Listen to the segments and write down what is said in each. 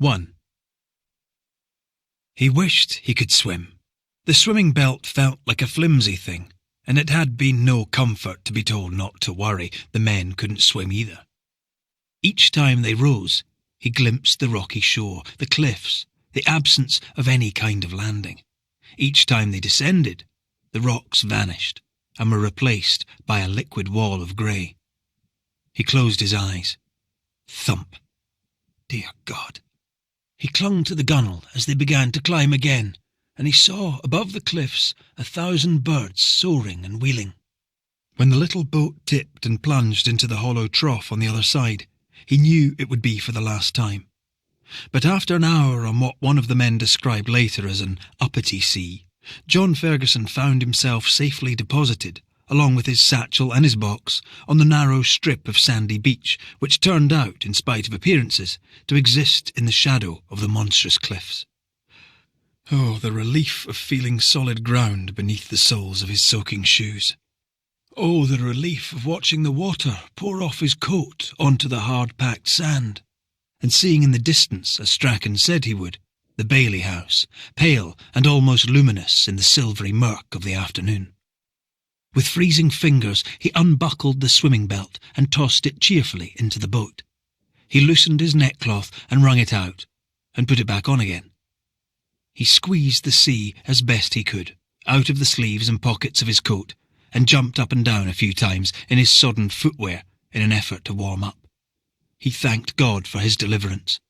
1. He wished he could swim. The swimming belt felt like a flimsy thing, and it had been no comfort to be told not to worry. The men couldn't swim either. Each time they rose, he glimpsed the rocky shore, the cliffs, the absence of any kind of landing. Each time they descended, the rocks vanished and were replaced by a liquid wall of grey. He closed his eyes. Thump. Dear God. He clung to the gunwale as they began to climb again, and he saw above the cliffs 1,000 birds soaring and wheeling. When the little boat tipped and plunged into the hollow trough on the other side, he knew it would be for the last time. But after an hour on what one of the men described later as an uppity sea, John Ferguson found himself safely deposited, along with his satchel and his box, on the narrow strip of sandy beach which turned out, in spite of appearances, to exist in the shadow of the monstrous cliffs. Oh, the relief of feeling solid ground beneath the soles of his soaking shoes. Oh, the relief of watching the water pour off his coat onto the hard-packed sand, and seeing in the distance, as Strachan said he would, the Bailey house, pale and almost luminous in the silvery murk of the afternoon. With freezing fingers he unbuckled the swimming belt and tossed it cheerfully into the boat. He loosened his neckcloth and wrung it out, and put it back on again. He squeezed the sea as best he could, out of the sleeves and pockets of his coat, and jumped up and down a few times in his sodden footwear in an effort to warm up. He thanked God for his deliverance.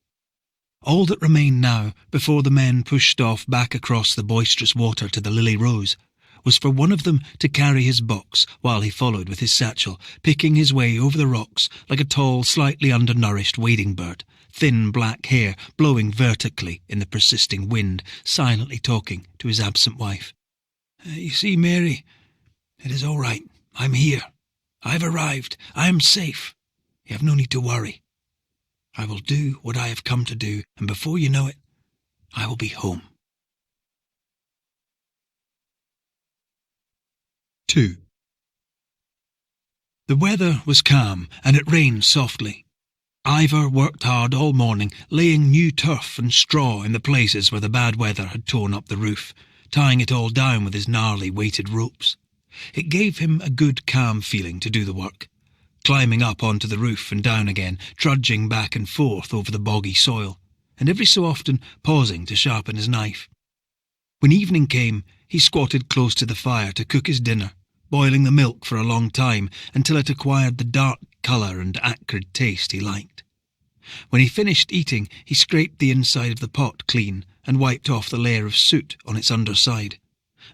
All that remained now, before the men pushed off back across the boisterous water to the Lily Rose, was for one of them to carry his box while he followed with his satchel, picking his way over the rocks like a tall, slightly undernourished wading bird, thin black hair blowing vertically in the persisting wind, silently talking to his absent wife. You see, Mary, it is all right. I'm here. I've arrived. I am safe. You have no need to worry. I will do what I have come to do, and before you know it, I will be home. 2. The weather was calm, and it rained softly. Ivar worked hard all morning, laying new turf and straw in the places where the bad weather had torn up the roof, tying it all down with his gnarly weighted ropes. It gave him a good calm feeling to do the work, climbing up onto the roof and down again, trudging back and forth over the boggy soil, and every so often pausing to sharpen his knife. When evening came, he squatted close to the fire to cook his dinner, boiling the milk for a long time until it acquired the dark colour and acrid taste he liked. When he finished eating, he scraped the inside of the pot clean and wiped off the layer of soot on its underside,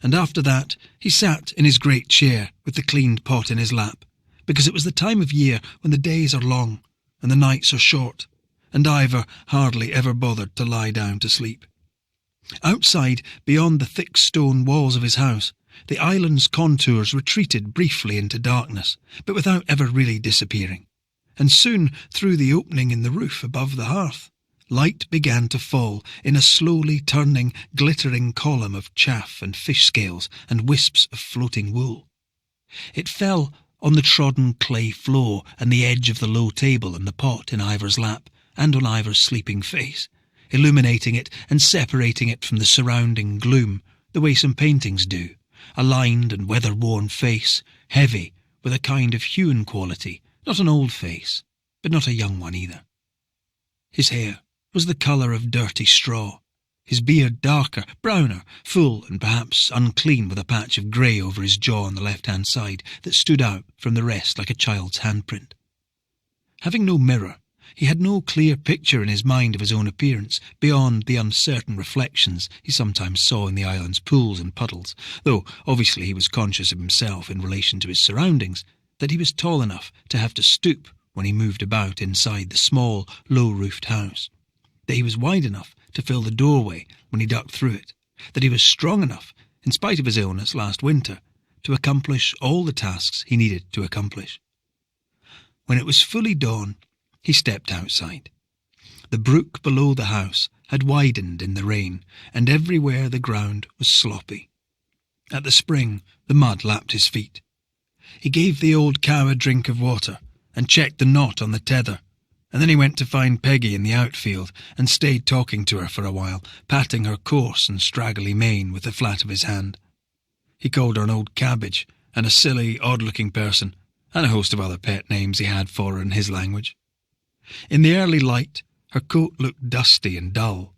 and after that he sat in his great chair with the cleaned pot in his lap, because it was the time of year when the days are long and the nights are short, and Ivar hardly ever bothered to lie down to sleep. Outside, beyond the thick stone walls of his house, the island's contours retreated briefly into darkness, but without ever really disappearing, and soon, through the opening in the roof above the hearth, light began to fall in a slowly turning, glittering column of chaff and fish scales and wisps of floating wool. It fell on the trodden clay floor and the edge of the low table and the pot in Ivar's lap, and on Ivar's sleeping face, illuminating it and separating it from the surrounding gloom, the way some paintings do. A lined and weather-worn face, heavy, with a kind of hewn quality, not an old face, but not a young one either. His hair was the colour of dirty straw, his beard darker, browner, full and perhaps unclean, with a patch of grey over his jaw on the left-hand side that stood out from the rest like a child's handprint. Having no mirror, he had no clear picture in his mind of his own appearance, beyond the uncertain reflections he sometimes saw in the island's pools and puddles, though obviously he was conscious of himself in relation to his surroundings, that he was tall enough to have to stoop when he moved about inside the small, low-roofed house, that he was wide enough to fill the doorway when he ducked through it, that he was strong enough, in spite of his illness last winter, to accomplish all the tasks he needed to accomplish. When it was fully dawn, he stepped outside. The brook below the house had widened in the rain, and everywhere the ground was sloppy. At the spring, the mud lapped his feet. He gave the old cow a drink of water, and checked the knot on the tether, and then he went to find Peggy in the outfield and stayed talking to her for a while, patting her coarse and straggly mane with the flat of his hand. He called her an old cabbage, and a silly, odd-looking person, and a host of other pet names he had for her in his language. In the early light, her coat looked dusty and dull,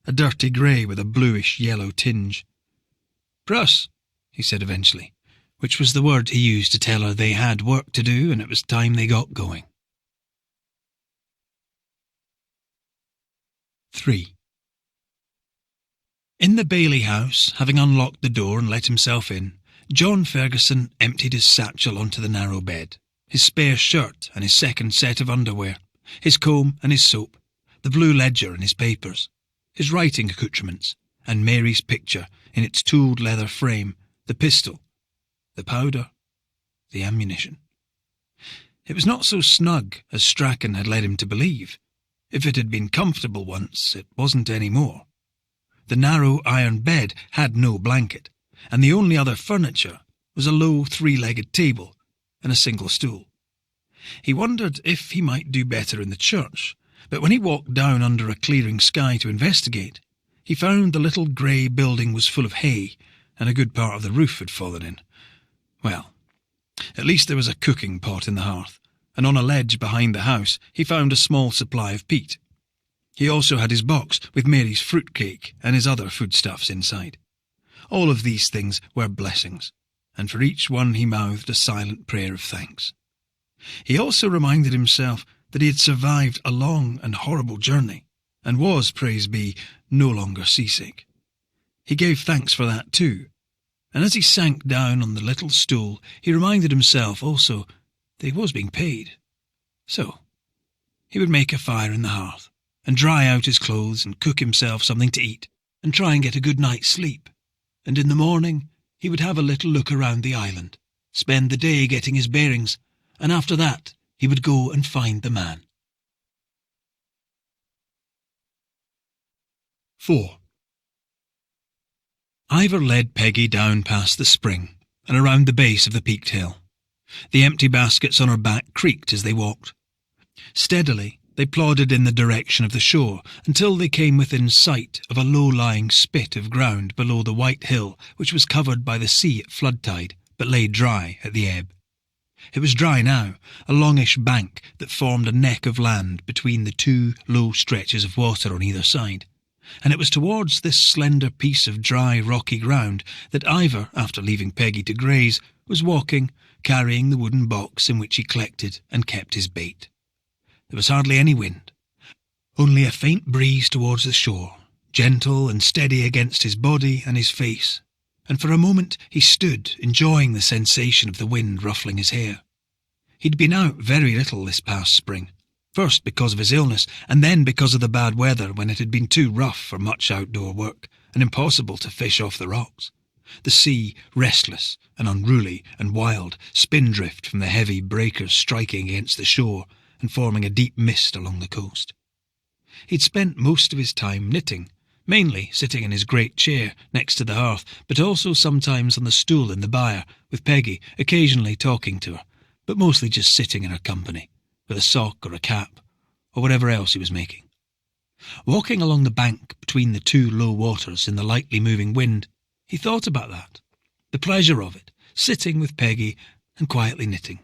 a dirty grey with a bluish-yellow tinge. "Pruss," he said eventually, which was the word he used to tell her they had work to do and it was time they got going. 3. In the Bailey house, having unlocked the door and let himself in, John Ferguson emptied his satchel onto the narrow bed, his spare shirt and his second set of underwear, his comb and his soap, the blue ledger and his papers, his writing accoutrements, and Mary's picture in its tooled leather frame, the pistol, the powder, the ammunition. It was not so snug as Strachan had led him to believe. If it had been comfortable once, it wasn't any more. The narrow iron bed had no blanket, and the only other furniture was a low three-legged table and a single stool. He wondered if he might do better in the church, but when he walked down under a clearing sky to investigate, he found the little grey building was full of hay, and a good part of the roof had fallen in. Well, at least there was a cooking pot in the hearth, and on a ledge behind the house he found a small supply of peat. He also had his box with Mary's fruitcake and his other foodstuffs inside. All of these things were blessings, and for each one he mouthed a silent prayer of thanks. He also reminded himself that he had survived a long and horrible journey, and was, praise be, no longer seasick. He gave thanks for that too, and as he sank down on the little stool, he reminded himself also that he was being paid. So, he would make a fire in the hearth, and dry out his clothes, and cook himself something to eat, and try and get a good night's sleep. And in the morning he would have a little look around the island, spend the day getting his bearings, and after that he would go and find the man. 4. Ivar led Peggy down past the spring and around the base of the peaked hill. The empty baskets on her back creaked as they walked. Steadily they plodded in the direction of the shore until they came within sight of a low-lying spit of ground below the white hill which was covered by the sea at flood tide but lay dry at the ebb. It was dry now, a longish bank that formed a neck of land between the two low stretches of water on either side, and it was towards this slender piece of dry rocky ground that Ivar, after leaving Peggy to graze, was walking, carrying the wooden box in which he collected and kept his bait. There was hardly any wind, only a faint breeze towards the shore, gentle and steady against his body and his face, and for a moment he stood, enjoying the sensation of the wind ruffling his hair. He'd been out very little this past spring, first because of his illness, and then because of the bad weather when it had been too rough for much outdoor work, and impossible to fish off the rocks. The sea, restless and unruly and wild, spindrift from the heavy breakers striking against the shore and forming a deep mist along the coast. He'd spent most of his time knitting, mainly sitting in his great chair next to the hearth, but also sometimes on the stool in the byre, with Peggy occasionally talking to her, but mostly just sitting in her company, with a sock or a cap, or whatever else he was making. Walking along the bank between the two low waters in the lightly moving wind, he thought about that, the pleasure of it, sitting with Peggy and quietly knitting.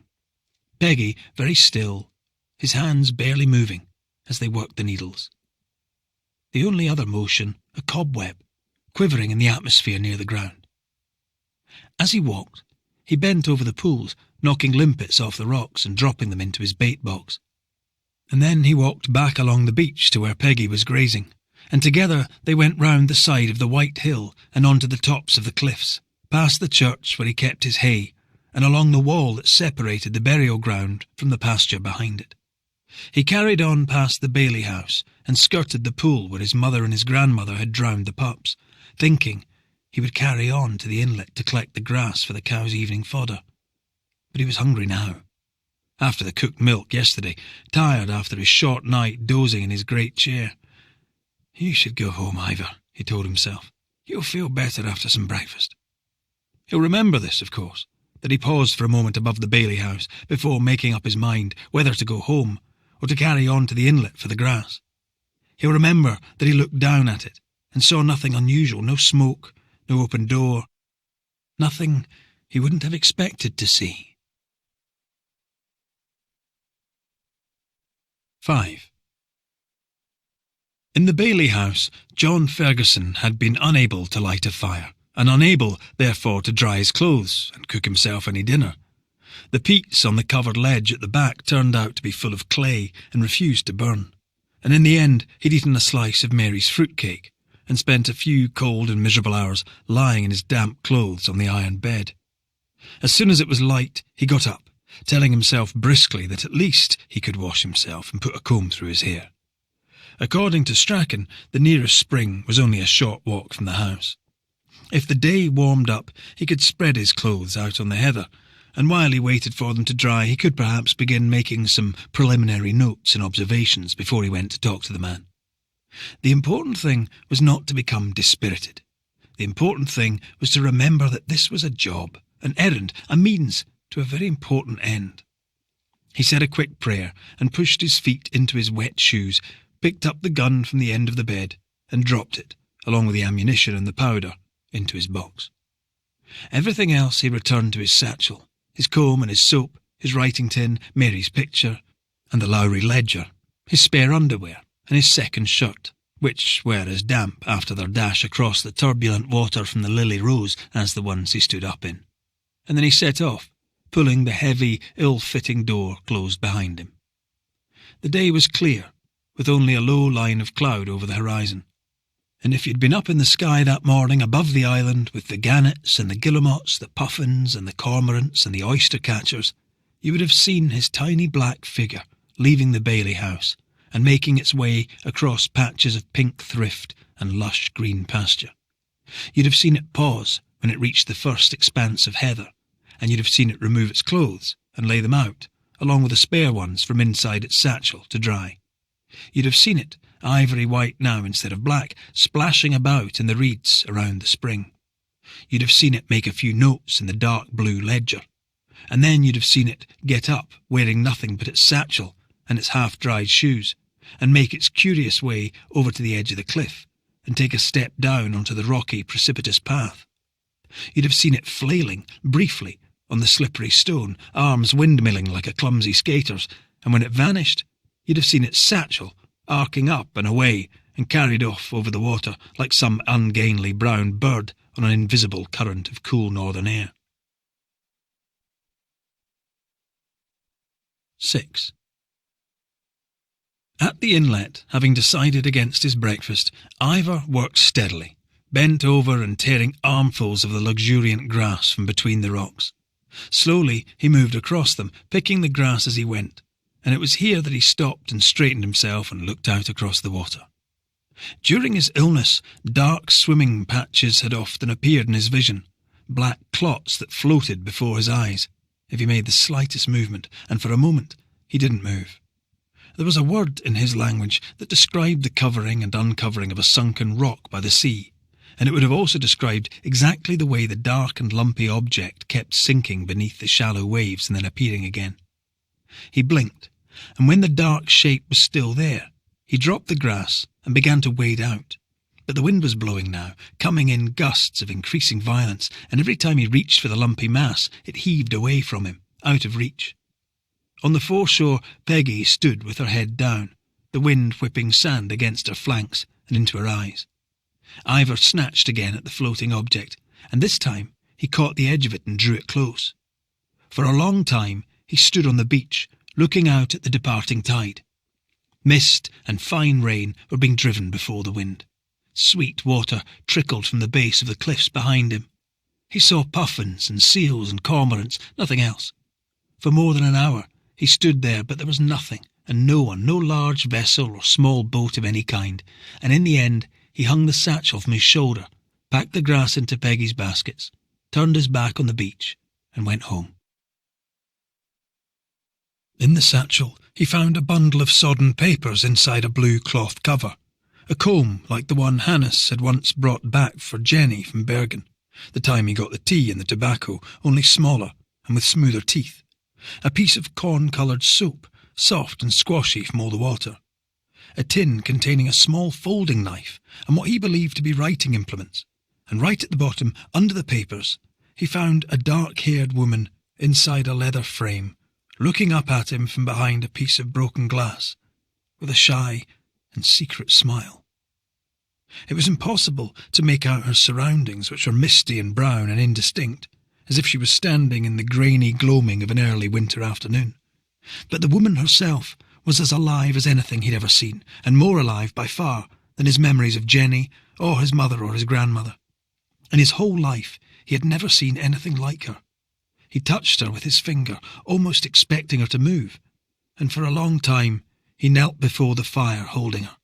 Peggy very still, his hands barely moving as they worked the needles. The only other motion, a cobweb, quivering in the atmosphere near the ground. As he walked, he bent over the pools, knocking limpets off the rocks and dropping them into his bait box. And then he walked back along the beach to where Peggy was grazing, and together they went round the side of the white hill and onto the tops of the cliffs, past the church where he kept his hay, and along the wall that separated the burial ground from the pasture behind it. He carried on past the Bailey house and skirted the pool where his mother and his grandmother had drowned the pups, thinking he would carry on to the inlet to collect the grass for the cows' evening fodder. But he was hungry now. After the cooked milk yesterday, tired after his short night dozing in his great chair. "You should go home, Ivar," he told himself. "You'll feel better after some breakfast." He'll remember this, of course, that he paused for a moment above the Bailey house before making up his mind whether to go home or to carry on to the inlet for the grass. He'll remember that he looked down at it and saw nothing unusual, no smoke, no open door, nothing he wouldn't have expected to see. 5. In the Bailey house, John Ferguson had been unable to light a fire, and unable, therefore, to dry his clothes and cook himself any dinner. The peats on the covered ledge at the back turned out to be full of clay and refused to burn, and in the end he'd eaten a slice of Mary's fruitcake and spent a few cold and miserable hours lying in his damp clothes on the iron bed. As soon as it was light, he got up, telling himself briskly that at least he could wash himself and put a comb through his hair. According to Strachan, the nearest spring was only a short walk from the house. If the day warmed up, he could spread his clothes out on the heather, and while he waited for them to dry, he could perhaps begin making some preliminary notes and observations before he went to talk to the man. The important thing was not to become dispirited. The important thing was to remember that this was a job, an errand, a means to a very important end. He said a quick prayer and pushed his feet into his wet shoes, picked up the gun from the end of the bed and dropped it, along with the ammunition and the powder, into his box. Everything else he returned to his satchel, his comb and his soap, his writing tin, Mary's picture, and the Lowry ledger, his spare underwear, and his second shirt, which were as damp after their dash across the turbulent water from the Lily Rose as the ones he stood up in. And then he set off, pulling the heavy, ill-fitting door closed behind him. The day was clear, with only a low line of cloud over the horizon, and if you'd been up in the sky that morning above the island with the gannets and the guillemots, the puffins and the cormorants and the oyster-catchers, you would have seen his tiny black figure leaving the Bailey house and making its way across patches of pink thrift and lush green pasture. You'd have seen it pause when it reached the first expanse of heather, and you'd have seen it remove its clothes and lay them out, along with the spare ones from inside its satchel to dry. You'd have seen it, ivory white now instead of black, splashing about in the reeds around the spring. You'd have seen it make a few notes in the dark blue ledger, and then you'd have seen it get up, wearing nothing but its satchel and its half-dried shoes, and make its curious way over to the edge of the cliff, and take a step down onto the rocky, precipitous path. You'd have seen it flailing, briefly, on the slippery stone, arms windmilling like a clumsy skater's, and when it vanished, you'd have seen its satchel arcing up and away and carried off over the water like some ungainly brown bird on an invisible current of cool northern air. 6. At the inlet, having decided against his breakfast, Ivar worked steadily, bent over and tearing armfuls of the luxuriant grass from between the rocks. Slowly he moved across them, picking the grass as he went, and it was here that he stopped and straightened himself and looked out across the water. During his illness, dark swimming patches had often appeared in his vision, black clots that floated before his eyes if he made the slightest movement, and for a moment he didn't move. There was a word in his language that described the covering and uncovering of a sunken rock by the sea, and it would have also described exactly the way the dark and lumpy object kept sinking beneath the shallow waves and then appearing again. He blinked, and when the dark shape was still there, he dropped the grass and began to wade out. But the wind was blowing now, coming in gusts of increasing violence, and every time he reached for the lumpy mass, it heaved away from him, out of reach. On the foreshore, Peggy stood with her head down, the wind whipping sand against her flanks and into her eyes. Ivar snatched again at the floating object, and this time he caught the edge of it and drew it close. For a long time he stood on the beach, looking out at the departing tide. Mist and fine rain were being driven before the wind. Sweet water trickled from the base of the cliffs behind him. He saw puffins and seals and cormorants, nothing else. For more than an hour he stood there, but there was nothing, and no one, no large vessel or small boat of any kind, and in the end he hung the satchel from his shoulder, packed the grass into Peggy's baskets, turned his back on the beach, and went home. In the satchel he found a bundle of sodden papers inside a blue cloth cover, a comb like the one Hannes had once brought back for Jenny from Bergen, the time he got the tea and the tobacco, only smaller and with smoother teeth, a piece of corn-coloured soap soft and squashy from all the water, a tin containing a small folding knife and what he believed to be writing implements, and right at the bottom, under the papers, he found a dark-haired woman inside a leather frame, looking up at him from behind a piece of broken glass, with a shy and secret smile. It was impossible to make out her surroundings, which were misty and brown and indistinct, as if she was standing in the grainy gloaming of an early winter afternoon. But the woman herself was as alive as anything he'd ever seen, and more alive by far than his memories of Jenny, or his mother or his grandmother. In his whole life he had never seen anything like her. He touched her with his finger, almost expecting her to move, and for a long time he knelt before the fire holding her.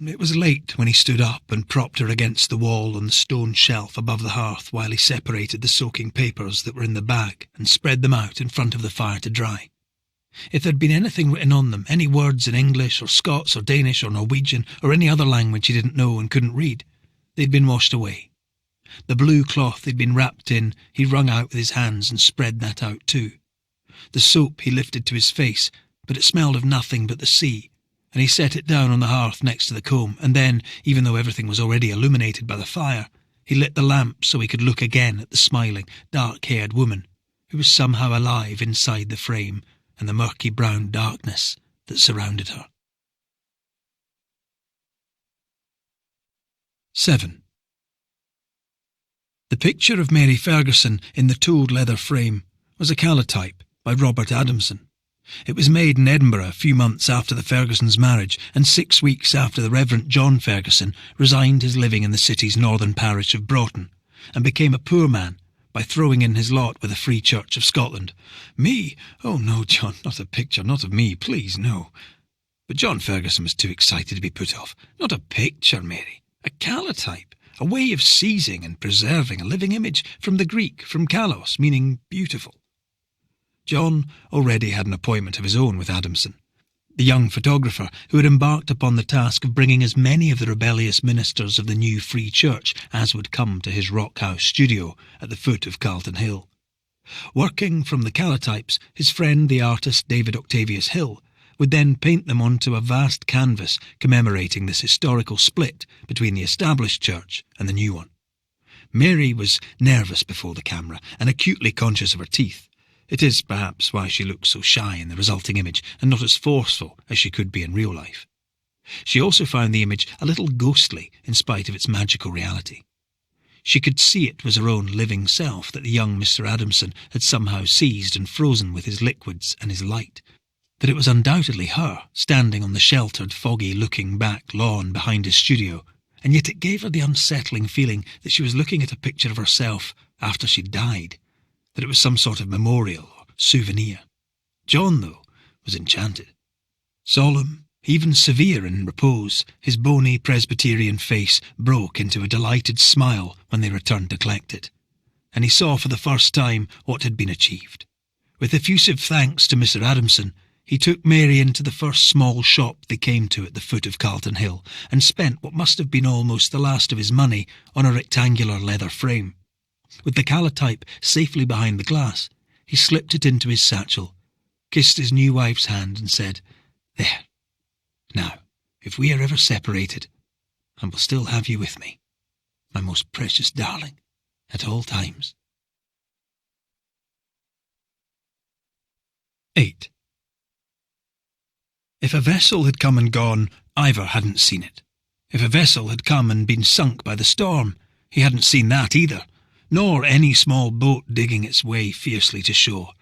It was late when he stood up and propped her against the wall on the stone shelf above the hearth while he separated the soaking papers that were in the bag and spread them out in front of the fire to dry. If there'd been anything written on them, any words in English or Scots or Danish or Norwegian or any other language he didn't know and couldn't read, they'd been washed away. The blue cloth they'd been wrapped in he wrung out with his hands and spread that out too. The soap he lifted to his face, but it smelled of nothing but the sea, and he set it down on the hearth next to the comb, and then, even though everything was already illuminated by the fire, he lit the lamp so he could look again at the smiling, dark-haired woman, who was somehow alive inside the frame and the murky brown darkness that surrounded her. 7. The picture of Mary Ferguson in the tooled leather frame was a calotype by Robert Adamson. It was made in Edinburgh a few months after the Fergusons' marriage and 6 weeks after the Reverend John Ferguson resigned his living in the city's northern parish of Broughton and became a poor man by throwing in his lot with the Free Church of Scotland. Me? Oh no, John, not a picture, not of me, please, no. But John Ferguson was too excited to be put off. Not a picture, Mary. A calotype, a way of seizing and preserving a living image, from the Greek, from kalos, meaning beautiful. John already had an appointment of his own with Adamson, the young photographer who had embarked upon the task of bringing as many of the rebellious ministers of the new Free Church as would come to his rock house studio at the foot of Carlton Hill. Working from the calotypes, his friend the artist David Octavius Hill would then paint them onto a vast canvas commemorating this historical split between the established church and the new one. Mary was nervous before the camera and acutely conscious of her teeth. It is perhaps why she looked so shy in the resulting image and not as forceful as she could be in real life. She also found the image a little ghostly in spite of its magical reality. She could see it was her own living self that the young Mr. Adamson had somehow seized and frozen with his liquids and his light, that it was undoubtedly her standing on the sheltered, foggy-looking back lawn behind his studio, and yet it gave her the unsettling feeling that she was looking at a picture of herself after she'd died, that it was some sort of memorial or souvenir. John, though, was enchanted. Solemn, even severe in repose, his bony Presbyterian face broke into a delighted smile when they returned to collect it, and he saw for the first time what had been achieved. With effusive thanks to Mr. Adamson, he took Mary into the first small shop they came to at the foot of Carlton Hill and spent what must have been almost the last of his money on a rectangular leather frame. With the calotype safely behind the glass, he slipped it into his satchel, kissed his new wife's hand and said, "There. Now, if we are ever separated, I will still have you with me, my most precious darling, at all times." 8. If a vessel had come and gone, Ivar hadn't seen it. If a vessel had come and been sunk by the storm, he hadn't seen that either, nor any small boat digging its way fiercely to shore.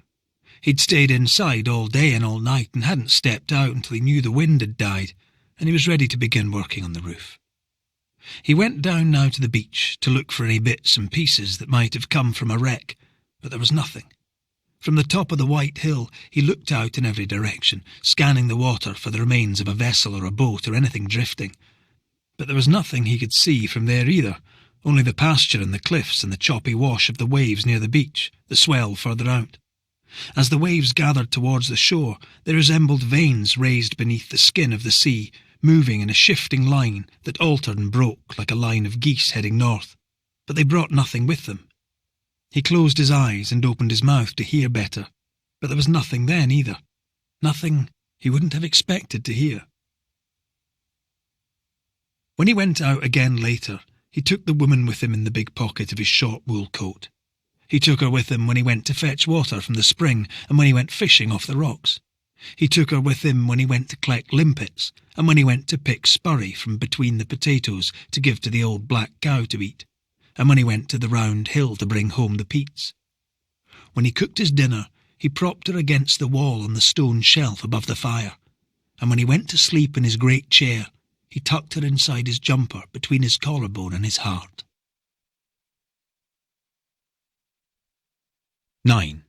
He'd stayed inside all day and all night and hadn't stepped out until he knew the wind had died, and he was ready to begin working on the roof. He went down now to the beach to look for any bits and pieces that might have come from a wreck, but there was nothing. From the top of the white hill he looked out in every direction, scanning the water for the remains of a vessel or a boat or anything drifting. But there was nothing he could see from there either, only the pasture and the cliffs and the choppy wash of the waves near the beach, the swell further out. As the waves gathered towards the shore, they resembled veins raised beneath the skin of the sea, moving in a shifting line that altered and broke like a line of geese heading north. But they brought nothing with them. He closed his eyes and opened his mouth to hear better, but there was nothing then either. Nothing he wouldn't have expected to hear. When he went out again later, he took the woman with him in the big pocket of his short wool coat. He took her with him when he went to fetch water from the spring and when he went fishing off the rocks. He took her with him when he went to collect limpets and when he went to pick spurry from between the potatoes to give to the old black cow to eat, and when he went to the round hill to bring home the peats. When he cooked his dinner, he propped her against the wall on the stone shelf above the fire, and when he went to sleep in his great chair, he tucked her inside his jumper between his collarbone and his heart. 9.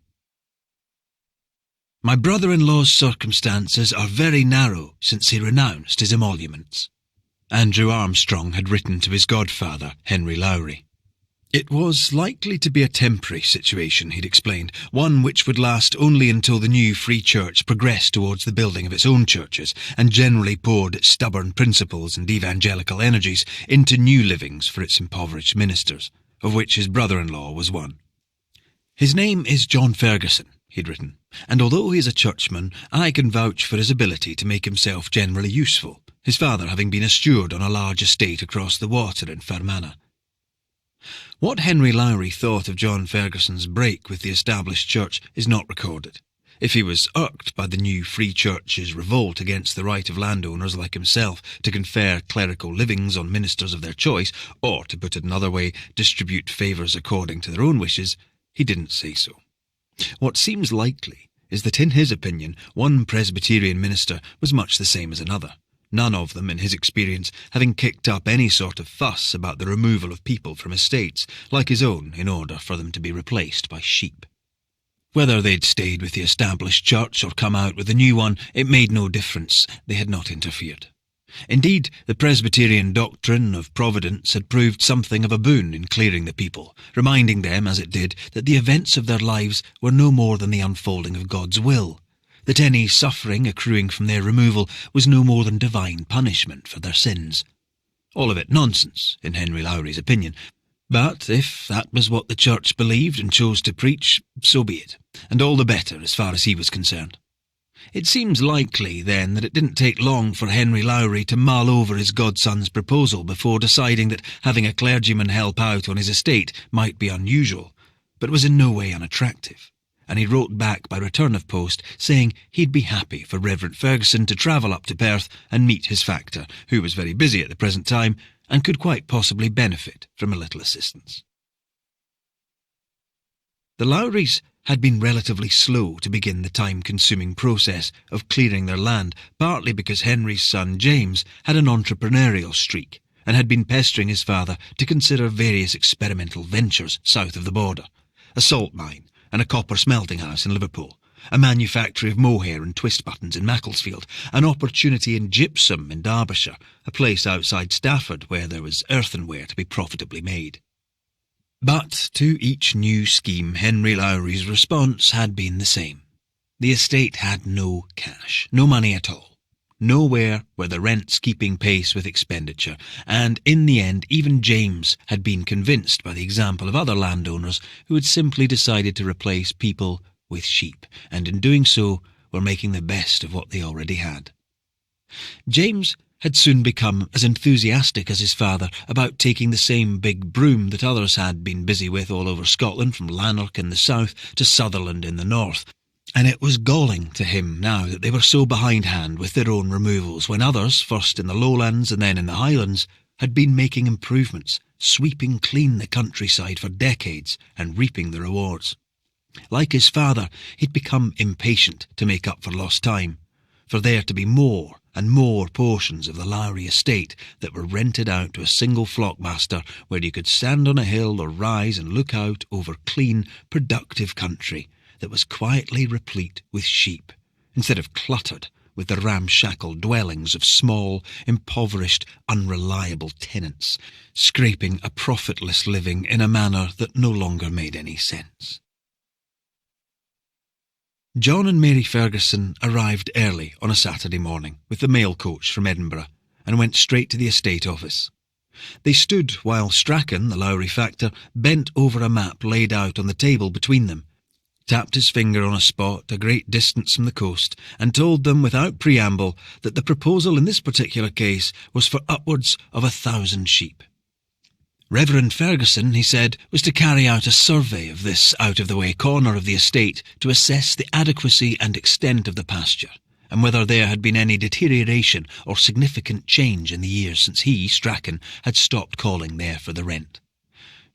My brother-in-law's circumstances are very narrow since he renounced his emoluments. Andrew Armstrong had written to his godfather, Henry Lowry. It was likely to be a temporary situation, he'd explained, one which would last only until the new Free Church progressed towards the building of its own churches and generally poured its stubborn principles and evangelical energies into new livings for its impoverished ministers, of which his brother-in-law was one. His name is John Ferguson, he'd written, and although he is a churchman, I can vouch for his ability to make himself generally useful, his father having been a steward on a large estate across the water in Fermanagh. What Henry Lowry thought of John Ferguson's break with the established church is not recorded. If he was irked by the new Free Church's revolt against the right of landowners like himself to confer clerical livings on ministers of their choice, or, to put it another way, distribute favours according to their own wishes, he didn't say so. What seems likely is that in his opinion one Presbyterian minister was much the same as another, none of them, in his experience, having kicked up any sort of fuss about the removal of people from estates, like his own, in order for them to be replaced by sheep. Whether they'd stayed with the established church or come out with a new one, it made no difference. They had not interfered. Indeed, the Presbyterian doctrine of providence had proved something of a boon in clearing the people, reminding them, as it did, that the events of their lives were no more than the unfolding of God's will, that any suffering accruing from their removal was no more than divine punishment for their sins. All of it nonsense, in Henry Lowry's opinion, but if that was what the church believed and chose to preach, so be it, and all the better as far as he was concerned. It seems likely, then, that it didn't take long for Henry Lowry to mull over his godson's proposal before deciding that having a clergyman help out on his estate might be unusual, but was in no way unattractive, and he wrote back by return of post saying he'd be happy for Reverend Ferguson to travel up to Perth and meet his factor, who was very busy at the present time and could quite possibly benefit from a little assistance. The Lowrys had been relatively slow to begin the time-consuming process of clearing their land, partly because Henry's son James had an entrepreneurial streak and had been pestering his father to consider various experimental ventures south of the border, a salt mine and a copper smelting house in Liverpool, a manufactory of mohair and twist buttons in Macclesfield, an opportunity in gypsum in Derbyshire, a place outside Stafford where there was earthenware to be profitably made. But to each new scheme Henry Lowry's response had been the same. The estate had no cash, no money at all. Nowhere were the rents keeping pace with expenditure, and in the end even James had been convinced by the example of other landowners who had simply decided to replace people with sheep, and in doing so were making the best of what they already had. James had soon become as enthusiastic as his father about taking the same big broom that others had been busy with all over Scotland, from Lanark in the south to Sutherland in the north, and it was galling to him now that they were so behindhand with their own removals when others, first in the lowlands and then in the highlands, had been making improvements, sweeping clean the countryside for decades and reaping the rewards. Like his father, he'd become impatient to make up for lost time, for there to be more and more portions of the Lowry estate that were rented out to a single flockmaster where you could stand on a hill or rise and look out over clean, productive country that was quietly replete with sheep, instead of cluttered with the ramshackle dwellings of small, impoverished, unreliable tenants, scraping a profitless living in a manner that no longer made any sense. John and Mary Ferguson arrived early on a Saturday morning with the mail coach from Edinburgh and went straight to the estate office. They stood while Strachan, the Lowry factor, bent over a map laid out on the table between them. tapped his finger on a spot a great distance from the coast, and told them without preamble that the proposal in this particular case was for upwards of 1,000 sheep. Reverend Ferguson, he said, was to carry out a survey of this out-of-the-way corner of the estate to assess the adequacy and extent of the pasture, and whether there had been any deterioration or significant change in the years since he, Strachan, had stopped calling there for the rent.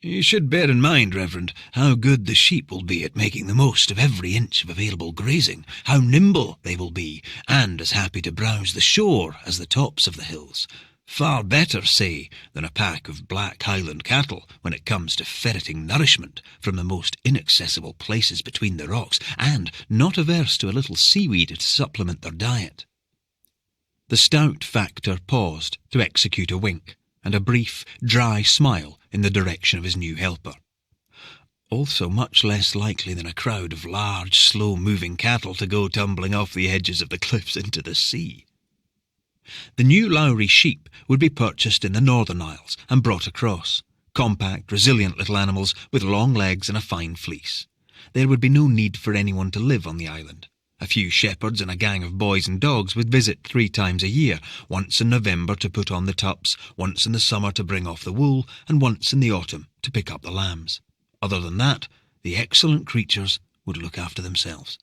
"You should bear in mind, Reverend, how good the sheep will be at making the most of every inch of available grazing, how nimble they will be, and as happy to browse the shore as the tops of the hills. Far better, say, than a pack of black Highland cattle when it comes to ferreting nourishment from the most inaccessible places between the rocks, and not averse to a little seaweed to supplement their diet." The stout factor paused to execute a wink, and a brief, dry smile in the direction of his new helper. Also much less likely than a crowd of large, slow-moving cattle to go tumbling off the edges of the cliffs into the sea. The new Lowry sheep would be purchased in the Northern Isles and brought across, compact, resilient little animals with long legs and a fine fleece. There would be no need for anyone to live on the island. A few shepherds and a gang of boys and dogs would visit 3 times a year, once in November to put on the tups, once in the summer to bring off the wool, and once in the autumn to pick up the lambs. Other than that, the excellent creatures would look after themselves.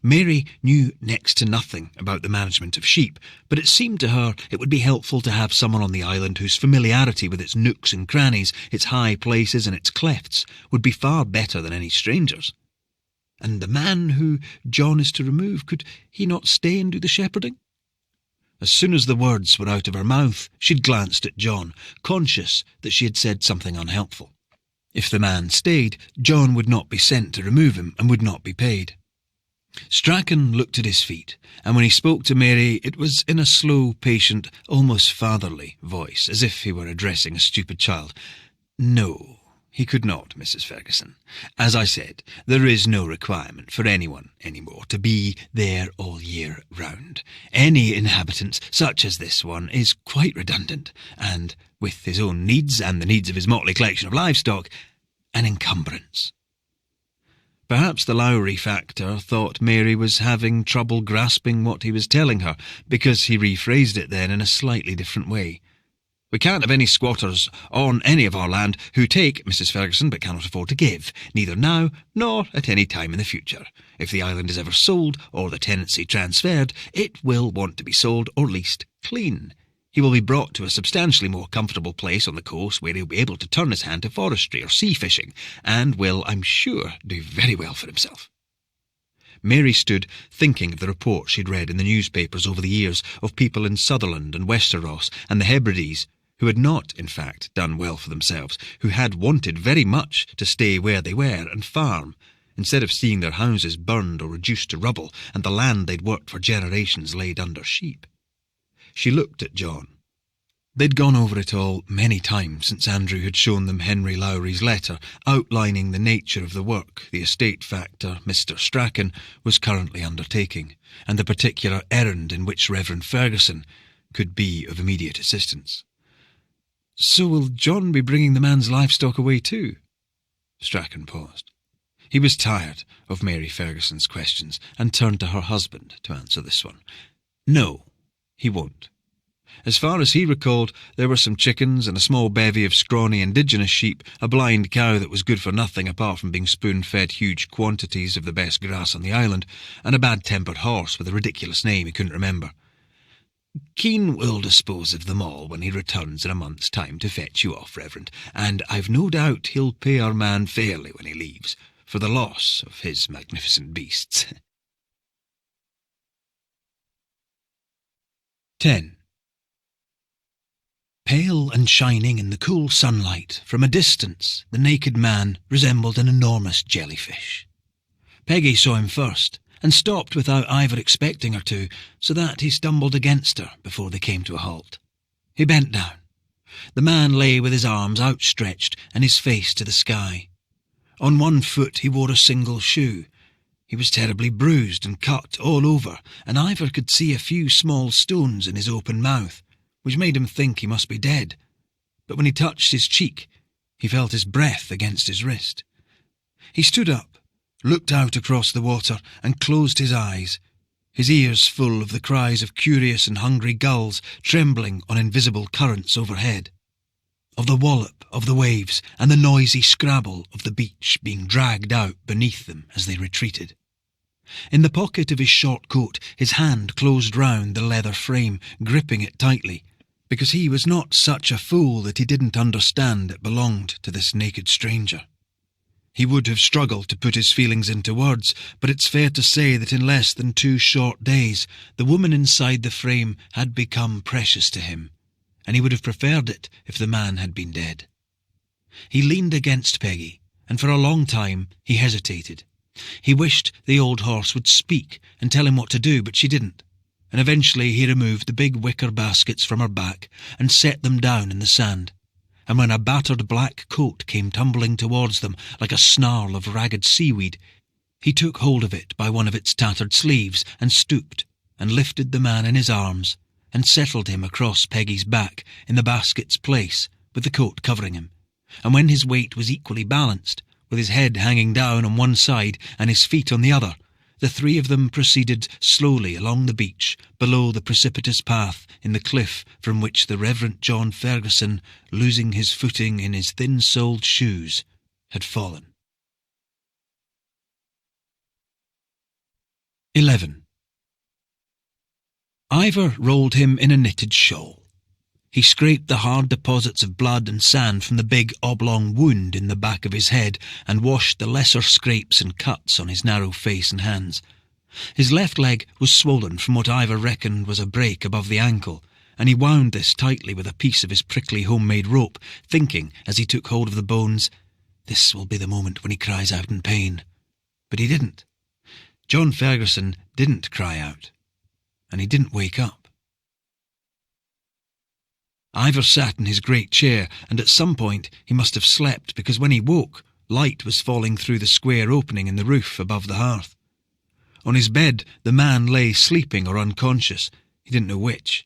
Mary knew next to nothing about the management of sheep, but it seemed to her it would be helpful to have someone on the island whose familiarity with its nooks and crannies, its high places and its clefts, would be far better than any stranger's. And the man who John is to remove, could he not stay and do the shepherding? As soon as the words were out of her mouth, she'd glanced at John, conscious that she had said something unhelpful. If the man stayed, John would not be sent to remove him and would not be paid. Strachan looked at his feet, and when he spoke to Mary, it was in a slow, patient, almost fatherly voice, as if he were addressing a stupid child. "No, he could not, Mrs. Ferguson. As I said, there is no requirement for anyone any more to be there all year round. Any inhabitant, such as this one, is quite redundant, and, with his own needs and the needs of his motley collection of livestock, an encumbrance." Perhaps the Lowry factor thought Mary was having trouble grasping what he was telling her, because he rephrased it then in a slightly different way. "We can't have any squatters on any of our land who take, Mrs. Ferguson, but cannot afford to give, neither now nor at any time in the future. If the island is ever sold, or the tenancy transferred, it will want to be sold or leased clean. He will be brought to a substantially more comfortable place on the coast where he'll be able to turn his hand to forestry or sea fishing, and will, I'm sure, do very well for himself." Mary stood thinking of the reports she'd read in the newspapers over the years of people in Sutherland and Westeros and the Hebrides who had not, in fact, done well for themselves, who had wanted very much to stay where they were and farm, instead of seeing their houses burned or reduced to rubble and the land they'd worked for generations laid under sheep. She looked at John. They'd gone over it all many times since Andrew had shown them Henry Lowry's letter outlining the nature of the work the estate factor, Mr. Strachan, was currently undertaking, and the particular errand in which Reverend Ferguson could be of immediate assistance. "So will John be bringing the man's livestock away too?" Strachan paused. He was tired of Mary Ferguson's questions and turned to her husband to answer this one. "No, he won't. As far as he recalled, there were some chickens and a small bevy of scrawny indigenous sheep, a blind cow that was good for nothing apart from being spoon-fed huge quantities of the best grass on the island, and a bad-tempered horse with a ridiculous name he couldn't remember. Keane will dispose of them all when he returns in a month's time to fetch you off, Reverend, and I've no doubt he'll pay our man fairly when he leaves, for the loss of his magnificent beasts." 10. Pale and shining in the cool sunlight, from a distance the naked man resembled an enormous jellyfish. Peggy saw him first, and stopped without Ivar expecting her to, so that he stumbled against her before they came to a halt. He bent down. The man lay with his arms outstretched and his face to the sky. On one foot he wore a single shoe. He was terribly bruised and cut all over, and Ivar could see a few small stones in his open mouth, which made him think he must be dead. But when he touched his cheek, he felt his breath against his wrist. He stood up, looked out across the water, and closed his eyes, his ears full of the cries of curious and hungry gulls trembling on invisible currents overhead, of the wallop of the waves and the noisy scrabble of the beach being dragged out beneath them as they retreated. In the pocket of his short coat, his hand closed round the leather frame, gripping it tightly, because he was not such a fool that he didn't understand it belonged to this naked stranger. He would have struggled to put his feelings into words, but it's fair to say that in less than 2 short days, the woman inside the frame had become precious to him, and he would have preferred it if the man had been dead. He leaned against Peggy, and for a long time he hesitated. He wished the old horse would speak and tell him what to do, but she didn't, and eventually he removed the big wicker baskets from her back and set them down in the sand. And when a battered black coat came tumbling towards them like a snarl of ragged seaweed, he took hold of it by one of its tattered sleeves and stooped and lifted the man in his arms and settled him across Peggy's back in the basket's place with the coat covering him. And when his weight was equally balanced, with his head hanging down on one side and his feet on the other, the 3 of them proceeded slowly along the beach below the precipitous path in the cliff from which the Reverend John Ferguson, losing his footing in his thin-soled shoes, had fallen. 11. Ivar rolled him in a knitted shawl. He scraped the hard deposits of blood and sand from the big oblong wound in the back of his head and washed the lesser scrapes and cuts on his narrow face and hands. His left leg was swollen from what Ivar reckoned was a break above the ankle, and he wound this tightly with a piece of his prickly homemade rope, thinking, as he took hold of the bones, "This will be the moment when he cries out in pain." But he didn't. John Ferguson didn't cry out, and he didn't wake up. Ivar sat in his great chair, and at some point he must have slept, because when he woke, light was falling through the square opening in the roof above the hearth. On his bed the man lay sleeping or unconscious, he didn't know which.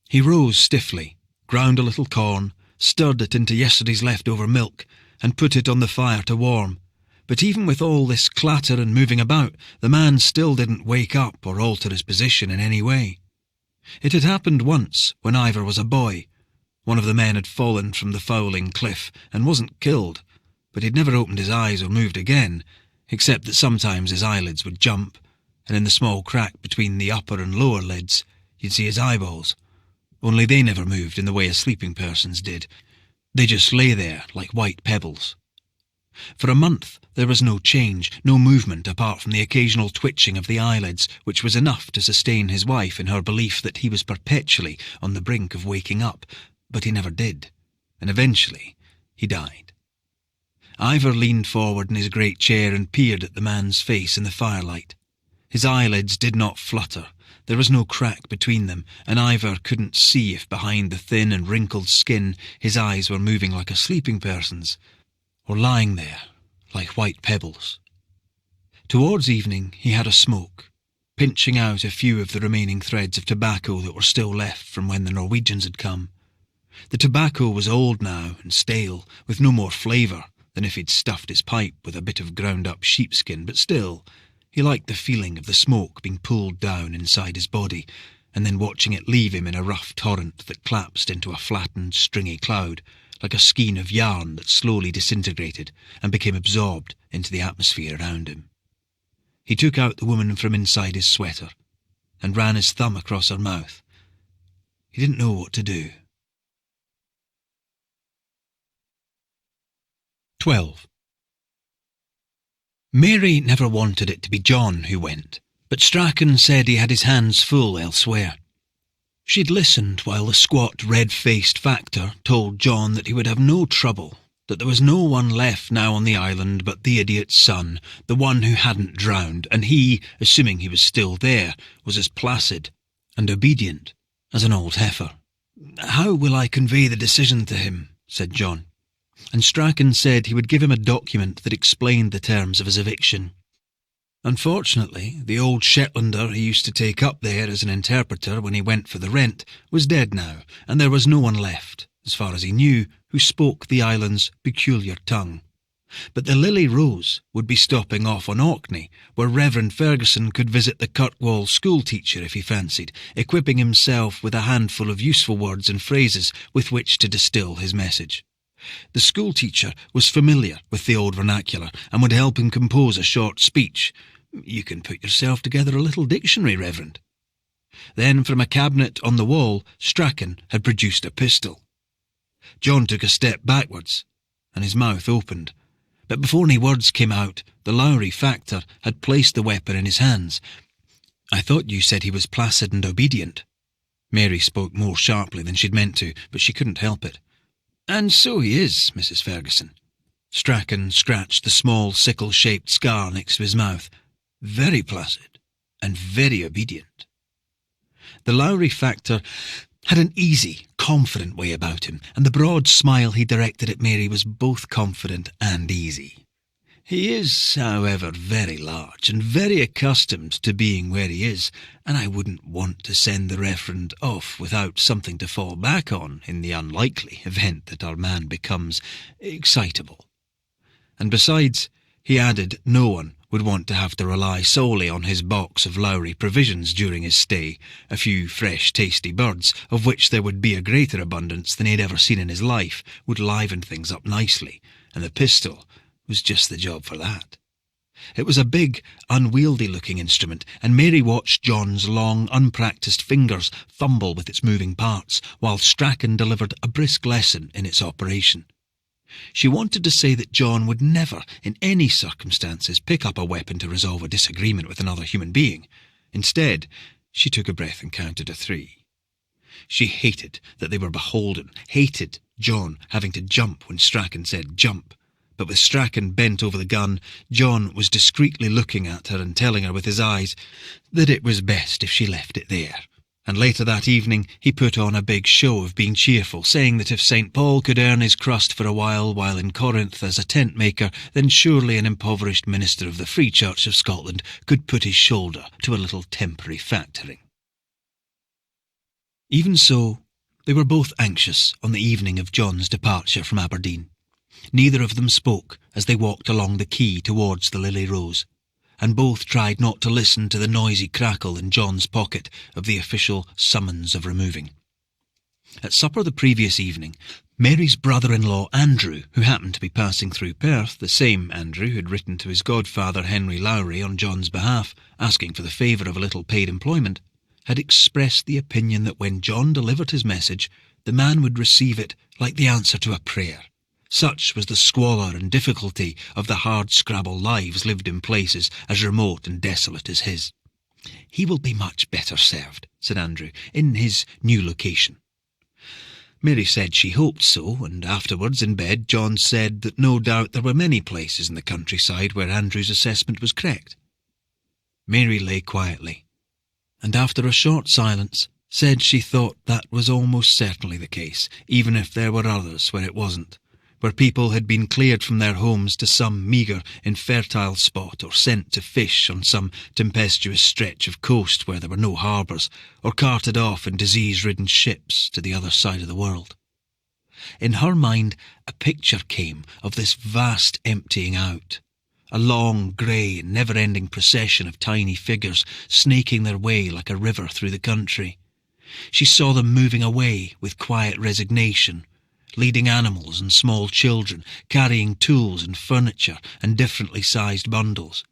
He rose stiffly, ground a little corn, stirred it into yesterday's leftover milk, and put it on the fire to warm. But even with all this clatter and moving about, the man still didn't wake up or alter his position in any way. It had happened once, when Ivar was a boy. One of the men had fallen from the fouling cliff and wasn't killed, but he'd never opened his eyes or moved again, except that sometimes his eyelids would jump, and in the small crack between the upper and lower lids you'd see his eyeballs. Only they never moved in the way a sleeping person's did. They just lay there like white pebbles. For a month there was no change, no movement apart from the occasional twitching of the eyelids, which was enough to sustain his wife in her belief that he was perpetually on the brink of waking up, but he never did, and eventually he died. Ivar leaned forward in his great chair and peered at the man's face in the firelight. His eyelids did not flutter, there was no crack between them, and Ivar couldn't see if behind the thin and wrinkled skin his eyes were moving like a sleeping person's, or lying there like white pebbles. Towards evening he had a smoke, pinching out a few of the remaining threads of tobacco that were still left from when the Norwegians had come. The tobacco was old now and stale, with no more flavour than if he'd stuffed his pipe with a bit of ground-up sheepskin, but still, he liked the feeling of the smoke being pulled down inside his body, and then watching it leave him in a rough torrent that collapsed into a flattened, stringy cloud, like a skein of yarn that slowly disintegrated and became absorbed into the atmosphere around him. He took out the woman from inside his sweater and ran his thumb across her mouth. He didn't know what to do. 12. Mary never wanted it to be John who went, but Strachan said he had his hands full elsewhere. She'd listened while the squat, red-faced factor told John that he would have no trouble, that there was no one left now on the island but the idiot's son, the one who hadn't drowned, and he, assuming he was still there, was as placid and obedient as an old heifer. "How will I convey the decision to him?" said John. And Strachan said he would give him a document that explained the terms of his eviction. Unfortunately, the old Shetlander he used to take up there as an interpreter when he went for the rent was dead now, and there was no one left, as far as he knew, who spoke the island's peculiar tongue. But the Lily Rose would be stopping off on Orkney, where Reverend Ferguson could visit the Kirkwall schoolteacher if he fancied, equipping himself with a handful of useful words and phrases with which to distill his message. The schoolteacher was familiar with the old vernacular and would help him compose a short speech. "You can put yourself together a little dictionary, Reverend." Then, from a cabinet on the wall, Strachan had produced a pistol. John took a step backwards, and his mouth opened. But before any words came out, the Lowry factor had placed the weapon in his hands. "I thought you said he was placid and obedient." Mary spoke more sharply than she'd meant to, but she couldn't help it. "And so he is, Mrs. Ferguson." Strachan scratched the small sickle-shaped scar next to his mouth. "Very placid and very obedient." The Lowry factor had an easy, confident way about him, and the broad smile he directed at Mary was both confident and easy. "He is, however, very large and very accustomed to being where he is, and I wouldn't want to send the Reverend off without something to fall back on in the unlikely event that our man becomes excitable. And besides," he added, "no one would want to have to rely solely on his box of Lowry provisions during his stay. A few fresh, tasty birds, of which there would be a greater abundance than he had ever seen in his life, would liven things up nicely, and the pistol was just the job for that." It was a big, unwieldy-looking instrument, and Mary watched John's long, unpractised fingers fumble with its moving parts, while Strachan delivered a brisk lesson in its operation. She wanted to say that John would never, in any circumstances, pick up a weapon to resolve a disagreement with another human being. Instead, she took a breath and counted to 3. She hated that they were beholden, hated John having to jump when Strachan said jump. But with Strachan bent over the gun, John was discreetly looking at her and telling her with his eyes that it was best if she left it there. And later that evening he put on a big show of being cheerful, saying that if St. Paul could earn his crust for a while in Corinth as a tent-maker, then surely an impoverished minister of the Free Church of Scotland could put his shoulder to a little temporary factoring. Even so, they were both anxious on the evening of John's departure from Aberdeen. Neither of them spoke as they walked along the quay towards the Lily Rose, and both tried not to listen to the noisy crackle in John's pocket of the official summons of removing. At supper the previous evening, Mary's brother-in-law Andrew, who happened to be passing through Perth, the same Andrew who had written to his godfather Henry Lowry on John's behalf, asking for the favour of a little paid employment, had expressed the opinion that when John delivered his message, the man would receive it like the answer to a prayer. Such was the squalor and difficulty of the hard-scrabble lives lived in places as remote and desolate as his. "He will be much better served," said Andrew, "in his new location." Mary said she hoped so, and afterwards in bed John said that no doubt there were many places in the countryside where Andrew's assessment was correct. Mary lay quietly, and after a short silence said she thought that was almost certainly the case, even if there were others where it wasn't, where people had been cleared from their homes to some meagre, infertile spot, or sent to fish on some tempestuous stretch of coast where there were no harbours, or carted off in disease-ridden ships to the other side of the world. In her mind a picture came of this vast emptying out, a long, grey, never-ending procession of tiny figures snaking their way like a river through the country. She saw them moving away with quiet resignation, leading animals and small children, carrying tools and furniture and differently sized bundles,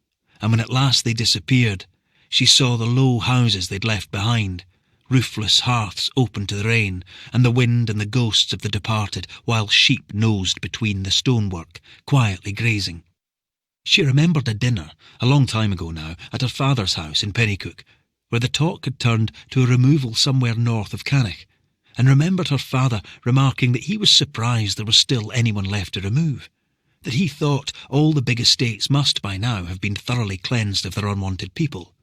and when at last they disappeared, she saw the low houses they'd left behind, roofless hearths open to the rain, and the wind and the ghosts of the departed, while sheep nosed between the stonework, quietly grazing. She remembered a dinner, a long time ago now, at her father's house in Pennycook, where the talk had turned to a removal somewhere north of Cannock, and remembered her father remarking that he was surprised there was still anyone left to remove, that he thought all the big estates must by now have been thoroughly cleansed of their unwanted people.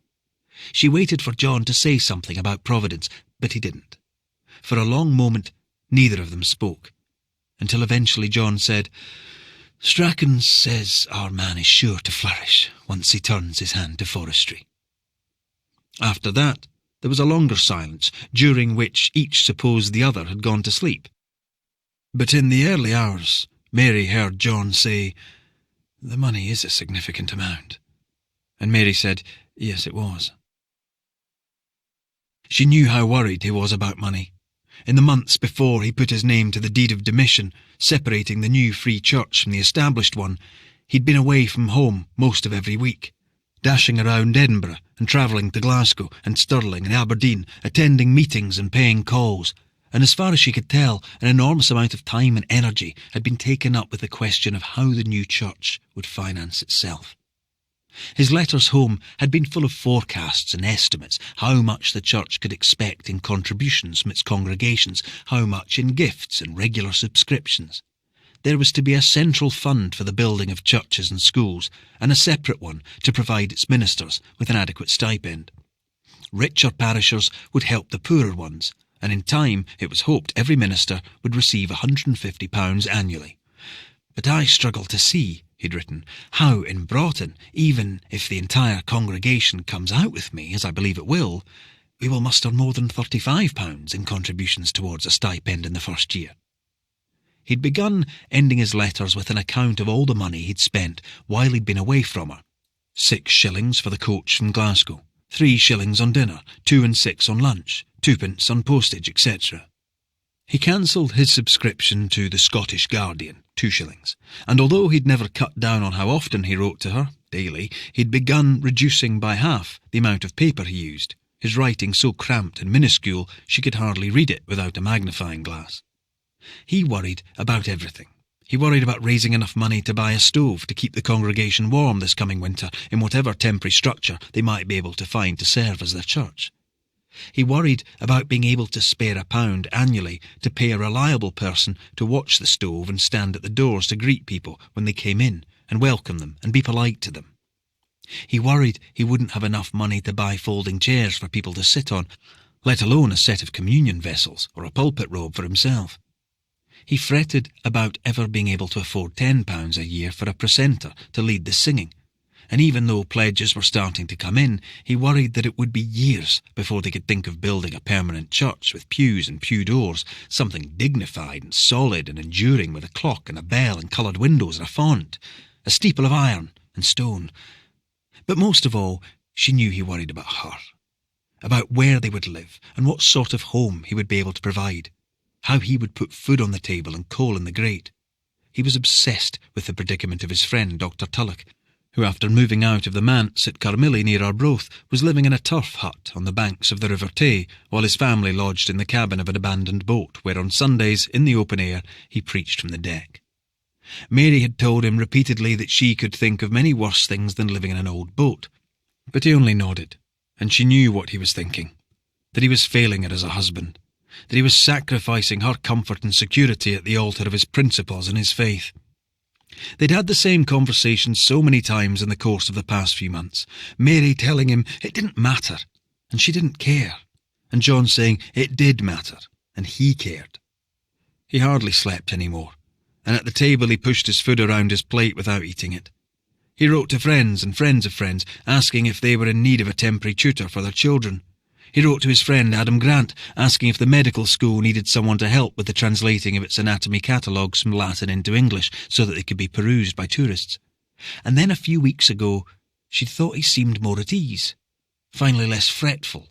She waited for John to say something about Providence, but he didn't. For a long moment neither of them spoke, until eventually John said, "Strachan says our man is sure to flourish once he turns his hand to forestry." After that there was a longer silence, during which each supposed the other had gone to sleep. But in the early hours Mary heard John say, "The money is a significant amount." And Mary said, yes, it was. She knew how worried he was about money. In the months before he put his name to the deed of demission, separating the new free church from the established one, he'd been away from home most of every week, dashing around Edinburgh and travelling to Glasgow and Stirling and Aberdeen, attending meetings and paying calls. And as far as she could tell, an enormous amount of time and energy had been taken up with the question of how the new church would finance itself. His letters home had been full of forecasts and estimates, how much the church could expect in contributions from its congregations, how much in gifts and regular subscriptions. There was to be a central fund for the building of churches and schools, and a separate one to provide its ministers with an adequate stipend. Richer parishers would help the poorer ones, and in time it was hoped every minister would receive £150 annually. "But I struggle to see," he'd written, "how in Broughton, even if the entire congregation comes out with me, as I believe it will, we will muster more than £35 in contributions towards a stipend in the first year." He'd begun ending his letters with an account of all the money he'd spent while he'd been away from her. 6 shillings for the coach from Glasgow, 3 shillings on dinner, 2 and 6 on lunch, 2p on postage, etc. He cancelled his subscription to the Scottish Guardian, 2 shillings, and although he'd never cut down on how often he wrote to her, daily, he'd begun reducing by half the amount of paper he used, his writing so cramped and minuscule she could hardly read it without a magnifying glass. He worried about everything. He worried about raising enough money to buy a stove to keep the congregation warm this coming winter in whatever temporary structure they might be able to find to serve as their church. He worried about being able to spare £1 annually to pay a reliable person to watch the stove and stand at the doors to greet people when they came in and welcome them and be polite to them. He worried he wouldn't have enough money to buy folding chairs for people to sit on, let alone a set of communion vessels or a pulpit robe for himself. He fretted about ever being able to afford £10 a year for a precentor to lead the singing, and even though pledges were starting to come in, he worried that it would be years before they could think of building a permanent church with pews and pew doors, something dignified and solid and enduring with a clock and a bell and coloured windows and a font, a steeple of iron and stone. But most of all, she knew he worried about her, about where they would live and what sort of home he would be able to provide, how he would put food on the table and coal in the grate. He was obsessed with the predicament of his friend Dr. Tulloch, who after moving out of the manse at Carmilly near Arbroath was living in a turf hut on the banks of the River Tay, while his family lodged in the cabin of an abandoned boat where on Sundays, in the open air, he preached from the deck. Mary had told him repeatedly that she could think of many worse things than living in an old boat, but he only nodded, and she knew what he was thinking, that he was failing her as a husband, that he was sacrificing her comfort and security at the altar of his principles and his faith. They'd had the same conversation so many times in the course of the past few months, Mary telling him it didn't matter, and she didn't care, and John saying it did matter, and he cared. He hardly slept any more, and at the table he pushed his food around his plate without eating it. He wrote to friends and friends of friends, asking if they were in need of a temporary tutor for their children. He wrote to his friend Adam Grant, asking if the medical school needed someone to help with the translating of its anatomy catalogues from Latin into English so that they could be perused by tourists. And then a few weeks ago, she'd thought he seemed more at ease, finally less fretful,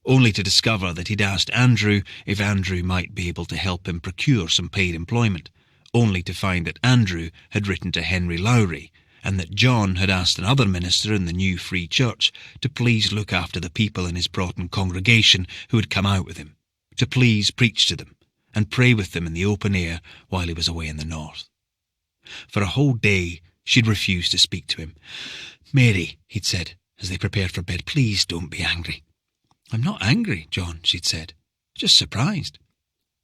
only to discover that he'd asked Andrew if Andrew might be able to help him procure some paid employment, only to find that Andrew had written to Henry Lowry, and that John had asked another minister in the new Free Church to please look after the people in his Broughton congregation who had come out with him, to please preach to them and pray with them in the open air while he was away in the north. For a whole day she'd refused to speak to him. "Mary," he'd said, as they prepared for bed, "please don't be angry." "I'm not angry, John," she'd said, "just surprised."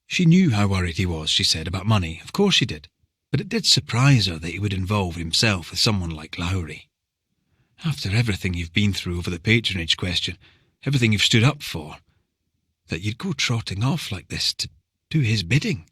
She knew how worried he was, she said, about money. Of course she did. But it did surprise her that he would involve himself with someone like Lowry. After everything you've been through over the patronage question, everything you've stood up for, that you'd go trotting off like this to do his bidding.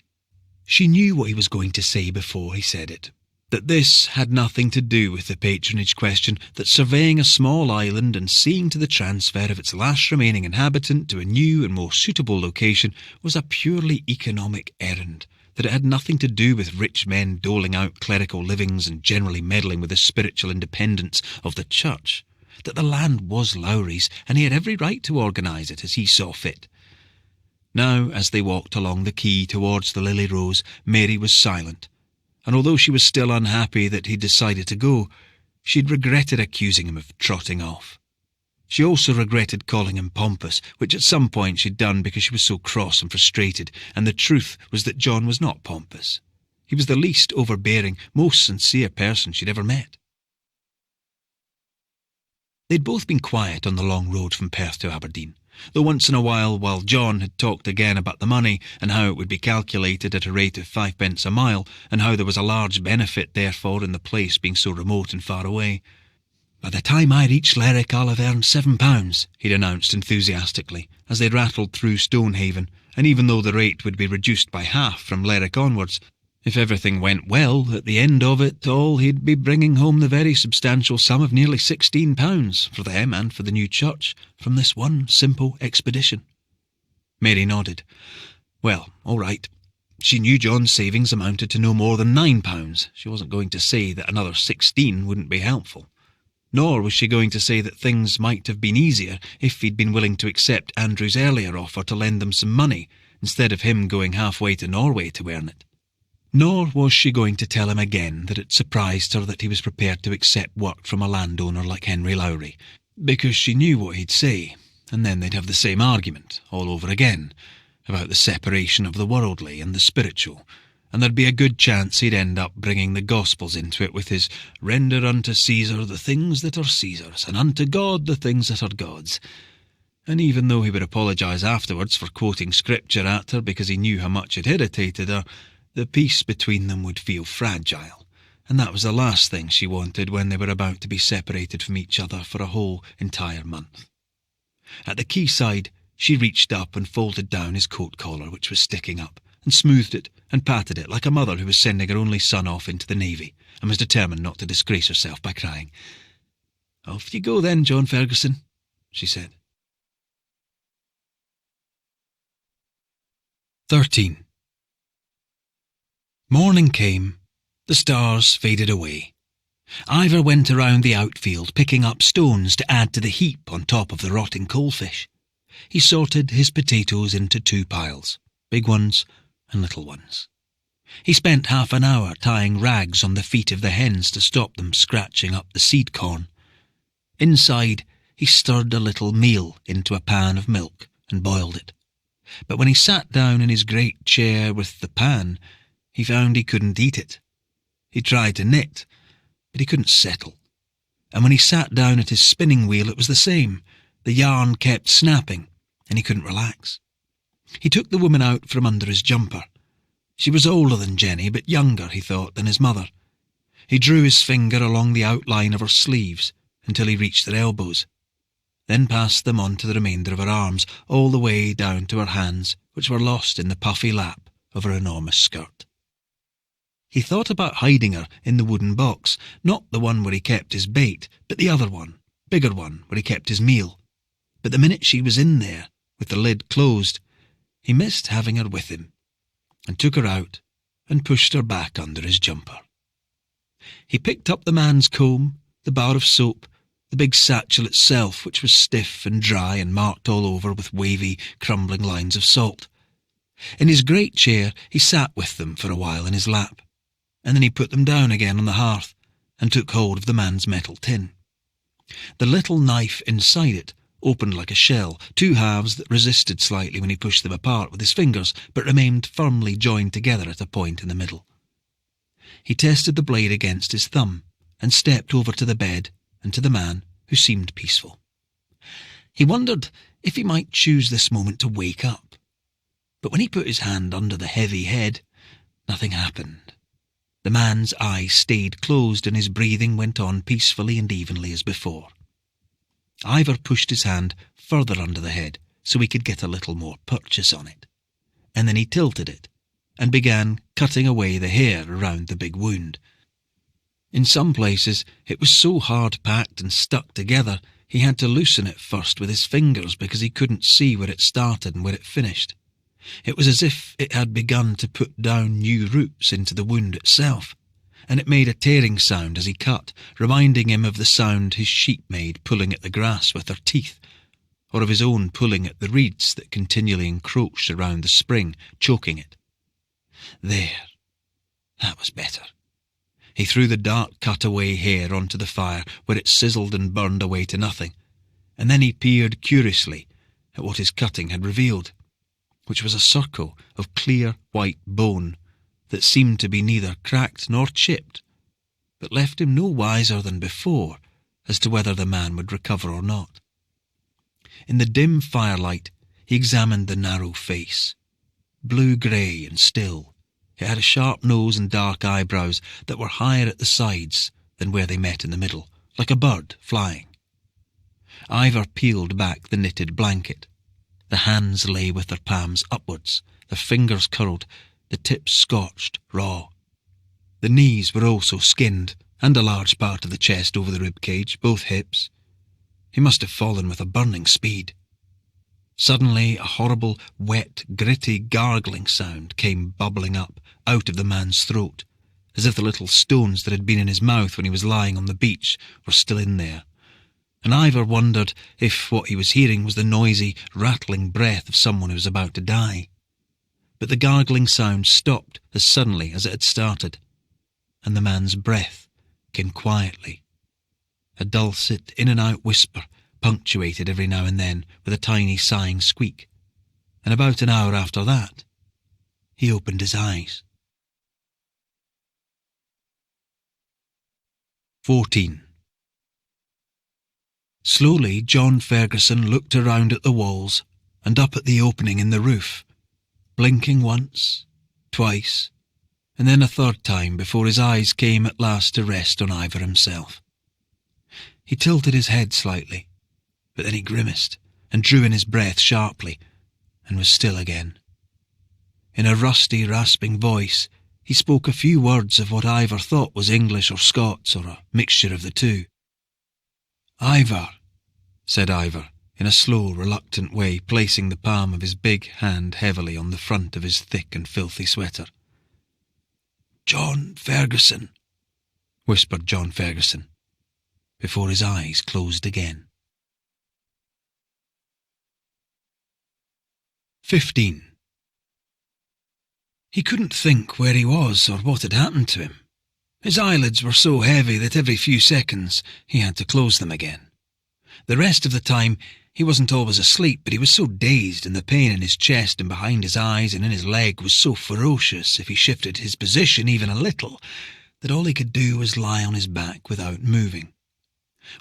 She knew what he was going to say before he said it, that this had nothing to do with the patronage question, that surveying a small island and seeing to the transfer of its last remaining inhabitant to a new and more suitable location was a purely economic errand, that it had nothing to do with rich men doling out clerical livings and generally meddling with the spiritual independence of the church, that the land was Lowry's, and he had every right to organise it as he saw fit. Now, as they walked along the quay towards the Lily Rose, Mary was silent, and although she was still unhappy that he'd decided to go, she'd regretted accusing him of trotting off. She also regretted calling him pompous, which at some point she'd done because she was so cross and frustrated, and the truth was that John was not pompous. He was the least overbearing, most sincere person she'd ever met. They'd both been quiet on the long road from Perth to Aberdeen, though once in a while John had talked again about the money and how it would be calculated at a rate of 5 pence a mile, and how there was a large benefit therefore in the place being so remote and far away. "By the time I reach Lerwick I'll have earned £7, he'd announced enthusiastically, as they rattled through Stonehaven, and even though the rate would be reduced by half from Lerwick onwards, if everything went well, at the end of it all he'd be bringing home the very substantial sum of nearly £16 for them and for the new church from this one simple expedition. Mary nodded. Well, all right. She knew John's savings amounted to no more than £9. She wasn't going to say that another 16 wouldn't be helpful. Nor was she going to say that things might have been easier if he'd been willing to accept Andrew's earlier offer to lend them some money, instead of him going halfway to Norway to earn it. Nor was she going to tell him again that it surprised her that he was prepared to accept work from a landowner like Henry Lowry, because she knew what he'd say, and then they'd have the same argument, all over again, about the separation of the worldly and the spiritual, and there'd be a good chance he'd end up bringing the Gospels into it with his "Render unto Caesar the things that are Caesar's, and unto God the things that are God's." And even though he would apologise afterwards for quoting scripture at her because he knew how much it irritated her, the peace between them would feel fragile, and that was the last thing she wanted when they were about to be separated from each other for a whole entire month. At the quayside, she reached up and folded down his coat collar, which was sticking up, and smoothed it and patted it like a mother who was sending her only son off into the navy and was determined not to disgrace herself by crying. "Off you go then, John Ferguson," she said. 13. Morning came. The stars faded away. Ivar went around the outfield picking up stones to add to the heap on top of the rotting coalfish. He sorted his potatoes into 2 piles, big ones and little ones. He spent half an hour tying rags on the feet of the hens to stop them scratching up the seed corn. Inside, he stirred a little meal into a pan of milk and boiled it. But when he sat down in his great chair with the pan, he found he couldn't eat it. He tried to knit, but he couldn't settle. And when he sat down at his spinning wheel, it was the same. The yarn kept snapping, and he couldn't relax. He took the woman out from under his jumper. She was older than Jenny, but younger, he thought, than his mother. He drew his finger along the outline of her sleeves until he reached their elbows, then passed them on to the remainder of her arms, all the way down to her hands, which were lost in the puffy lap of her enormous skirt. He thought about hiding her in the wooden box, not the one where he kept his bait, but the other one, bigger one, where he kept his meal. But the minute she was in there, with the lid closed, he missed having her with him, and took her out and pushed her back under his jumper. He picked up the man's comb, the bar of soap, the big satchel itself, which was stiff and dry and marked all over with wavy, crumbling lines of salt. In his great chair he sat with them for a while in his lap, and then he put them down again on the hearth and took hold of the man's metal tin. The little knife inside it opened like a shell, 2 halves that resisted slightly when he pushed them apart with his fingers, but remained firmly joined together at a point in the middle. He tested the blade against his thumb and stepped over to the bed and to the man, who seemed peaceful. He wondered if he might choose this moment to wake up. But when he put his hand under the heavy head, nothing happened. The man's eyes stayed closed and his breathing went on peacefully and evenly as before. Ivar pushed his hand further under the head so he could get a little more purchase on it, and then he tilted it and began cutting away the hair around the big wound. In some places it was so hard-packed and stuck together he had to loosen it first with his fingers because he couldn't see where it started and where it finished. It was as if it had begun to put down new roots into the wound itself, and it made a tearing sound as he cut, reminding him of the sound his sheep made pulling at the grass with their teeth, or of his own pulling at the reeds that continually encroached around the spring, choking it. There. That was better. He threw the dark cut-away hair onto the fire, where it sizzled and burned away to nothing, and then he peered curiously at what his cutting had revealed, which was a circle of clear white bone that seemed to be neither cracked nor chipped, but left him no wiser than before as to whether the man would recover or not. In the dim firelight he examined the narrow face, blue-grey and still. It had a sharp nose and dark eyebrows that were higher at the sides than where they met in the middle, like a bird flying. Ivar peeled back the knitted blanket. The hands lay with their palms upwards, their fingers curled, the tips scorched, raw. The knees were also skinned, and a large part of the chest over the rib cage, both hips. He must have fallen with a burning speed. Suddenly a horrible, wet, gritty, gargling sound came bubbling up out of the man's throat, as if the little stones that had been in his mouth when he was lying on the beach were still in there. And Ivar wondered if what he was hearing was the noisy, rattling breath of someone who was about to die. But the gargling sound stopped as suddenly as it had started, and the man's breath came quietly. A dulcet in-and-out whisper, punctuated every now and then with a tiny sighing squeak, and about an hour after that, he opened his eyes. 14. Slowly John Ferguson looked around at the walls and up at the opening in the roof, blinking once, twice, and then a third time before his eyes came at last to rest on Ivar himself. He tilted his head slightly, but then he grimaced and drew in his breath sharply and was still again. In a rusty, rasping voice, he spoke a few words of what Ivar thought was English or Scots or a mixture of the two. "Ivar," said Ivar, in a slow, reluctant way, placing the palm of his big hand heavily on the front of his thick and filthy sweater. "John Ferguson," whispered John Ferguson, before his eyes closed again. 15. He couldn't think where he was or what had happened to him. His eyelids were so heavy that every few seconds he had to close them again. The rest of the time he wasn't always asleep, but he was so dazed, and the pain in his chest and behind his eyes and in his leg was so ferocious if he shifted his position even a little, that all he could do was lie on his back without moving.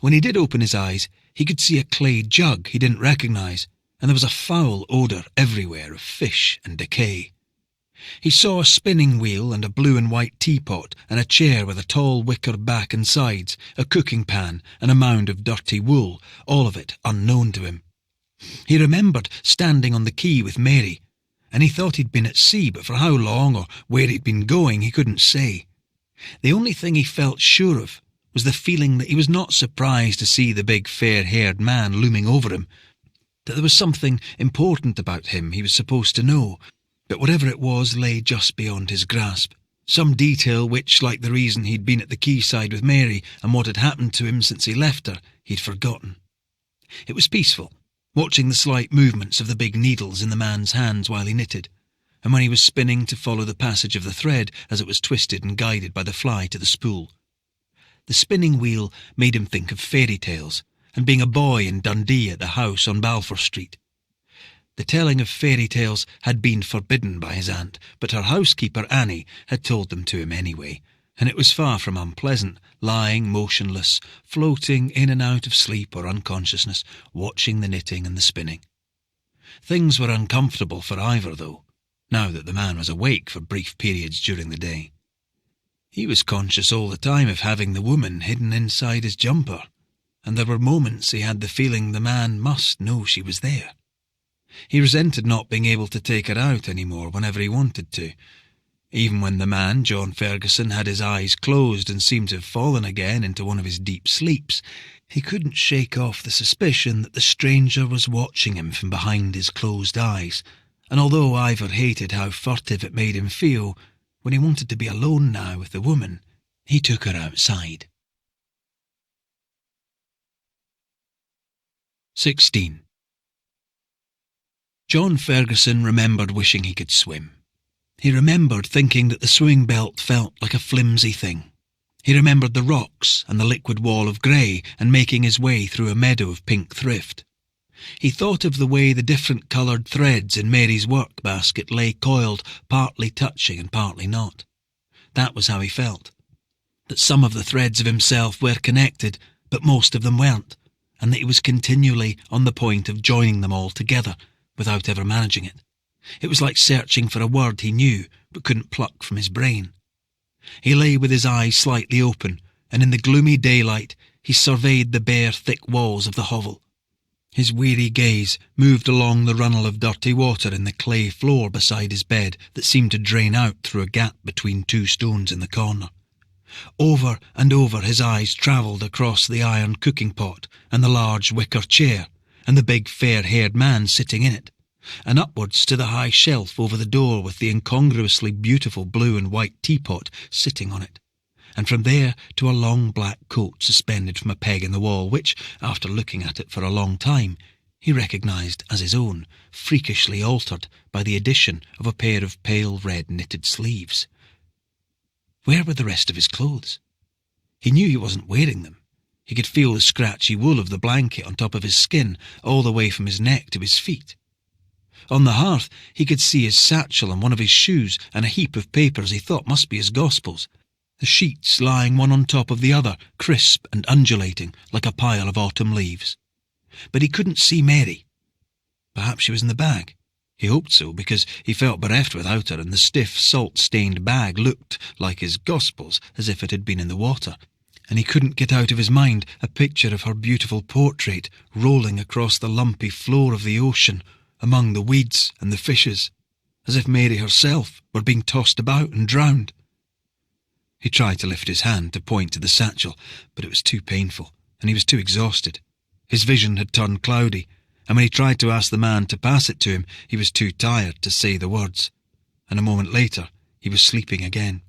When he did open his eyes, he could see a clay jug he didn't recognise, and there was a foul odour everywhere of fish and decay. He saw a spinning wheel and a blue and white teapot and a chair with a tall wicker back and sides, a cooking pan and a mound of dirty wool, all of it unknown to him. He remembered standing on the quay with Mary, and he thought he'd been at sea, but for how long or where he'd been going he couldn't say. The only thing he felt sure of was the feeling that he was not surprised to see the big fair-haired man looming over him, that there was something important about him he was supposed to know, but whatever it was lay just beyond his grasp, some detail which, like the reason he'd been at the quayside with Mary and what had happened to him since he left her, he'd forgotten. It was peaceful, watching the slight movements of the big needles in the man's hands while he knitted, and when he was spinning to follow the passage of the thread as it was twisted and guided by the fly to the spool. The spinning wheel made him think of fairy tales, and being a boy in Dundee at the house on Balfour Street. The telling of fairy tales had been forbidden by his aunt, but her housekeeper Annie had told them to him anyway, and it was far from unpleasant, lying motionless, floating in and out of sleep or unconsciousness, watching the knitting and the spinning. Things were uncomfortable for Ivar, though, now that the man was awake for brief periods during the day. He was conscious all the time of having the woman hidden inside his jumper, and there were moments he had the feeling the man must know she was there. He resented not being able to take her out any more whenever he wanted to. Even when the man, John Ferguson, had his eyes closed and seemed to have fallen again into one of his deep sleeps, he couldn't shake off the suspicion that the stranger was watching him from behind his closed eyes, and although Ivar hated how furtive it made him feel, when he wanted to be alone now with the woman, he took her outside. 16. John Ferguson remembered wishing he could swim. He remembered thinking that the swimming belt felt like a flimsy thing. He remembered the rocks and the liquid wall of grey and making his way through a meadow of pink thrift. He thought of the way the different coloured threads in Mary's work basket lay coiled, partly touching and partly not. That was how he felt. That some of the threads of himself were connected, but most of them weren't, and that he was continually on the point of joining them all together, without ever managing it. It was like searching for a word he knew, but couldn't pluck from his brain. He lay with his eyes slightly open, and in the gloomy daylight he surveyed the bare, thick walls of the hovel. His weary gaze moved along the runnel of dirty water in the clay floor beside his bed that seemed to drain out through a gap between two stones in the corner. Over and over his eyes travelled across the iron cooking pot and the large wicker chair and the big fair-haired man sitting in it, and upwards to the high shelf over the door with the incongruously beautiful blue and white teapot sitting on it, and from there to a long black coat suspended from a peg in the wall which, after looking at it for a long time, he recognised as his own, freakishly altered by the addition of a pair of pale red knitted sleeves. Where were the rest of his clothes? He knew he wasn't wearing them. He could feel the scratchy wool of the blanket on top of his skin all the way from his neck to his feet. On the hearth he could see his satchel and one of his shoes and a heap of papers he thought must be his Gospels, the sheets lying one on top of the other, crisp and undulating like a pile of autumn leaves. But he couldn't see Mary. Perhaps she was in the bag. He hoped so, because he felt bereft without her, and the stiff, salt-stained bag looked like his Gospels, as if it had been in the water, and he couldn't get out of his mind a picture of her beautiful portrait rolling across the lumpy floor of the ocean, among the weeds and the fishes, as if Mary herself were being tossed about and drowned. He tried to lift his hand to point to the satchel, but it was too painful, and he was too exhausted. His vision had turned cloudy, and when he tried to ask the man to pass it to him, he was too tired to say the words, and a moment later he was sleeping again.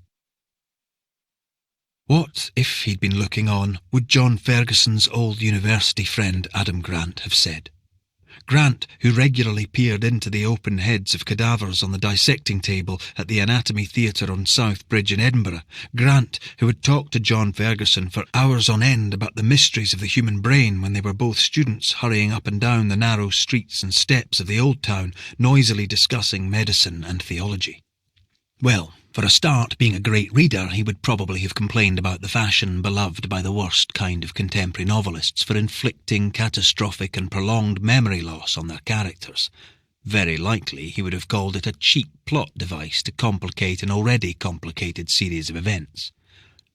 What, if he'd been looking on, would John Ferguson's old university friend Adam Grant have said? Grant, who regularly peered into the open heads of cadavers on the dissecting table at the Anatomy Theatre on South Bridge in Edinburgh. Grant, who had talked to John Ferguson for hours on end about the mysteries of the human brain when they were both students hurrying up and down the narrow streets and steps of the old town, noisily discussing medicine and theology. Well, for a start, being a great reader, he would probably have complained about the fashion beloved by the worst kind of contemporary novelists for inflicting catastrophic and prolonged memory loss on their characters. Very likely he would have called it a cheap plot device to complicate an already complicated series of events.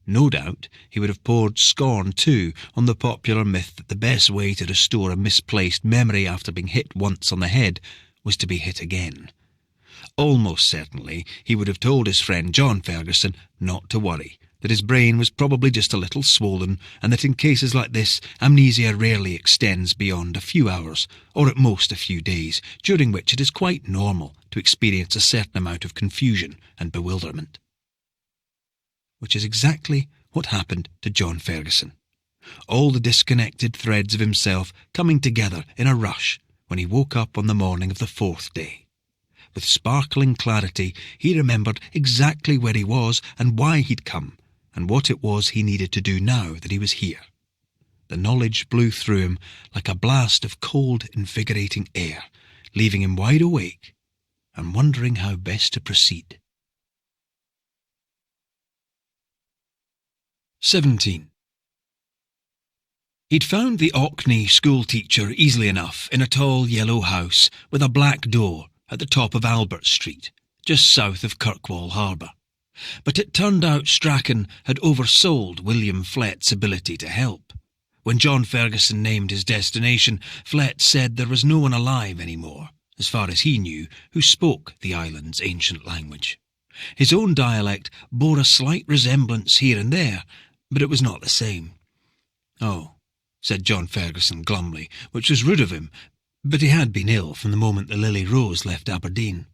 No doubt he would have poured scorn, too, on the popular myth that the best way to restore a misplaced memory after being hit once on the head was to be hit again. Almost certainly he would have told his friend John Ferguson not to worry, that his brain was probably just a little swollen, and that in cases like this, amnesia rarely extends beyond a few hours, or at most a few days, during which it is quite normal to experience a certain amount of confusion and bewilderment. Which is exactly what happened to John Ferguson. All the disconnected threads of himself coming together in a rush when he woke up on the morning of the fourth day. With sparkling clarity, he remembered exactly where he was and why he'd come, and what it was he needed to do now that he was here. The knowledge blew through him like a blast of cold, invigorating air, leaving him wide awake and wondering how best to proceed. 17. He'd found the Orkney schoolteacher easily enough in a tall yellow house with a black door at the top of Albert Street, just south of Kirkwall Harbour. But it turned out Strachan had oversold William Flett's ability to help. When John Ferguson named his destination, Flett said there was no one alive anymore, as far as he knew, who spoke the island's ancient language. His own dialect bore a slight resemblance here and there, but it was not the same. "Oh," said John Ferguson glumly, which was rude of him, But he had been ill from the moment the Lily Rose left Aberdeen.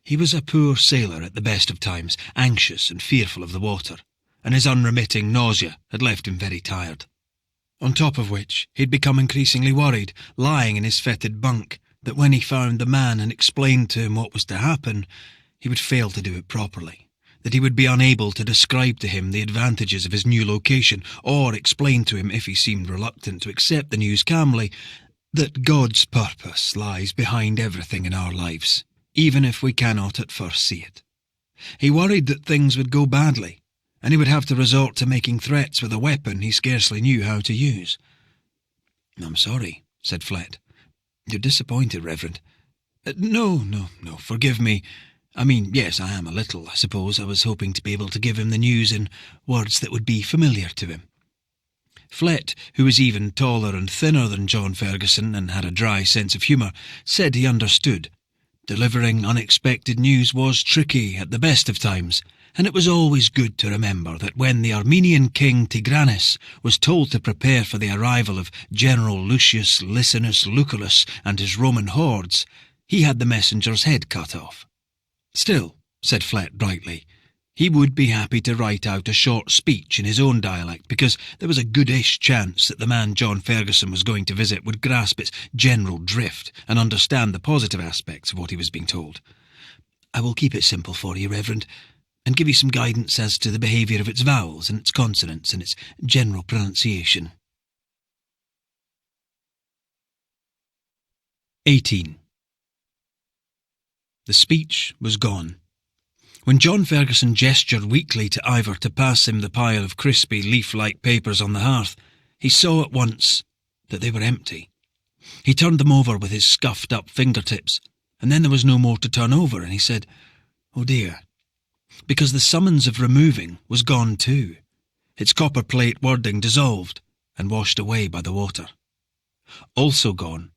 He was a poor sailor at the best of times, anxious and fearful of the water, and his unremitting nausea had left him very tired. On top of which, he'd become increasingly worried, lying in his fetid bunk, that when he found the man and explained to him what was to happen, he would fail to do it properly, that he would be unable to describe to him the advantages of his new location, or explain to him, if he seemed reluctant to accept the news calmly, that God's purpose lies behind everything in our lives, even if we cannot at first see it. He worried that things would go badly, and he would have to resort to making threats with a weapon he scarcely knew how to use. "I'm sorry," said Flett. "You're disappointed, Reverend." No, forgive me. I mean, yes, I am a little, I suppose. I was hoping to be able to give him the news in words that would be familiar to him." Flett, who was even taller and thinner than John Ferguson and had a dry sense of humour, said he understood. Delivering unexpected news was tricky at the best of times, and it was always good to remember that when the Armenian king Tigranes was told to prepare for the arrival of General Lucius Licinius Lucullus and his Roman hordes, he had the messenger's head cut off. Still, said Flett brightly, he would be happy to write out a short speech in his own dialect, because there was a goodish chance that the man John Ferguson was going to visit would grasp its general drift and understand the positive aspects of what he was being told. "I will keep it simple for you, Reverend, and give you some guidance as to the behaviour of its vowels and its consonants and its general pronunciation." 18. The speech was gone. When John Ferguson gestured weakly to Ivar to pass him the pile of crispy leaf-like papers on the hearth, he saw at once that they were empty. He turned them over with his scuffed-up fingertips, and then there was no more to turn over, and he said, "Oh dear," because the summons of removing was gone too, its copper-plate wording dissolved and washed away by the water. Also gone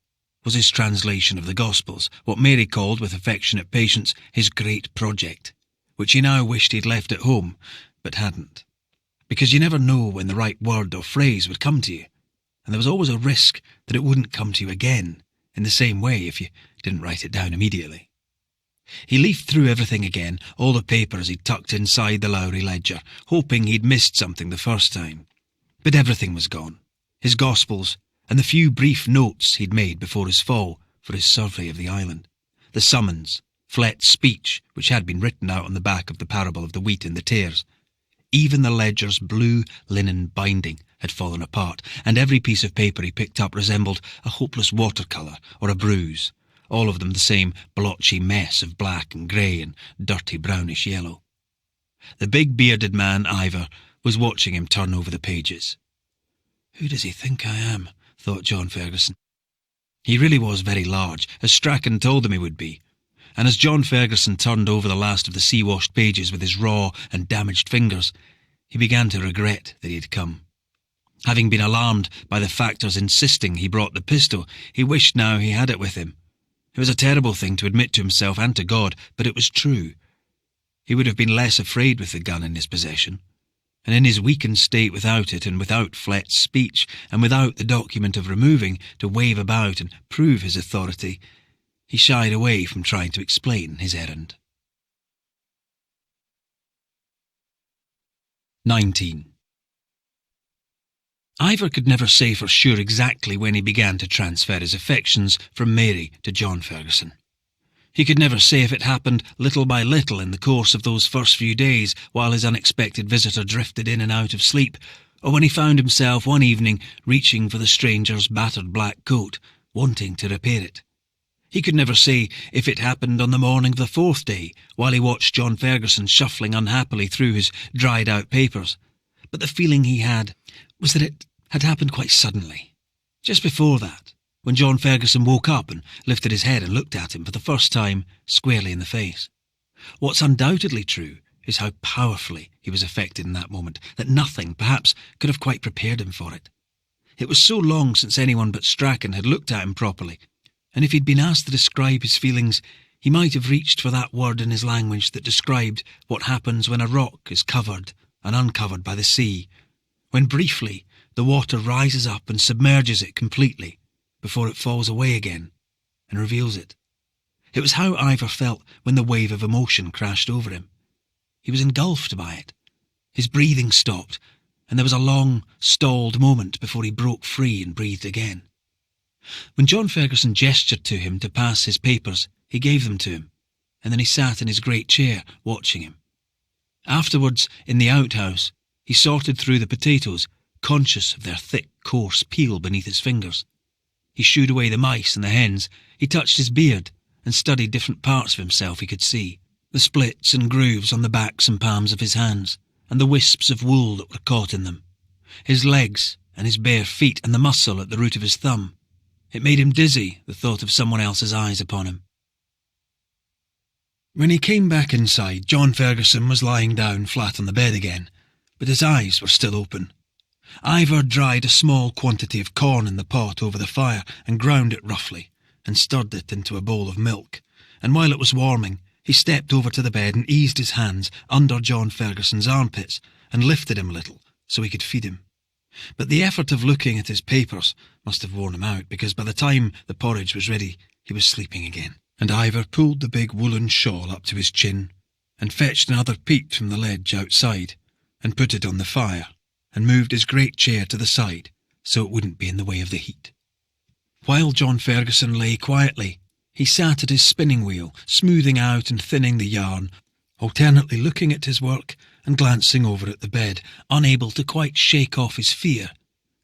was his translation of the Gospels, what Mary called, with affectionate patience, his great project, which he now wished he'd left at home, but hadn't. Because you never know when the right word or phrase would come to you, and there was always a risk that it wouldn't come to you again, in the same way if you didn't write it down immediately. He leafed through everything again, all the papers he'd tucked inside the Lowry ledger, hoping he'd missed something the first time. But everything was gone, his Gospels, and the few brief notes he'd made before his fall for his survey of the island, the summons, Flett's speech, which had been written out on the back of the parable of the wheat and the tares. Even the ledger's blue linen binding had fallen apart, and every piece of paper he picked up resembled a hopeless watercolour or a bruise, all of them the same blotchy mess of black and grey and dirty brownish yellow. The big bearded man, Ivar, was watching him turn over the pages. "Who does he think I am?" thought John Ferguson. He really was very large, as Strachan told him he would be, and as John Ferguson turned over the last of the sea-washed pages with his raw and damaged fingers, he began to regret that he had come. Having been alarmed by the factor's insisting he brought the pistol, he wished now he had it with him. It was a terrible thing to admit to himself and to God, but it was true. He would have been less afraid with the gun in his possession, and in his weakened state without it, and without Flett's speech, and without the document of removing to wave about and prove his authority, he shied away from trying to explain his errand. 19. Ivar could never say for sure exactly when he began to transfer his affections from Mary to John Ferguson. He could never say if it happened little by little in the course of those first few days while his unexpected visitor drifted in and out of sleep, or when he found himself one evening reaching for the stranger's battered black coat, wanting to repair it. He could never say if it happened on the morning of the fourth day, while he watched John Ferguson shuffling unhappily through his dried-out papers. But the feeling he had was that it had happened quite suddenly. Just before that, when John Ferguson woke up and lifted his head and looked at him for the first time squarely in the face. What's undoubtedly true is how powerfully he was affected in that moment, that nothing, perhaps, could have quite prepared him for it. It was so long since anyone but Strachan had looked at him properly, and if he'd been asked to describe his feelings, he might have reached for that word in his language that described what happens when a rock is covered and uncovered by the sea, when briefly the water rises up and submerges it completely before it falls away again, and reveals it. It was how Ivar felt when the wave of emotion crashed over him. He was engulfed by it. His breathing stopped, and there was a long, stalled moment before he broke free and breathed again. When John Ferguson gestured to him to pass his papers, he gave them to him, and then he sat in his great chair, watching him. Afterwards, in the outhouse, he sorted through the potatoes, conscious of their thick, coarse peel beneath his fingers. He shooed away the mice and the hens. He touched his beard and studied different parts of himself he could see, the splits and grooves on the backs and palms of his hands, and the wisps of wool that were caught in them, his legs and his bare feet and the muscle at the root of his thumb. It made him dizzy, the thought of someone else's eyes upon him. When he came back inside, John Ferguson was lying down flat on the bed again, but his eyes were still open. Ivar dried a small quantity of corn in the pot over the fire and ground it roughly, and stirred it into a bowl of milk, and while it was warming, he stepped over to the bed and eased his hands under John Ferguson's armpits and lifted him a little so he could feed him. But the effort of looking at his papers must have worn him out, because by the time the porridge was ready, he was sleeping again. And Ivar pulled the big woolen shawl up to his chin and fetched another peat from the ledge outside and put it on the fire and moved his great chair to the side so it wouldn't be in the way of the heat. While John Ferguson lay quietly, he sat at his spinning wheel, smoothing out and thinning the yarn, alternately looking at his work and glancing over at the bed, unable to quite shake off his fear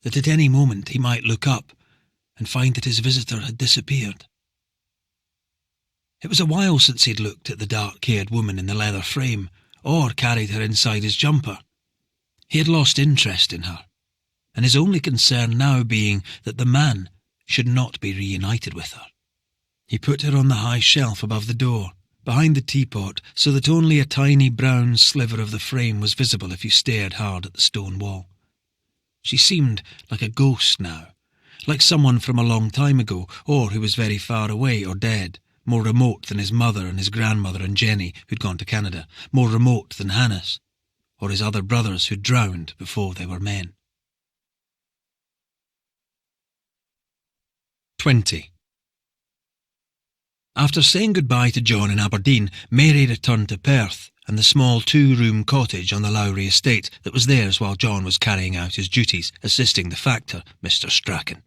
that at any moment he might look up and find that his visitor had disappeared. It was a while since he'd looked at the dark-haired woman in the leather frame, or carried her inside his jumper. He had lost interest in her, and his only concern now being that the man should not be reunited with her. He put her on the high shelf above the door, behind the teapot, so that only a tiny brown sliver of the frame was visible if you stared hard at the stone wall. She seemed like a ghost now, like someone from a long time ago, or who was very far away or dead, more remote than his mother and his grandmother and Jenny, who'd gone to Canada, more remote than Hannes, or his other brothers who'd drowned before they were men. 20. After saying goodbye to John in Aberdeen, Mary returned to Perth and the small 2-room cottage on the Lowry estate that was theirs while John was carrying out his duties, assisting the factor, Mr. Strachan.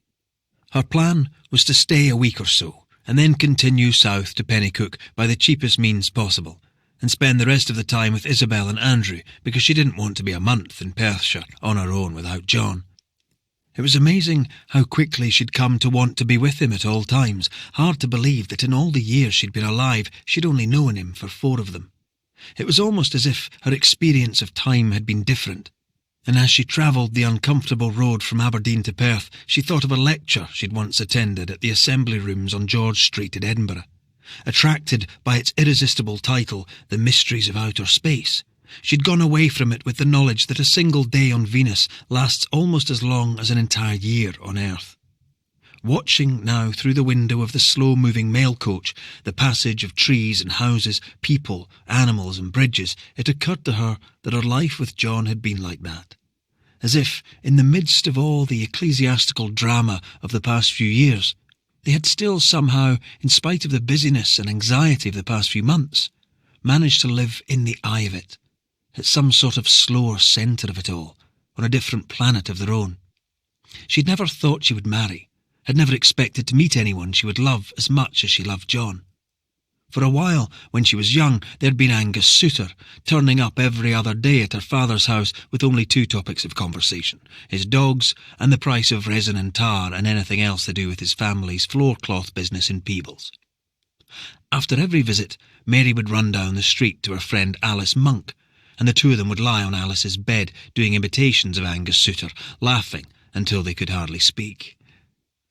Her plan was to stay a week or so, and then continue south to Pennycook by the cheapest means possible, and spend the rest of the time with Isabel and Andrew, because she didn't want to be a month in Perthshire on her own without John. It was amazing how quickly she'd come to want to be with him at all times. Hard to believe that in all the years she'd been alive, she'd only known him for 4 of them. It was almost as if her experience of time had been different, and as she travelled the uncomfortable road from Aberdeen to Perth, she thought of a lecture she'd once attended at the Assembly Rooms on George Street in Edinburgh. Attracted by its irresistible title, The Mysteries of Outer Space, she'd gone away from it with the knowledge that a single day on Venus lasts almost as long as an entire year on Earth. Watching now through the window of the slow-moving mail coach, the passage of trees and houses, people, animals and bridges, it occurred to her that her life with John had been like that. As if, in the midst of all the ecclesiastical drama of the past few years, they had still somehow, in spite of the busyness and anxiety of the past few months, managed to live in the eye of it, at some sort of slower centre of it all, on a different planet of their own. She'd never thought she would marry, had never expected to meet anyone she would love as much as she loved John. For a while, when she was young, there'd been Angus Souter, turning up every other day at her father's house with only 2 topics of conversation, his dogs and the price of resin and tar and anything else to do with his family's floorcloth business in Peebles. After every visit, Mary would run down the street to her friend Alice Monk, and the 2 of them would lie on Alice's bed doing imitations of Angus Souter, laughing until they could hardly speak.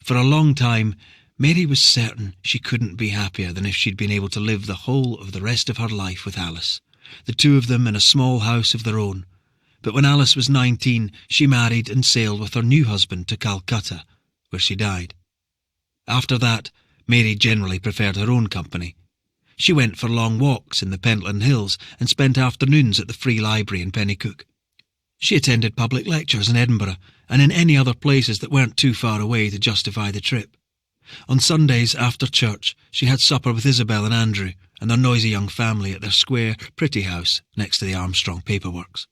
For a long time, Mary was certain she couldn't be happier than if she'd been able to live the whole of the rest of her life with Alice, the 2 of them in a small house of their own. But when Alice was 19, she married and sailed with her new husband to Calcutta, where she died. After that, Mary generally preferred her own company. She went for long walks in the Pentland Hills and spent afternoons at the Free Library in Pennycook. She attended public lectures in Edinburgh and in any other places that weren't too far away to justify the trip. On Sundays, after church, she had supper with Isabel and Andrew and their noisy young family at their square, pretty house next to the Armstrong paperworks.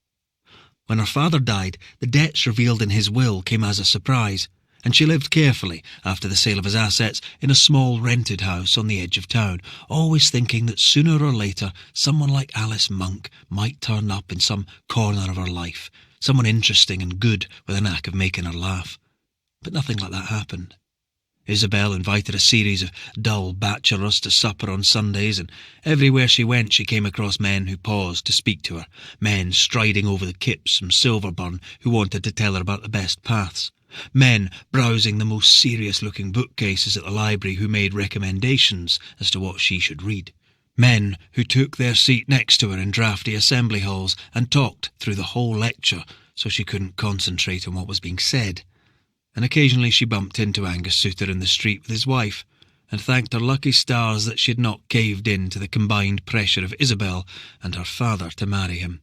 When her father died, the debts revealed in his will came as a surprise, and she lived carefully, after the sale of his assets, in a small rented house on the edge of town, always thinking that sooner or later someone like Alice Monk might turn up in some corner of her life, someone interesting and good with a knack of making her laugh. But nothing like that happened. Isabel invited a series of dull bachelors to supper on Sundays, and everywhere she went she came across men who paused to speak to her, men striding over the kips from Silverburn who wanted to tell her about the best paths, men browsing the most serious-looking bookcases at the library who made recommendations as to what she should read, men who took their seat next to her in drafty assembly halls and talked through the whole lecture so she couldn't concentrate on what was being said. And occasionally she bumped into Angus Souter in the street with his wife, and thanked her lucky stars that she had not caved in to the combined pressure of Isabel and her father to marry him.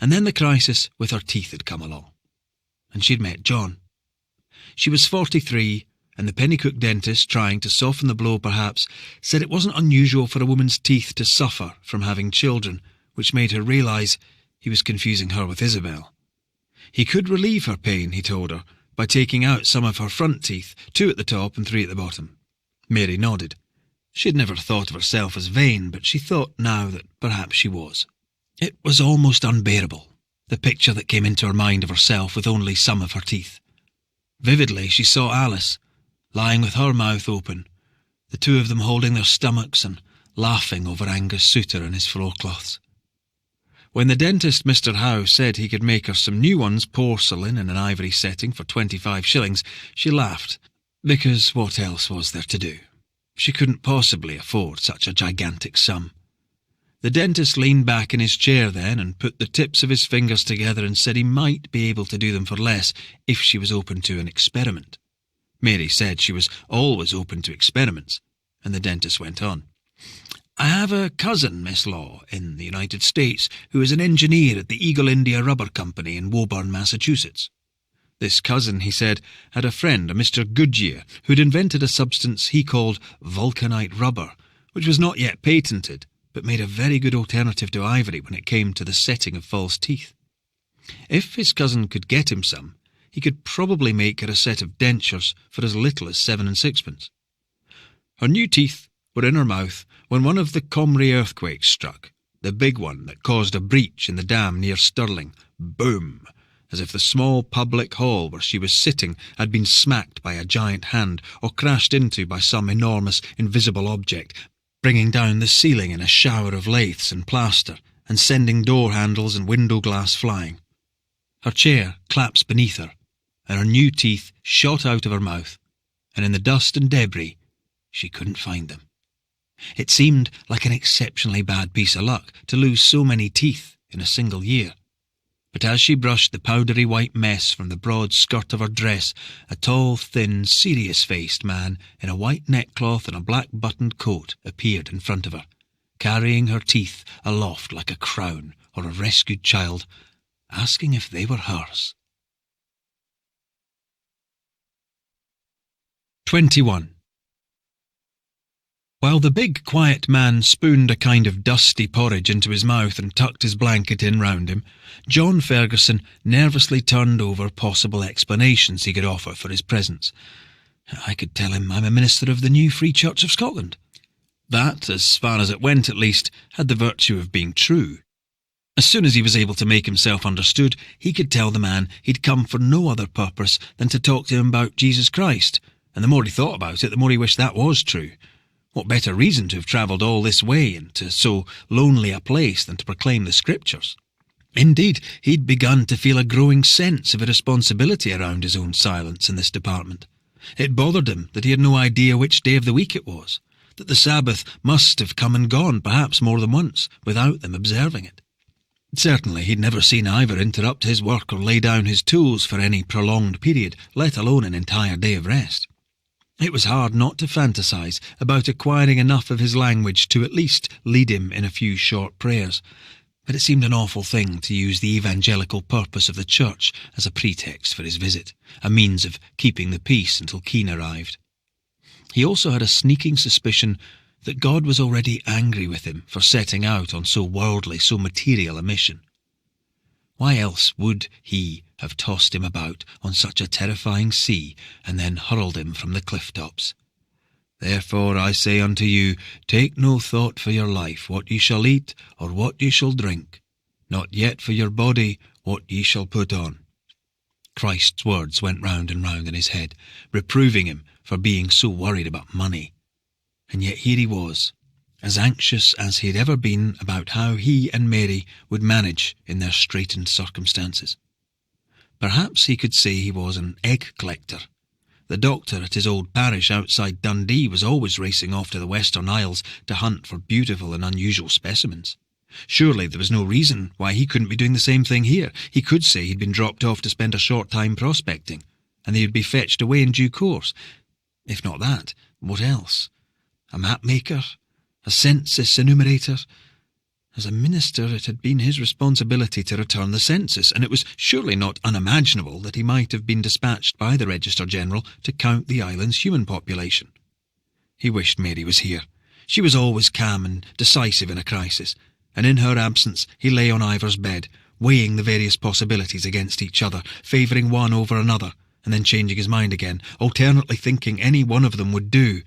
And then the crisis with her teeth had come along, and she'd met John. She was 43, and the Pennycook dentist, trying to soften the blow perhaps, said it wasn't unusual for a woman's teeth to suffer from having children, which made her realise he was confusing her with Isabel. He could relieve her pain, he told her, by taking out some of her front teeth, 2 at the top and 3 at the bottom. Mary nodded. She had never thought of herself as vain, but she thought now that perhaps she was. It was almost unbearable, the picture that came into her mind of herself with only some of her teeth. Vividly she saw Alice, lying with her mouth open, the two of them holding their stomachs and laughing over Angus Souter and his floorcloths. When the dentist, Mr. Howe, said he could make her some new ones, porcelain in an ivory setting, for 25 shillings, she laughed, because what else was there to do? She couldn't possibly afford such a gigantic sum. The dentist leaned back in his chair then and put the tips of his fingers together and said he might be able to do them for less if she was open to an experiment. Mary said she was always open to experiments, and the dentist went on. I have a cousin, Miss Law, in the United States, who is an engineer at the Eagle India Rubber Company in Woburn, Massachusetts. This cousin, he said, had a friend, a Mr. Goodyear, who had invented a substance he called vulcanite rubber, which was not yet patented, but made a very good alternative to ivory when it came to the setting of false teeth. If his cousin could get him some, he could probably make her a set of dentures for as little as 7 and 6pence. Her new teeth were in her mouth when one of the Comrie earthquakes struck, the big one that caused a breach in the dam near Stirling. Boom! As if the small public hall where she was sitting had been smacked by a giant hand or crashed into by some enormous invisible object, bringing down the ceiling in a shower of laths and plaster and sending door handles and window glass flying. Her chair collapsed beneath her, and her new teeth shot out of her mouth, and in the dust and debris she couldn't find them. It seemed like an exceptionally bad piece of luck to lose so many teeth in a single year. But as she brushed the powdery white mess from the broad skirt of her dress, a tall, thin, serious-faced man in a white neckcloth and a black-buttoned coat appeared in front of her, carrying her teeth aloft like a crown or a rescued child, asking if they were hers. 21. While the big, quiet man spooned a kind of dusty porridge into his mouth and tucked his blanket in round him, John Ferguson nervously turned over possible explanations he could offer for his presence. I could tell him I'm a minister of the New Free Church of Scotland. That, as far as it went at least, had the virtue of being true. As soon as he was able to make himself understood, he could tell the man he'd come for no other purpose than to talk to him about Jesus Christ, and the more he thought about it, the more he wished that was true. What better reason to have travelled all this way into so lonely a place than to proclaim the Scriptures? Indeed, he'd begun to feel a growing sense of irresponsibility around his own silence in this department. It bothered him that he had no idea which day of the week it was, that the Sabbath must have come and gone perhaps more than once without them observing it. Certainly he'd never seen Ivar interrupt his work or lay down his tools for any prolonged period, let alone an entire day of rest. It was hard not to fantasize about acquiring enough of his language to at least lead him in a few short prayers, but it seemed an awful thing to use the evangelical purpose of the church as a pretext for his visit, a means of keeping the peace until Keane arrived. He also had a sneaking suspicion that God was already angry with him for setting out on so worldly, so material a mission. Why else would he have tossed him about on such a terrifying sea and then hurled him from the cliff tops? Therefore I say unto you, take no thought for your life, what ye shall eat, or what ye shall drink, not yet for your body, what ye shall put on. Christ's words went round and round in his head, reproving him for being so worried about money. And yet here he was, as anxious as he had ever been about how he and Mary would manage in their straitened circumstances. Perhaps he could say he was an egg collector. The doctor at his old parish outside Dundee was always racing off to the Western Isles to hunt for beautiful and unusual specimens. Surely there was no reason why he couldn't be doing the same thing here. He could say he'd been dropped off to spend a short time prospecting, and he would be fetched away in due course. If not that, what else? A map maker? A census enumerator? As a minister, it had been his responsibility to return the census, and it was surely not unimaginable that he might have been dispatched by the Register General to count the island's human population. He wished Mary was here. She was always calm and decisive in a crisis, and in her absence he lay on Ivar's bed, weighing the various possibilities against each other, favouring one over another, and then changing his mind again, alternately thinking any one of them would do,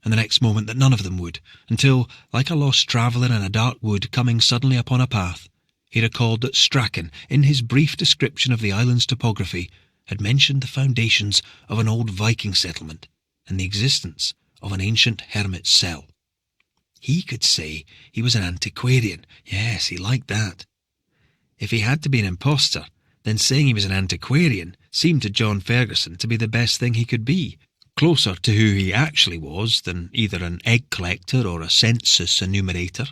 and the next moment that none of them would, until, like a lost traveller in a dark wood coming suddenly upon a path, he recalled that Strachan, in his brief description of the island's topography, had mentioned the foundations of an old Viking settlement and the existence of an ancient hermit's cell. He could say he was an antiquarian. Yes, he liked that. If he had to be an impostor, then saying he was an antiquarian seemed to John Ferguson to be the best thing he could be, closer to who he actually was than either an egg collector or a census enumerator.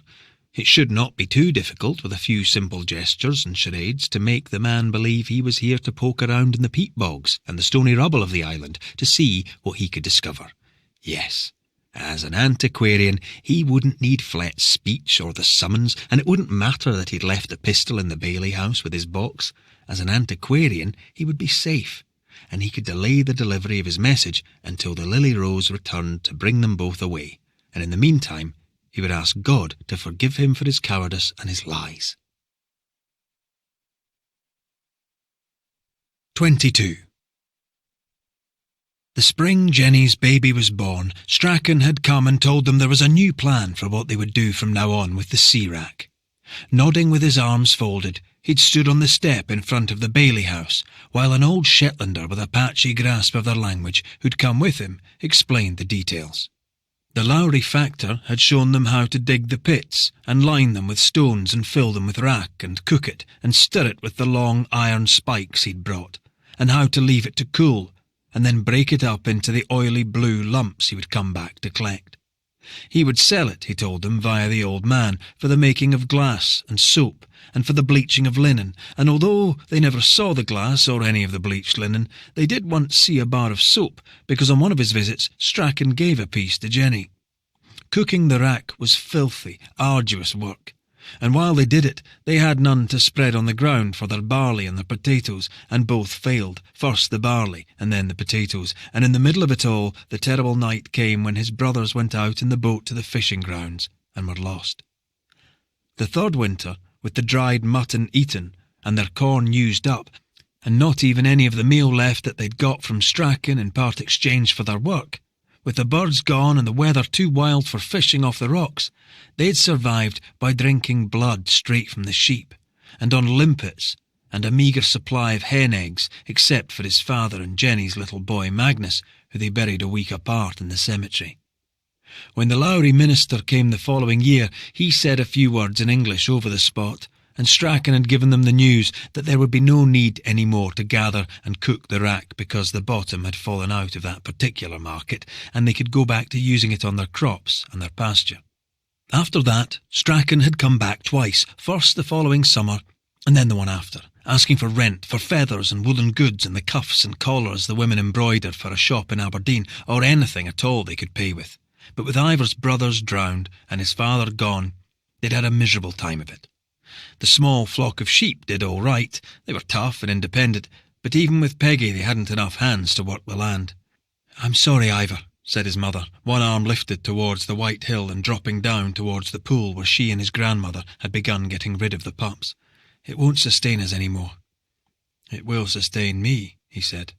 It should not be too difficult, with a few simple gestures and charades, to make the man believe he was here to poke around in the peat bogs and the stony rubble of the island to see what he could discover. Yes, as an antiquarian, he wouldn't need Flet's speech or the summons, and it wouldn't matter that he'd left the pistol in the Bailey house with his box. As an antiquarian, he would be safe, and he could delay the delivery of his message until the Lily Rose returned to bring them both away, and in the meantime he would ask God to forgive him for his cowardice and his lies. 22. The spring Jenny's baby was born, Strachan had come and told them there was a new plan for what they would do from now on with the sea rack. Nodding with his arms folded, he'd stood on the step in front of the Bailey house, while an old Shetlander with a patchy grasp of their language, who'd come with him, explained the details. The Lowry factor had shown them how to dig the pits, and line them with stones and fill them with rack, and cook it, and stir it with the long iron spikes he'd brought, and how to leave it to cool, and then break it up into the oily blue lumps he would come back to collect. He would sell it, he told them, via the old man, for the making of glass and soap, and for the bleaching of linen, and although they never saw the glass or any of the bleached linen, they did once see a bar of soap, because on one of his visits Strachan gave a piece to Jenny. Cooking the rack was filthy, arduous work, and while they did it, they had none to spread on the ground for their barley and their potatoes, and both failed, first the barley and then the potatoes, and in the middle of it all the terrible night came when his brothers went out in the boat to the fishing grounds and were lost. The third winter, with the dried mutton eaten and their corn used up, and not even any of the meal left that they'd got from Strachan in part exchange for their work, with the birds gone and the weather too wild for fishing off the rocks, they'd survived by drinking blood straight from the sheep, and on limpets, and a meagre supply of hen eggs, except for his father and Jenny's little boy Magnus, who they buried a week apart in the cemetery. When the Lowry minister came the following year, he said a few words in English over the spot, and Strachan had given them the news that there would be no need any more to gather and cook the rack because the bottom had fallen out of that particular market, and they could go back to using it on their crops and their pasture. After that, Strachan had come back twice, first the following summer, and then the one after, asking for rent for feathers and woolen goods and the cuffs and collars the women embroidered for a shop in Aberdeen, or anything at all they could pay with. But with Ivar's brothers drowned and his father gone, they'd had a miserable time of it. The small flock of sheep did all right. They were tough and independent, but even with Peggy they hadn't enough hands to work the land. "I'm sorry, Ivar," said his mother, one arm lifted towards the white hill and dropping down towards the pool where she and his grandmother had begun getting rid of the pups. "It won't sustain us any more." "It will sustain me," he said.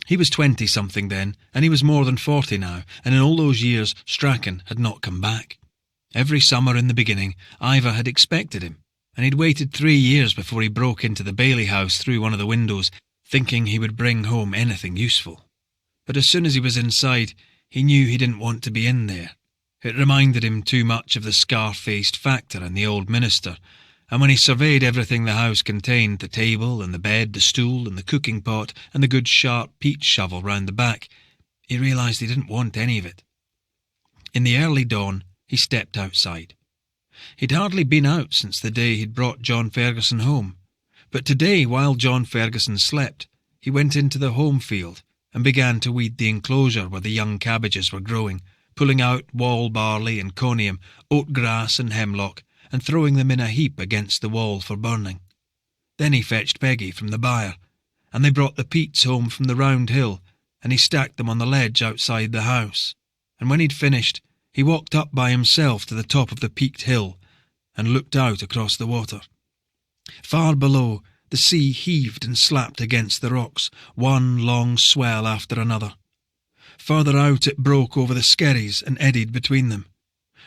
He was 20-something then, and he was more than 40 now, and in all those years Strachan had not come back. Every summer in the beginning, Ivar had expected him, and he'd waited 3 years before he broke into the Bailey house through one of the windows, thinking he would bring home anything useful. But as soon as he was inside, he knew he didn't want to be in there. It reminded him too much of the scar-faced factor and the old minister, and when he surveyed everything the house contained, the table and the bed, the stool and the cooking pot and the good sharp peat shovel round the back, he realised he didn't want any of it. In the early dawn, he stepped outside. He'd hardly been out since the day he'd brought John Ferguson home, but today, while John Ferguson slept, he went into the home field and began to weed the enclosure where the young cabbages were growing, pulling out wall barley and conium, oat grass and hemlock, and throwing them in a heap against the wall for burning. Then he fetched Peggy from the byre, and they brought the peats home from the round hill, and he stacked them on the ledge outside the house. And when he'd finished, he walked up by himself to the top of the peaked hill and looked out across the water. Far below, the sea heaved and slapped against the rocks, one long swell after another. Further out it broke over the skerries and eddied between them.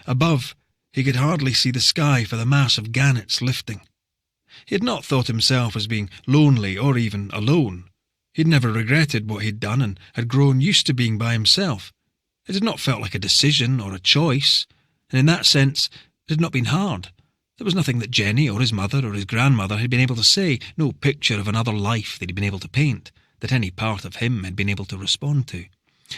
Above, he could hardly see the sky for the mass of gannets lifting. He had not thought himself as being lonely or even alone. He'd never regretted what he'd done and had grown used to being by himself. It had not felt like a decision or a choice, and in that sense it had not been hard. There was nothing that Jenny or his mother or his grandmother had been able to say, no picture of another life that he'd been able to paint, that any part of him had been able to respond to.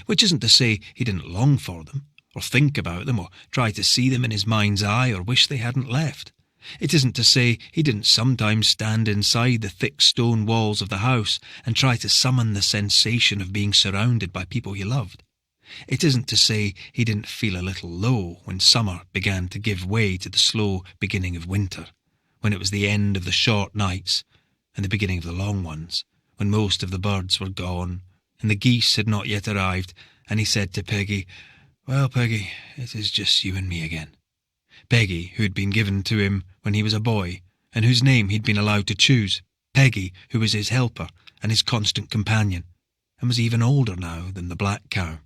Which isn't to say he didn't long for them, or think about them, or try to see them in his mind's eye, or wish they hadn't left. It isn't to say he didn't sometimes stand inside the thick stone walls of the house and try to summon the sensation of being surrounded by people he loved. It isn't to say he didn't feel a little low when summer began to give way to the slow beginning of winter, when it was the end of the short nights and the beginning of the long ones, when most of the birds were gone and the geese had not yet arrived, and he said to Peggy, "Well, Peggy, it is just you and me again." Peggy, who had been given to him when he was a boy, and whose name he'd been allowed to choose. Peggy, who was his helper and his constant companion, and was even older now than the black cow.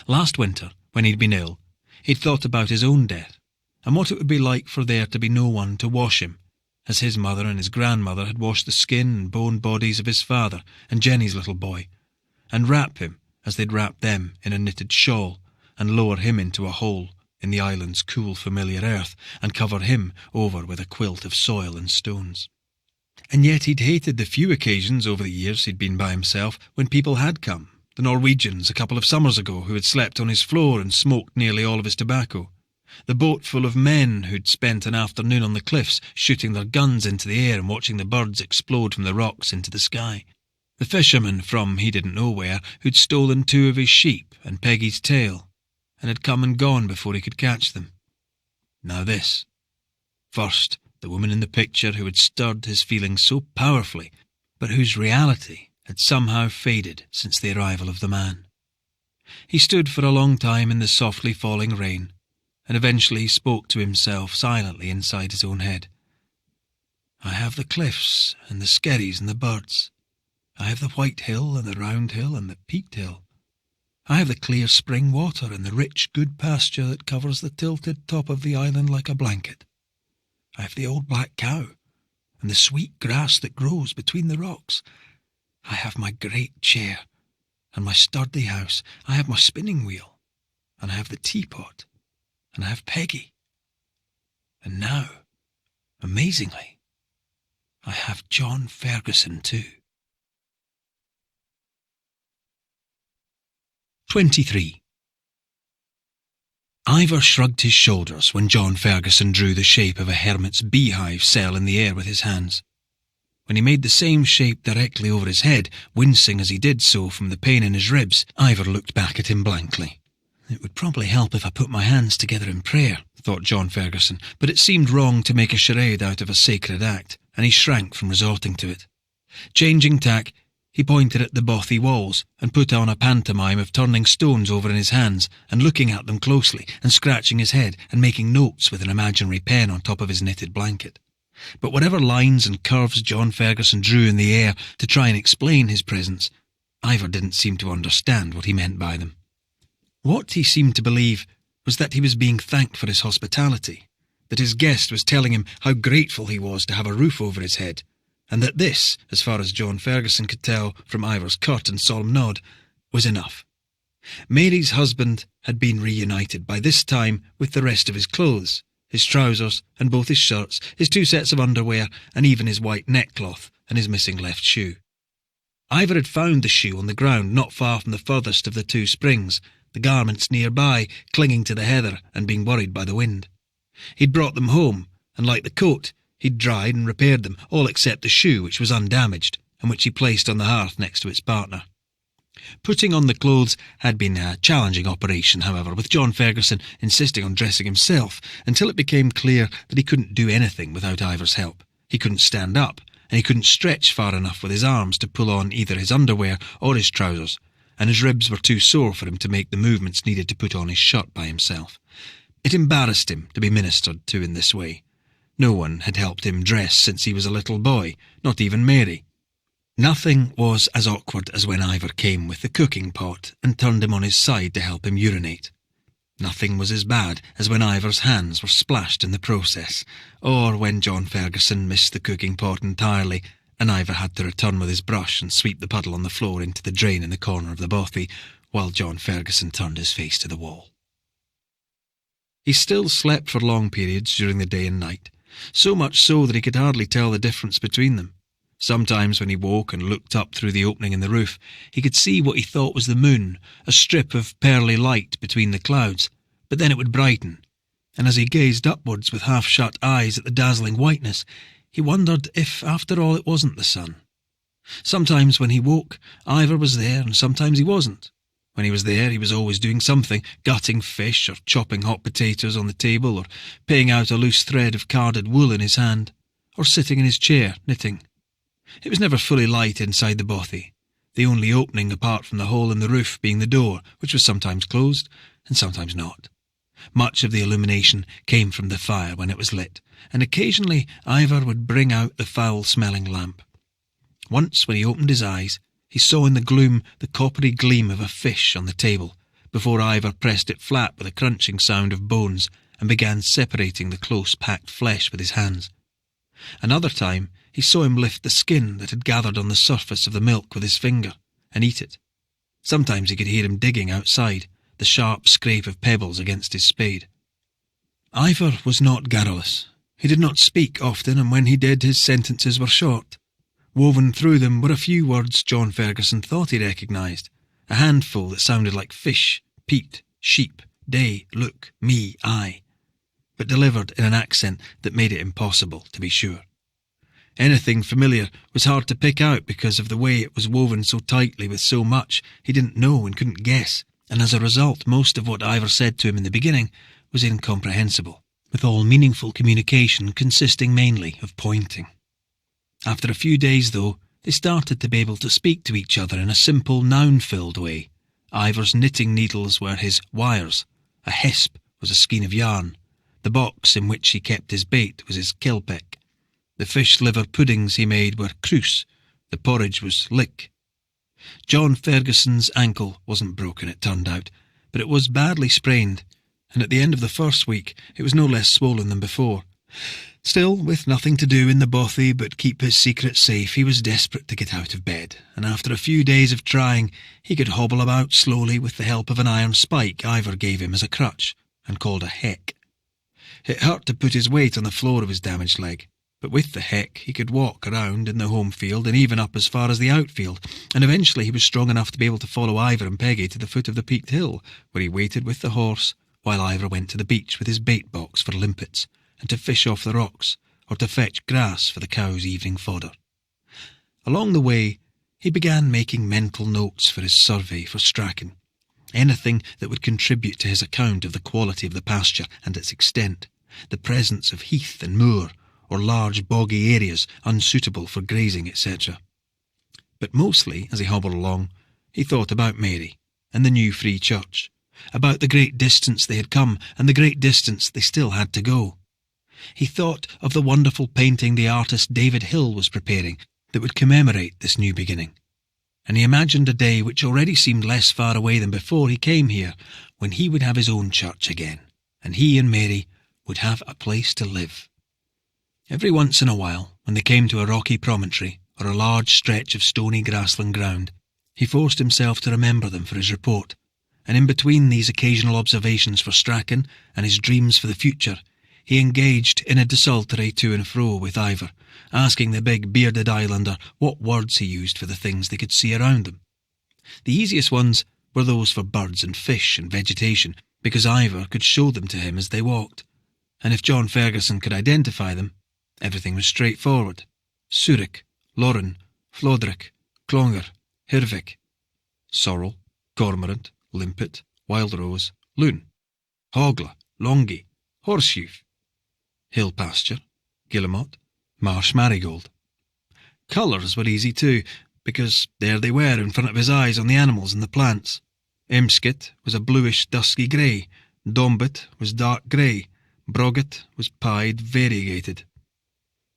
Last winter, when he'd been ill, he'd thought about his own death, and what it would be like for there to be no one to wash him, as his mother and his grandmother had washed the skin and bone bodies of his father and Jenny's little boy, and wrap him as they'd wrapped them in a knitted shawl, and lower him into a hole in the island's cool familiar earth, and cover him over with a quilt of soil and stones. And yet he'd hated the few occasions over the years he'd been by himself when people had come, the Norwegians a couple of summers ago who had slept on his floor and smoked nearly all of his tobacco, the boat full of men who'd spent an afternoon on the cliffs shooting their guns into the air and watching the birds explode from the rocks into the sky, the fishermen from he didn't know where who'd stolen 2 of his sheep and Peggy's tail, and had come and gone before he could catch them. Now this. First, the woman in the picture who had stirred his feelings so powerfully, but whose reality had somehow faded since the arrival of the man. He stood for a long time in the softly falling rain, and eventually spoke to himself silently inside his own head. "I have the cliffs and the skerries and the birds. I have the white hill and the round hill and the peaked hill. I have the clear spring water and the rich good pasture that covers the tilted top of the island like a blanket. I have the old black cow and the sweet grass that grows between the rocks. I have my great chair and my sturdy house. I have my spinning wheel, and I have the teapot, and I have Peggy. And now, amazingly, I have John Ferguson too." 23. Ivar shrugged his shoulders when John Ferguson drew the shape of a hermit's beehive cell in the air with his hands. When he made the same shape directly over his head, wincing as he did so from the pain in his ribs, Ivar looked back at him blankly. "It would probably help if I put my hands together in prayer," thought John Ferguson, but it seemed wrong to make a charade out of a sacred act, and he shrank from resorting to it. Changing tack, He pointed at the bothy walls and put on a pantomime of turning stones over in his hands and looking at them closely and scratching his head and making notes with an imaginary pen on top of his knitted blanket. But whatever lines and curves John Ferguson drew in the air to try and explain his presence, Ivar didn't seem to understand what he meant by them. What he seemed to believe was that he was being thanked for his hospitality, that his guest was telling him how grateful he was to have a roof over his head, and that this, as far as John Ferguson could tell from Ivar's curt and solemn nod, was enough. Mary's husband had been reunited by this time with the rest of his clothes, his trousers and both his shirts, his 2 sets of underwear, and even his white neckcloth and his missing left shoe. Ivar had found the shoe on the ground not far from the furthest of the 2 springs, the garments nearby clinging to the heather and being worried by the wind. He'd brought them home, and like the coat, he'd dried and repaired them, all except the shoe, which was undamaged, and which he placed on the hearth next to its partner. Putting on the clothes had been a challenging operation, however, with John Ferguson insisting on dressing himself, until it became clear that he couldn't do anything without Ivar's help. He couldn't stand up, and he couldn't stretch far enough with his arms to pull on either his underwear or his trousers, and his ribs were too sore for him to make the movements needed to put on his shirt by himself. It embarrassed him to be ministered to in this way. No one had helped him dress since he was a little boy, not even Mary. Nothing was as awkward as when Ivar came with the cooking pot and turned him on his side to help him urinate. Nothing was as bad as when Ivar's hands were splashed in the process, or when John Ferguson missed the cooking pot entirely and Ivar had to return with his brush and sweep the puddle on the floor into the drain in the corner of the bothy, while John Ferguson turned his face to the wall. He still slept for long periods during the day and night, so much so that he could hardly tell the difference between them. Sometimes when he woke and looked up through the opening in the roof, he could see what he thought was the moon, a strip of pearly light between the clouds, but then it would brighten, and as he gazed upwards with half-shut eyes at the dazzling whiteness, he wondered if, after all, it wasn't the sun. Sometimes when he woke, Ivar was there, and sometimes he wasn't. When he was there, he was always doing something, gutting fish or chopping hot potatoes on the table, or paying out a loose thread of carded wool in his hand, or sitting in his chair, knitting. It was never fully light inside the bothy, the only opening apart from the hole in the roof being the door, which was sometimes closed and sometimes not. Much of the illumination came from the fire when it was lit, and occasionally Ivar would bring out the foul-smelling lamp. Once, when he opened his eyes, he saw in the gloom the coppery gleam of a fish on the table, before Ivar pressed it flat with a crunching sound of bones and began separating the close-packed flesh with his hands. Another time, he saw him lift the skin that had gathered on the surface of the milk with his finger and eat it. Sometimes he could hear him digging outside, the sharp scrape of pebbles against his spade. Ivar was not garrulous. He did not speak often, and when he did, his sentences were short. Woven through them were a few words John Ferguson thought he recognised, a handful that sounded like fish, peat, sheep, day, look, me, I, but delivered in an accent that made it impossible to be sure. Anything familiar was hard to pick out because of the way it was woven so tightly with so much he didn't know and couldn't guess, and as a result most of what Ivar said to him in the beginning was incomprehensible, with all meaningful communication consisting mainly of pointing. After a few days, though, they started to be able to speak to each other in a simple noun-filled way. Ivar's knitting needles were his wires, a hesp was a skein of yarn, the box in which he kept his bait was his kilpeck, the fish liver puddings he made were crus, the porridge was lick. John Ferguson's ankle wasn't broken, it turned out, but it was badly sprained, and at the end of the first week it was no less swollen than before. Still, with nothing to do in the bothy but keep his secret safe, he was desperate to get out of bed, and after a few days of trying, he could hobble about slowly with the help of an iron spike Ivar gave him as a crutch, and called a heck. It hurt to put his weight on the floor of his damaged leg, but with the heck he could walk around in the home field and even up as far as the outfield, and eventually he was strong enough to be able to follow Ivar and Peggy to the foot of the peaked hill, where he waited with the horse, while Ivar went to the beach with his bait box for limpets, and to fish off the rocks, or to fetch grass for the cows' evening fodder. Along the way, he began making mental notes for his survey for Strachan, anything that would contribute to his account of the quality of the pasture and its extent, the presence of heath and moor, or large boggy areas unsuitable for grazing, etc. But mostly, as he hobbled along, he thought about Mary and the new free church, about the great distance they had come and the great distance they still had to go. He thought of the wonderful painting the artist David Hill was preparing that would commemorate this new beginning, and he imagined a day which already seemed less far away than before he came here, when he would have his own church again, and he and Mary would have a place to live. Every once in a while, when they came to a rocky promontory or a large stretch of stony grassland ground, he forced himself to remember them for his report, and in between these occasional observations for Strachan and his dreams for the future, he engaged in a desultory to and fro with Ivar, asking the big bearded islander what words he used for the things they could see around them. The easiest ones were those for birds and fish and vegetation, because Ivar could show them to him as they walked, and if John Ferguson could identify them, everything was straightforward. Surik, Lauren, Flodrick, Clonger, Hirvik, Sorrel, Cormorant, Limpet, Wild Rose, Loon, Hogla, Longy, Horseshoe, Hill Pasture, Guillemot, Marsh Marigold. Colours were easy too, because there they were in front of his eyes on the animals and the plants. Emskit was a bluish dusky grey, Dombit was dark grey, Brogget was pied variegated.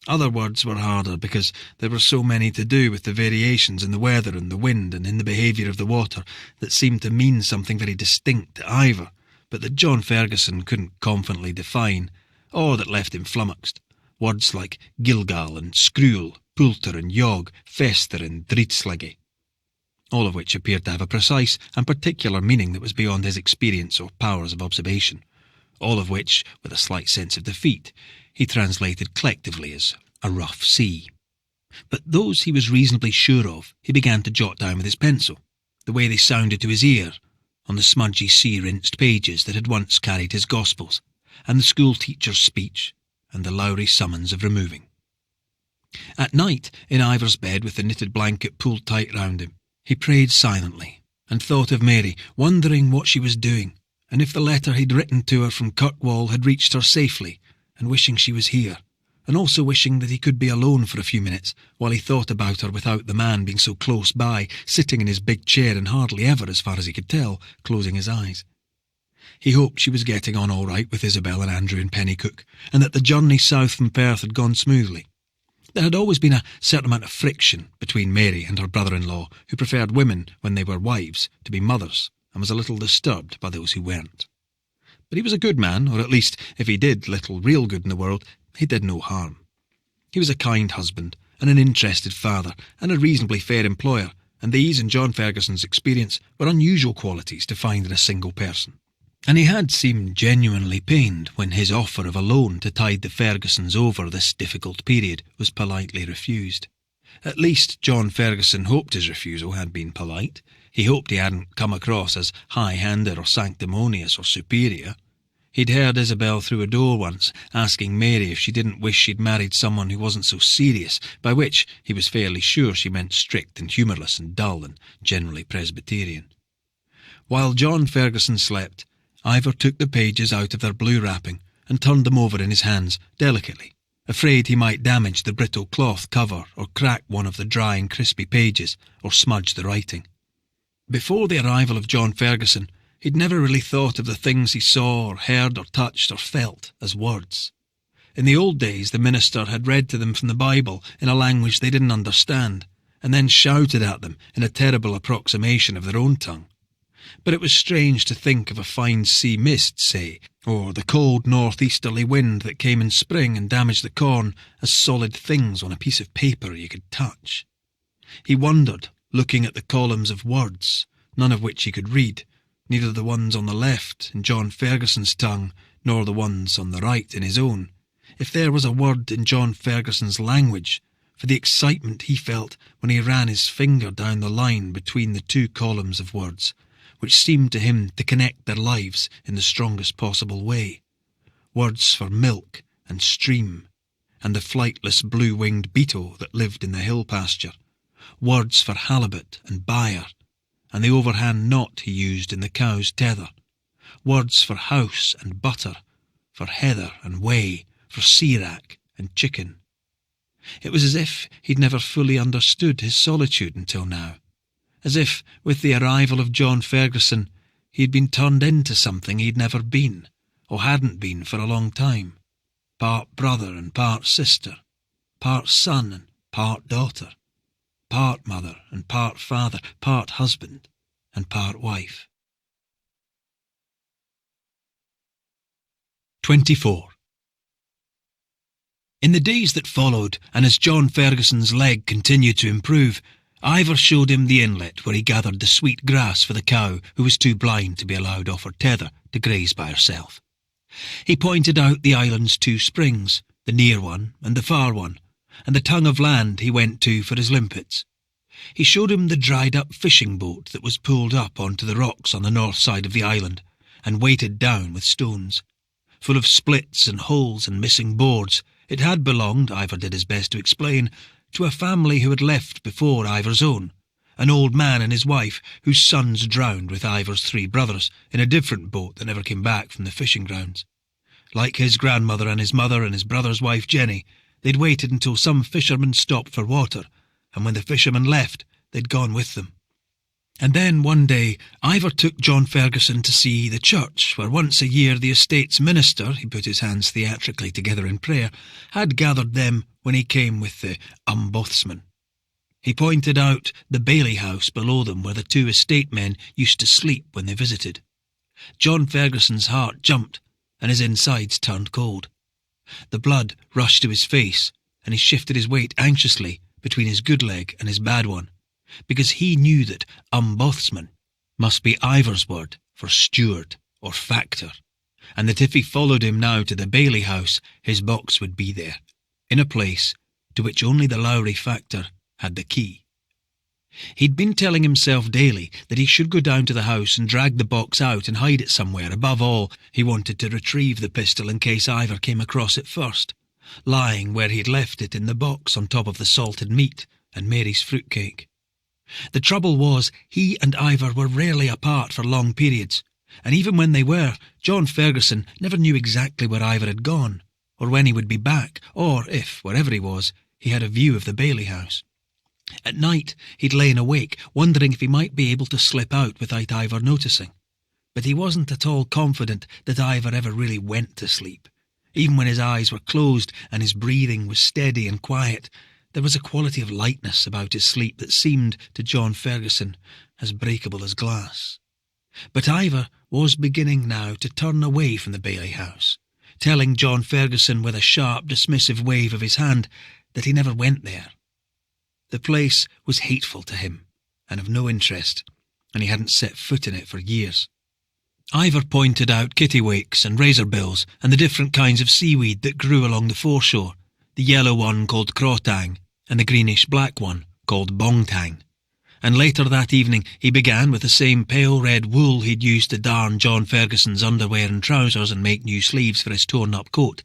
Other words were harder because there were so many to do with the variations in the weather and the wind and in the behaviour of the water that seemed to mean something very distinct to Ivar, but that John Ferguson couldn't confidently define, or that left him flummoxed. Words like Gilgal and Skruel, Poulter and Yog, Fester and Dritslege, all of which appeared to have a precise and particular meaning that was beyond his experience or powers of observation, all of which, with a slight sense of defeat, he translated collectively as a rough sea. But those he was reasonably sure of he began to jot down with his pencil, the way they sounded to his ear, on the smudgy sea-rinsed pages that had once carried his Gospels, and the school-teacher's speech, and the Lowry summons of removing. At night, in Ivar's bed with the knitted blanket pulled tight round him, he prayed silently, and thought of Mary, wondering what she was doing, and if the letter he'd written to her from Kirkwall had reached her safely, and wishing she was here, and also wishing that he could be alone for a few minutes while he thought about her without the man being so close by, sitting in his big chair and hardly ever, as far as he could tell, closing his eyes. He hoped she was getting on all right with Isabel and Andrew and Pennycook, and that the journey south from Perth had gone smoothly. There had always been a certain amount of friction between Mary and her brother-in-law, who preferred women, when they were wives, to be mothers, and was a little disturbed by those who weren't. But he was a good man, or at least, if he did little real good in the world, he did no harm. He was a kind husband, and an interested father, and a reasonably fair employer, and these, in John Ferguson's experience, were unusual qualities to find in a single person. And he had seemed genuinely pained when his offer of a loan to tide the Fergusons over this difficult period was politely refused. At least John Ferguson hoped his refusal had been polite. He hoped he hadn't come across as high-handed or sanctimonious or superior. He'd heard Isabel through a door once, asking Mary if she didn't wish she'd married someone who wasn't so serious, by which he was fairly sure she meant strict and humourless and dull and generally Presbyterian. While John Ferguson slept, Ivar took the pages out of their blue wrapping and turned them over in his hands, delicately, afraid he might damage the brittle cloth cover or crack one of the dry and crispy pages or smudge the writing. Before the arrival of John Ferguson, he'd never really thought of the things he saw or heard or touched or felt as words. In the old days, the minister had read to them from the Bible in a language they didn't understand, and then shouted at them in a terrible approximation of their own tongue. But it was strange to think of a fine sea mist, say, or the cold northeasterly wind that came in spring and damaged the corn as solid things on a piece of paper you could touch. He wondered, looking at the columns of words, none of which he could read, neither the ones on the left in John Ferguson's tongue, nor the ones on the right in his own, if there was a word in John Ferguson's language for the excitement he felt when he ran his finger down the line between the two columns of words, which seemed to him to connect their lives in the strongest possible way. Words for milk and stream, and the flightless blue-winged beetle that lived in the hill pasture. Words for halibut and byre, and the overhand knot he used in the cow's tether. Words for house and butter, for heather and whey, for sea-wrack and chicken. It was as if he'd never fully understood his solitude until now, as if, with the arrival of John Ferguson, he'd been turned into something he'd never been, or hadn't been for a long time. Part brother and part sister, part son and part daughter, part mother and part father, part husband and part wife. 24. In the days that followed, and as John Ferguson's leg continued to improve, Ivar showed him the inlet where he gathered the sweet grass for the cow who was too blind to be allowed off her tether to graze by herself. He pointed out the island's 2 springs, the near one and the far one, and the tongue of land he went to for his limpets. He showed him the dried-up fishing boat that was pulled up onto the rocks on the north side of the island and weighted down with stones. Full of splits and holes and missing boards, it had belonged, Ivar did his best to explain, to a family who had left before Ivar's own, an old man and his wife whose sons drowned with Ivar's 3 brothers in a different boat that never came back from the fishing grounds. Like his grandmother and his mother and his brother's wife Jenny, they'd waited until some fishermen stopped for water, and when the fishermen left, they'd gone with them. And then one day Ivar took John Ferguson to see the church where once a year the estate's minister, he put his hands theatrically together in prayer, had gathered them when he came with the ombudsman. He pointed out the bailey house below them where the 2 estate men used to sleep when they visited. John Ferguson's heart jumped and his insides turned cold. The blood rushed to his face and he shifted his weight anxiously between his good leg and his bad one, because he knew that ombudsman must be Ivar's word for steward or factor, and that if he followed him now to the bailey house, his box would be there, in a place to which only the Lowry factor had the key. He'd been telling himself daily that he should go down to the house and drag the box out and hide it somewhere. Above all, he wanted to retrieve the pistol in case Ivar came across it first, lying where he'd left it in the box on top of the salted meat and Mary's fruitcake. The trouble was, he and Ivar were rarely apart for long periods, and even when they were, John Ferguson never knew exactly where Ivar had gone, or when he would be back, or if, wherever he was, he had a view of the bailey house. At night, he'd lain awake, wondering if he might be able to slip out without Ivar noticing. But he wasn't at all confident that Ivar ever really went to sleep. Even when his eyes were closed and his breathing was steady and quiet, there was a quality of lightness about his sleep that seemed, to John Ferguson, as breakable as glass. But Ivar was beginning now to turn away from the bailey house, telling John Ferguson with a sharp, dismissive wave of his hand that he never went there. The place was hateful to him, and of no interest, and he hadn't set foot in it for years. Ivar pointed out kittiwakes and razorbills and the different kinds of seaweed that grew along the foreshore, the yellow one called crotang, and the greenish-black one called bongtang. And later that evening he began, with the same pale red wool he'd used to darn John Ferguson's underwear and trousers and make new sleeves for his torn-up coat,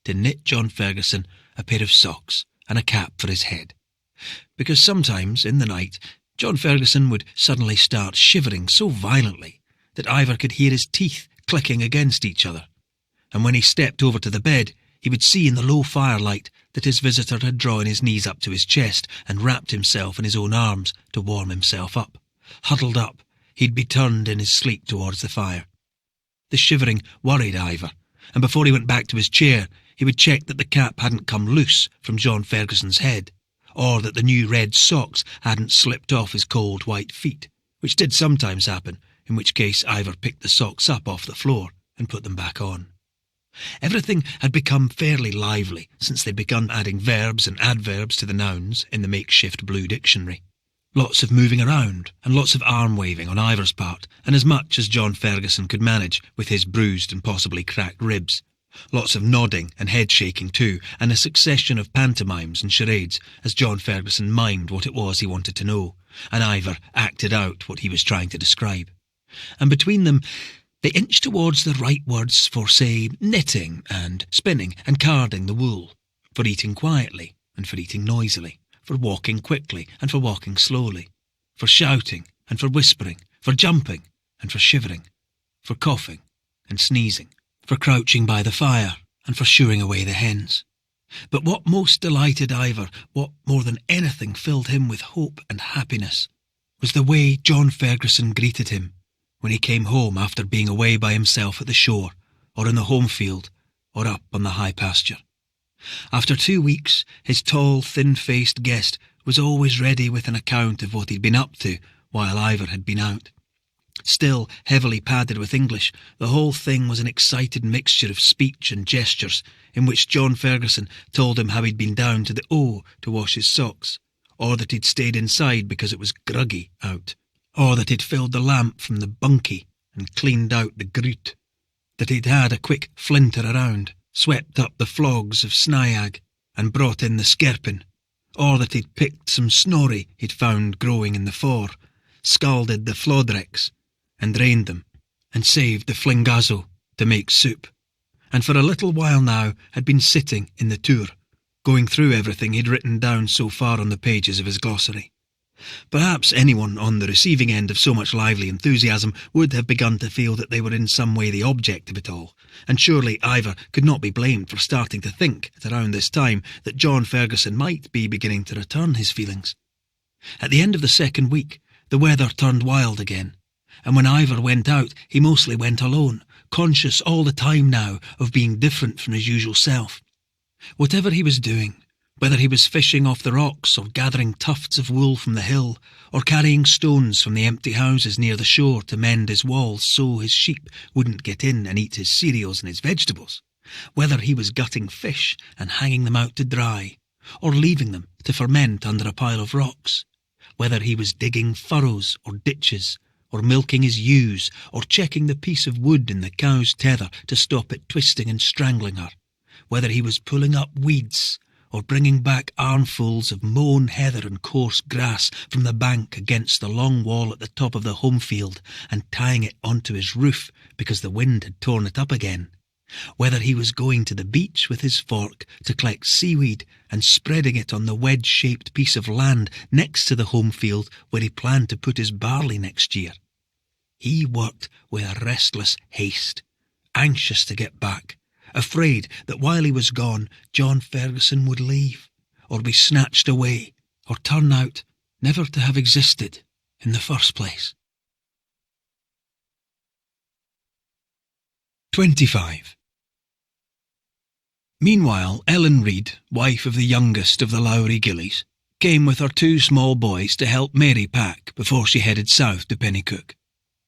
to knit John Ferguson a pair of socks and a cap for his head. Because sometimes, in the night, John Ferguson would suddenly start shivering so violently that Ivar could hear his teeth clicking against each other, and when he stepped over to the bed, he would see in the low firelight that his visitor had drawn his knees up to his chest and wrapped himself in his own arms to warm himself up. Huddled up, he'd be turned in his sleep towards the fire. The shivering worried Ivar, and before he went back to his chair, he would check that the cap hadn't come loose from John Ferguson's head, or that the new red socks hadn't slipped off his cold white feet, which did sometimes happen, in which case Ivar picked the socks up off the floor and put them back on. Everything had become fairly lively since they'd begun adding verbs and adverbs to the nouns in the makeshift blue dictionary. Lots of moving around and lots of arm-waving on Ivar's part, and as much as John Ferguson could manage with his bruised and possibly cracked ribs. Lots of nodding and head-shaking too, and a succession of pantomimes and charades as John Ferguson mimed what it was he wanted to know, and Ivar acted out what he was trying to describe. And between them, they inched towards the right words for, say, knitting and spinning and carding the wool, for eating quietly and for eating noisily, for walking quickly and for walking slowly, for shouting and for whispering, for jumping and for shivering, for coughing and sneezing, for crouching by the fire and for shooing away the hens. But what most delighted Ivar, what more than anything filled him with hope and happiness, was the way John Ferguson greeted him when he came home after being away by himself at the shore, or in the home field, or up on the high pasture. After 2 weeks, his tall, thin-faced guest was always ready with an account of what he'd been up to while Ivar had been out. Still heavily padded with English, the whole thing was an excited mixture of speech and gestures, in which John Ferguson told him how he'd been down to the O to wash his socks, or that he'd stayed inside because it was gruggy out, or that he'd filled the lamp from the bunkie and cleaned out the grute, that he'd had a quick flinter around, swept up the flogs of Sniag and brought in the skerpin, or that he'd picked some snorri he'd found growing in the for, scalded the flodrecks and drained them, and saved the flingazo to make soup, and for a little while now had been sitting in the tour, going through everything he'd written down so far on the pages of his glossary. Perhaps anyone on the receiving end of so much lively enthusiasm would have begun to feel that they were in some way the object of it all, and surely Ivar could not be blamed for starting to think, at around this time, that John Ferguson might be beginning to return his feelings. At the end of the second week, the weather turned wild again, and when Ivar went out, he mostly went alone, conscious all the time now of being different from his usual self. Whatever he was doing, whether he was fishing off the rocks or gathering tufts of wool from the hill, or carrying stones from the empty houses near the shore to mend his walls so his sheep wouldn't get in and eat his cereals and his vegetables, whether he was gutting fish and hanging them out to dry, or leaving them to ferment under a pile of rocks, whether he was digging furrows or ditches, or milking his ewes, or checking the piece of wood in the cow's tether to stop it twisting and strangling her, whether he was pulling up weeds, or bringing back armfuls of mown heather and coarse grass from the bank against the long wall at the top of the home field and tying it onto his roof because the wind had torn it up again, whether he was going to the beach with his fork to collect seaweed and spreading it on the wedge-shaped piece of land next to the home field where he planned to put his barley next year. He worked with a restless haste, anxious to get back, afraid that while he was gone, John Ferguson would leave, or be snatched away, or turn out never to have existed in the first place. 25. Meanwhile, Ellen Reid, wife of the youngest of the Lowry Gillies, came with her 2 small boys to help Mary pack before she headed south to Pennycook.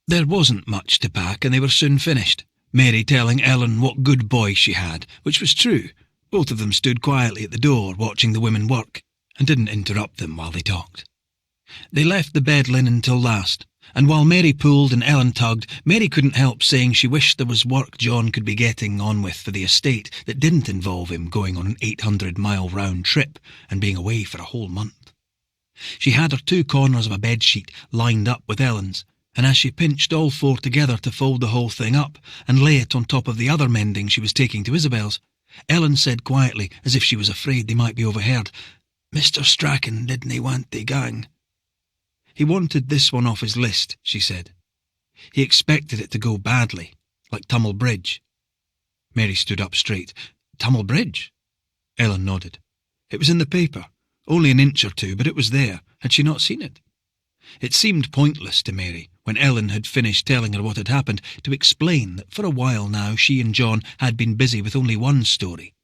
There wasn't much to pack, and they were soon finished, Mary telling Ellen what good boys she had, which was true. Both of them stood quietly at the door watching the women work, and didn't interrupt them while they talked. They left the bed linen till last, and while Mary pulled and Ellen tugged, Mary couldn't help saying she wished there was work John could be getting on with for the estate that didn't involve him going on an 800-mile round trip and being away for a whole month. She had her 2 corners of a bedsheet lined up with Ellen's, and as she pinched all 4 together to fold the whole thing up and lay it on top of the other mending she was taking to Isabel's, Ellen said quietly, as if she was afraid they might be overheard, "Mr. Strachan didn't he want the gang?" "He wanted this one off his list," she said. "He expected it to go badly, like Tummel Bridge." Mary stood up straight. "Tummel Bridge?" Ellen nodded. "It was in the paper. Only an inch or 2, but it was there. Had she not seen it?" It seemed pointless to Mary, when Ellen had finished telling her what had happened, to explain that for a while now she and John had been busy with only one story,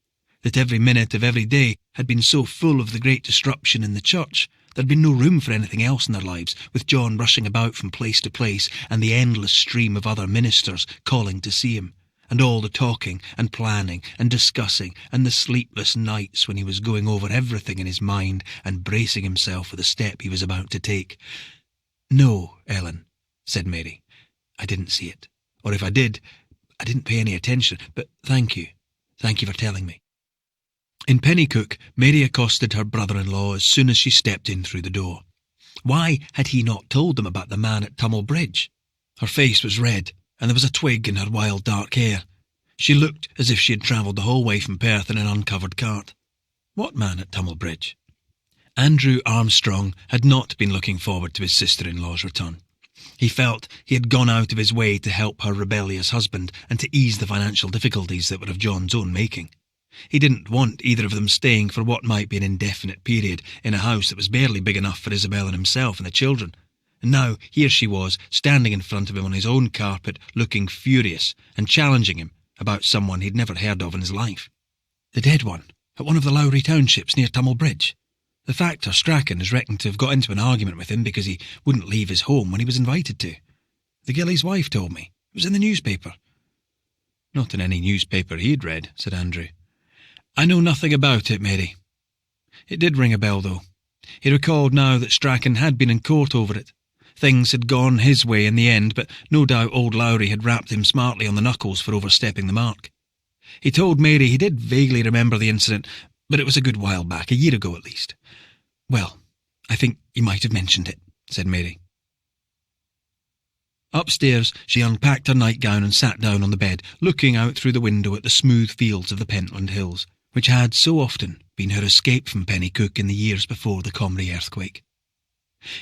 that every minute of every day had been so full of the great disruption in the church, there'd been no room for anything else in their lives, with John rushing about from place to place, and the endless stream of other ministers calling to see him, and all the talking and planning and discussing, and the sleepless nights when he was going over everything in his mind and bracing himself for the step he was about to take. "No, Ellen," said Mary. "I didn't see it. Or if I did, I didn't pay any attention. But thank you. Thank you for telling me." In Pennycook, Mary accosted her brother-in-law as soon as she stepped in through the door. Why had he not told them about the man at Tummel Bridge? Her face was red, and there was a twig in her wild dark hair. She looked as if she had travelled the whole way from Perth in an uncovered cart. What man at Tummel Bridge? Andrew Armstrong had not been looking forward to his sister-in-law's return. He felt he had gone out of his way to help her rebellious husband and to ease the financial difficulties that were of John's own making. He didn't want either of them staying for what might be an indefinite period in a house that was barely big enough for Isabel and himself and the children. And now here she was, standing in front of him on his own carpet, looking furious and challenging him about someone he'd never heard of in his life. The dead one, at one of the Lowry townships near Tummel Bridge. The factor Strachan is reckoned to have got into an argument with him because he wouldn't leave his home when he was invited to. The Gillies' wife told me. It was in the newspaper. Not in any newspaper he'd read, said Andrew. I know nothing about it, Mary. It did ring a bell, though. He recalled now that Strachan had been in court over it. Things had gone his way in the end, but no doubt old Lowry had rapped him smartly on the knuckles for overstepping the mark. He told Mary he did vaguely remember the incident, but it was a good while back, a year ago at least. Well, I think he might have mentioned it, said Mary. Upstairs, she unpacked her nightgown and sat down on the bed, looking out through the window at the smooth fields of the Pentland Hills, which had so often been her escape from Pennycook in the years before the Comrie earthquake.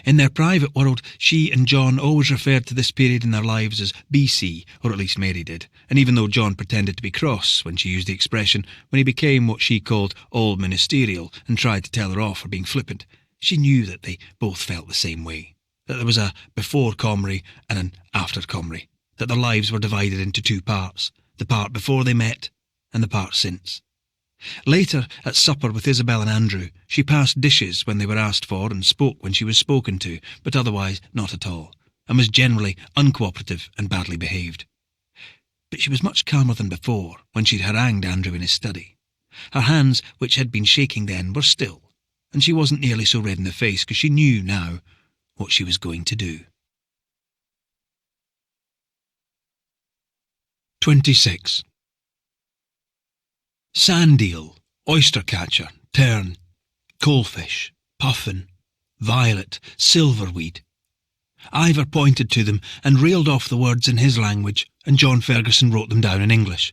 In their private world, she and John always referred to this period in their lives as BC, or at least Mary did, and even though John pretended to be cross when she used the expression, when he became what she called all ministerial and tried to tell her off for being flippant, she knew that they both felt the same way, that there was a before Comrie and an after Comrie, that their lives were divided into two parts, the part before they met and the part since. Later, at supper with Isabel and Andrew, she passed dishes when they were asked for and spoke when she was spoken to, but otherwise not at all, and was generally uncooperative and badly behaved. But she was much calmer than before, when she'd harangued Andrew in his study. Her hands, which had been shaking then, were still, and she wasn't nearly so red in the face because she knew now what she was going to do. 26. Sand eel, oyster catcher, tern, coalfish, puffin, violet, silverweed. Ivar pointed to them and reeled off the words in his language, and John Ferguson wrote them down in English.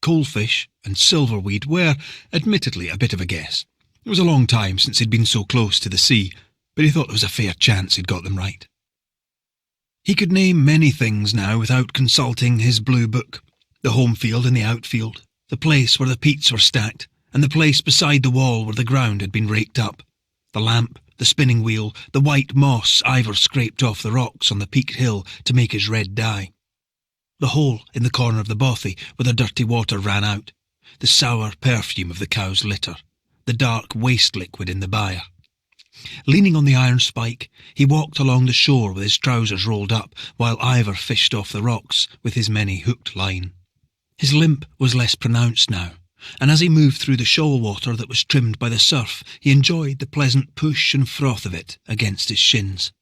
Coalfish and silverweed were, admittedly, a bit of a guess. It was a long time since he'd been so close to the sea, but he thought there was a fair chance he'd got them right. He could name many things now without consulting his blue book. The home field and the outfield, the place where the peats were stacked, and the place beside the wall where the ground had been raked up. The lamp, the spinning wheel, the white moss Ivar scraped off the rocks on the peaked hill to make his red dye. The hole in the corner of the bothy where the dirty water ran out, the sour perfume of the cow's litter, the dark waste liquid in the byre. Leaning on the iron spike, he walked along the shore with his trousers rolled up, while Ivar fished off the rocks with his many hooked line. His limp was less pronounced now, and as he moved through the shoal water that was trimmed by the surf, he enjoyed the pleasant push and froth of it against his shins.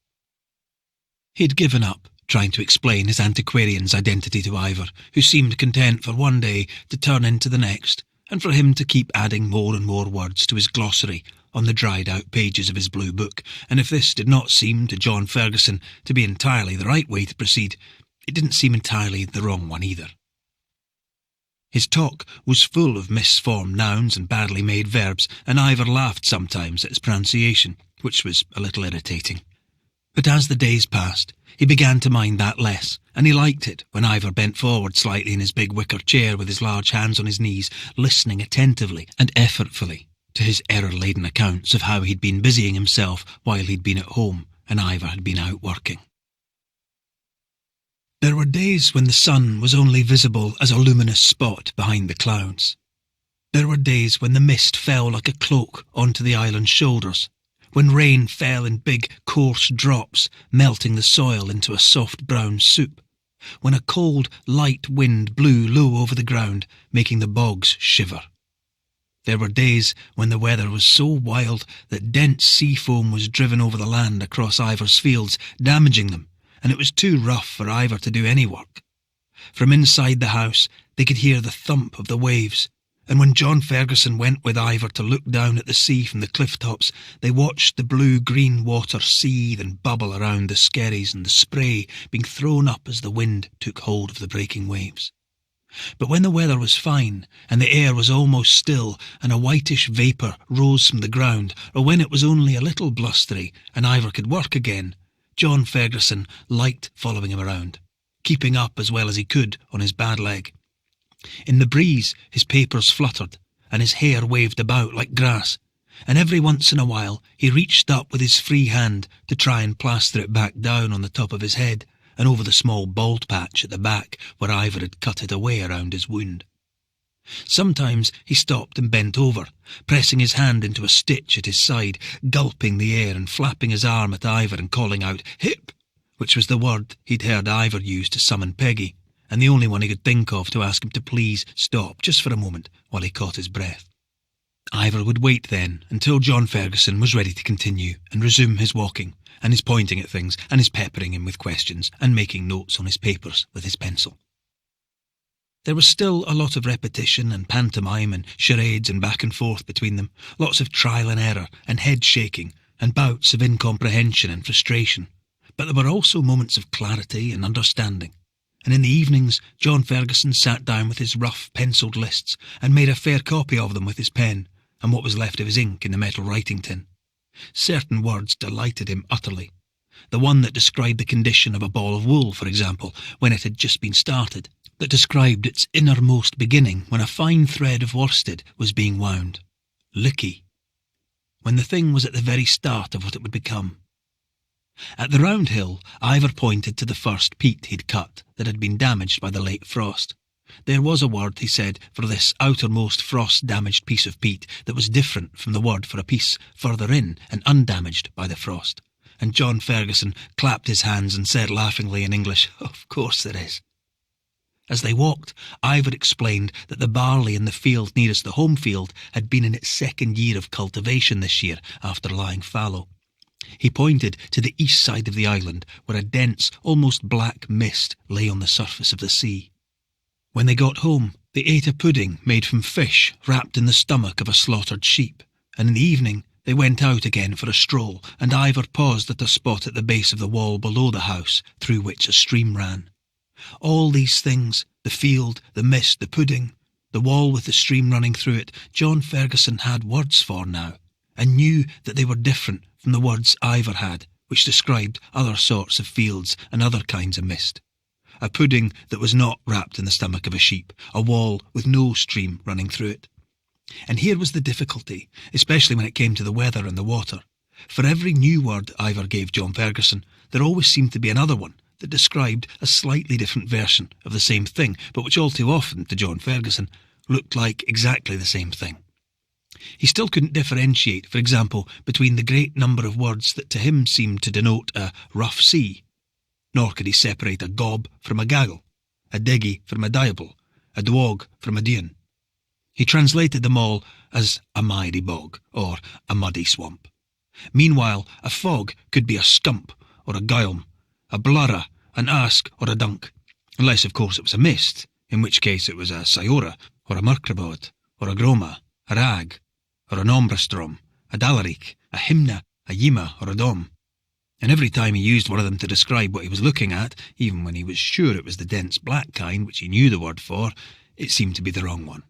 He'd given up trying to explain his antiquarian's identity to Ivar, who seemed content for one day to turn into the next, and for him to keep adding more and more words to his glossary on the dried-out pages of his blue book, and if this did not seem to John Ferguson to be entirely the right way to proceed, it didn't seem entirely the wrong one either. His talk was full of misformed nouns and badly made verbs, and Ivar laughed sometimes at his pronunciation, which was a little irritating. But as the days passed, he began to mind that less, and he liked it when Ivar bent forward slightly in his big wicker chair with his large hands on his knees, listening attentively and effortfully to his error-laden accounts of how he'd been busying himself while he'd been at home and Ivar had been out working. There were days when the sun was only visible as a luminous spot behind the clouds. There were days when the mist fell like a cloak onto the island's shoulders, when rain fell in big, coarse drops, melting the soil into a soft brown soup, when a cold, light wind blew low over the ground, making the bogs shiver. There were days when the weather was so wild that dense sea foam was driven over the land across Ivar's fields, damaging them, and it was too rough for Ivar to do any work. From inside the house they could hear the thump of the waves, and when John Ferguson went with Ivar to look down at the sea from the cliff tops, they watched the blue-green water seethe and bubble around the skerries and the spray being thrown up as the wind took hold of the breaking waves. But when the weather was fine, and the air was almost still, and a whitish vapour rose from the ground, or when it was only a little blustery, and Ivar could work again, John Ferguson liked following him around, keeping up as well as he could on his bad leg. In the breeze his papers fluttered, and his hair waved about like grass, and every once in a while he reached up with his free hand to try and plaster it back down on the top of his head and over the small bald patch at the back where Ivar had cut it away around his wound. Sometimes he stopped and bent over, pressing his hand into a stitch at his side, gulping the air and flapping his arm at Ivar and calling out "Hip!" which was the word he'd heard Ivar use to summon Peggy, and the only one he could think of to ask him to please stop just for a moment while he caught his breath. Ivar would wait then until John Ferguson was ready to continue and resume his walking, and his pointing at things, and his peppering him with questions, and making notes on his papers with his pencil. There was still a lot of repetition and pantomime and charades and back and forth between them, lots of trial and error and head shaking and bouts of incomprehension and frustration. But there were also moments of clarity and understanding, and in the evenings John Ferguson sat down with his rough pencilled lists and made a fair copy of them with his pen and what was left of his ink in the metal writing tin. Certain words delighted him utterly. The one that described the condition of a ball of wool, for example, when it had just been started, that described its innermost beginning when a fine thread of worsted was being wound. Licky. When the thing was at the very start of what it would become. At the round hill, Ivar pointed to the first peat he'd cut that had been damaged by the late frost. There was a word, he said, for this outermost frost-damaged piece of peat that was different from the word for a piece further in and undamaged by the frost. And John Ferguson clapped his hands and said laughingly in English, "Of course there is." As they walked, Ivar explained that the barley in the field nearest the home field had been in its second year of cultivation this year after lying fallow. He pointed to the east side of the island where a dense, almost black mist lay on the surface of the sea. When they got home, they ate a pudding made from fish wrapped in the stomach of a slaughtered sheep, and in the evening they went out again for a stroll, and Ivar paused at a spot at the base of the wall below the house through which a stream ran. All these things, the field, the mist, the pudding, the wall with the stream running through it, John Ferguson had words for now, and knew that they were different from the words Ivar had, which described other sorts of fields and other kinds of mist. A pudding that was not wrapped in the stomach of a sheep, a wall with no stream running through it. And here was the difficulty, especially when it came to the weather and the water. For every new word Ivar gave John Ferguson, there always seemed to be another one that described a slightly different version of the same thing, but which all too often, to John Ferguson, looked like exactly the same thing. He still couldn't differentiate, for example, between the great number of words that to him seemed to denote a rough sea, nor could he separate a gob from a gaggle, a diggy from a diable, a dwog from a dune. He translated them all as a miry bog or a muddy swamp. Meanwhile, a fog could be a scump or a gailm, a blurra, an ask or a dunk, unless of course it was a mist, in which case it was a sayora or a murkrabod or a groma, a rag or an ombrastrom, a dalarik, a himna, a yima or a dom. And every time he used one of them to describe what he was looking at, even when he was sure it was the dense black kind which he knew the word for, it seemed to be the wrong one.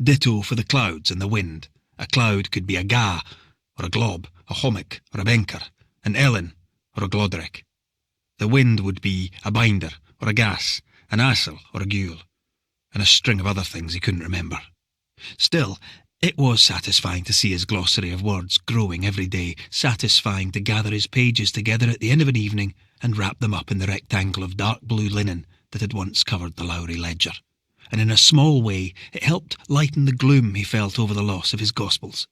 Ditto for the clouds and the wind. A cloud could be a ga, or a glob, a hommick, or a benker, an ellen, or a glodrick. The wind would be a binder, or a gas, an assel, or a gule, and a string of other things he couldn't remember. Still, it was satisfying to see his glossary of words growing every day, satisfying to gather his pages together at the end of an evening and wrap them up in the rectangle of dark blue linen that had once covered the Lowry ledger. And in a small way it helped lighten the gloom he felt over the loss of his Gospels.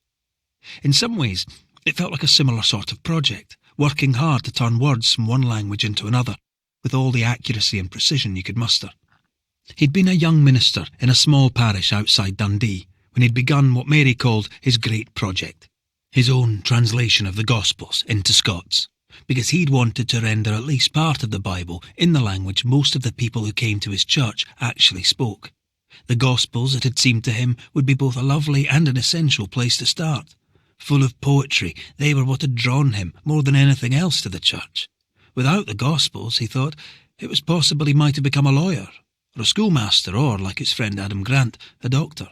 In some ways, it felt like a similar sort of project, working hard to turn words from one language into another, with all the accuracy and precision you could muster. He'd been a young minister in a small parish outside Dundee when he'd begun what Mary called his great project, his own translation of the Gospels into Scots, because he'd wanted to render at least part of the Bible in the language most of the people who came to his church actually spoke. The Gospels, it had seemed to him, would be both a lovely and an essential place to start. Full of poetry, they were what had drawn him more than anything else to the church. Without the Gospels, he thought, it was possible he might have become a lawyer, or a schoolmaster, or, like his friend Adam Grant, a doctor.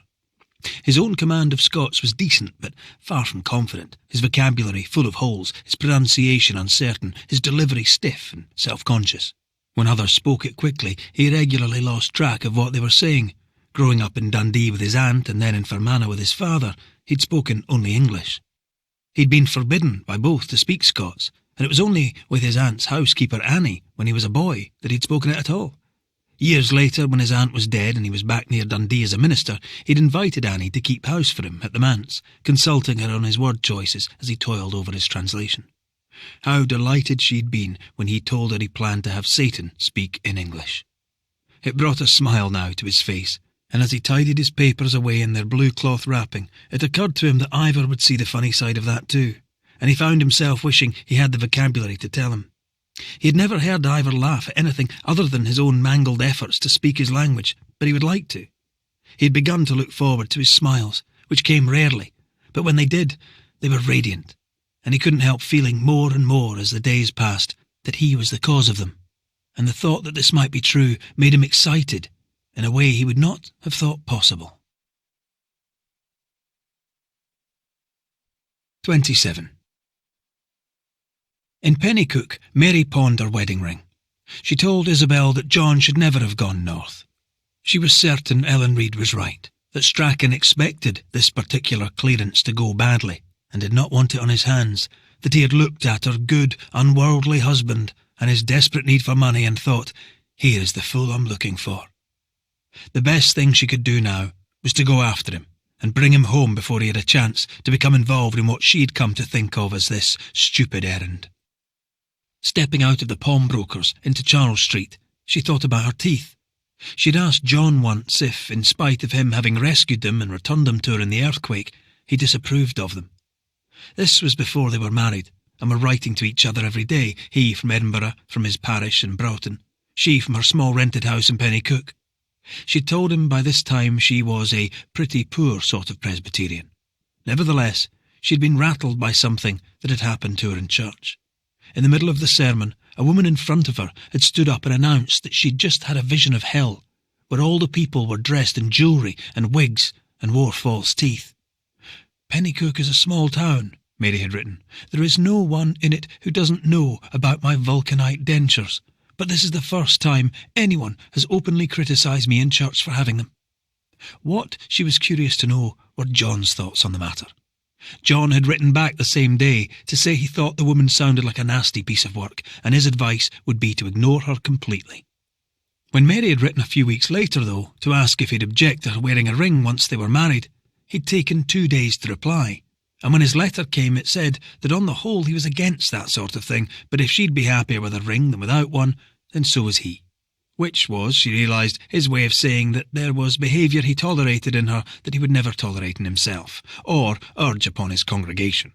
His own command of Scots was decent, but far from confident, his vocabulary full of holes, his pronunciation uncertain, his delivery stiff and self-conscious. When others spoke it quickly, he regularly lost track of what they were saying, Growing up in Dundee with his aunt and then in Fermanagh with his father, he'd spoken only English. He'd been forbidden by both to speak Scots, and it was only with his aunt's housekeeper Annie, when he was a boy, that he'd spoken it at all. Years later, when his aunt was dead and he was back near Dundee as a minister, he'd invited Annie to keep house for him at the manse, consulting her on his word choices as he toiled over his translation. How delighted she'd been when he told her he planned to have Satan speak in English. It brought a smile now to his face, and as he tidied his papers away in their blue cloth wrapping, it occurred to him that Ivar would see the funny side of that too, and he found himself wishing he had the vocabulary to tell him. He had never heard Ivar laugh at anything other than his own mangled efforts to speak his language, but he would like to. He had begun to look forward to his smiles, which came rarely, but when they did, they were radiant, and he couldn't help feeling more and more as the days passed that he was the cause of them, and the thought that this might be true made him excited in a way he would not have thought possible. 27. In Pennycook, Mary pawned her wedding ring. She told Isabel that John should never have gone north. She was certain Ellen Reid was right, that Strachan expected this particular clearance to go badly, and did not want it on his hands, that he had looked at her good, unworldly husband and his desperate need for money and thought, here is the fool I'm looking for. The best thing she could do now was to go after him and bring him home before he had a chance to become involved in what she'd come to think of as this stupid errand. Stepping out of the pawnbroker's into Charles Street, she thought about her teeth. She'd asked John once if, in spite of him having rescued them and returned them to her in the earthquake, he disapproved of them. This was before they were married, and were writing to each other every day, he from Edinburgh, from his parish in Broughton, she from her small rented house in Pennycook. She'd told him by this time she was a pretty poor sort of Presbyterian. Nevertheless, she'd been rattled by something that had happened to her in church. In the middle of the sermon, a woman in front of her had stood up and announced that she'd just had a vision of hell, where all the people were dressed in jewellery and wigs and wore false teeth. Pennycook is a small town, Mary had written. There is no one in it who doesn't know about my vulcanite dentures, but this is the first time anyone has openly criticised me in church for having them. What, she was curious to know, were John's thoughts on the matter. John had written back the same day to say he thought the woman sounded like a nasty piece of work, and his advice would be to ignore her completely. When Mary had written a few weeks later, though, to ask if he'd object to her wearing a ring once they were married, he'd taken 2 days to reply, and when his letter came it said that on the whole he was against that sort of thing, but if she'd be happier with a ring than without one, then so was he. Which was, she realised, his way of saying that there was behaviour he tolerated in her that he would never tolerate in himself, or urge upon his congregation.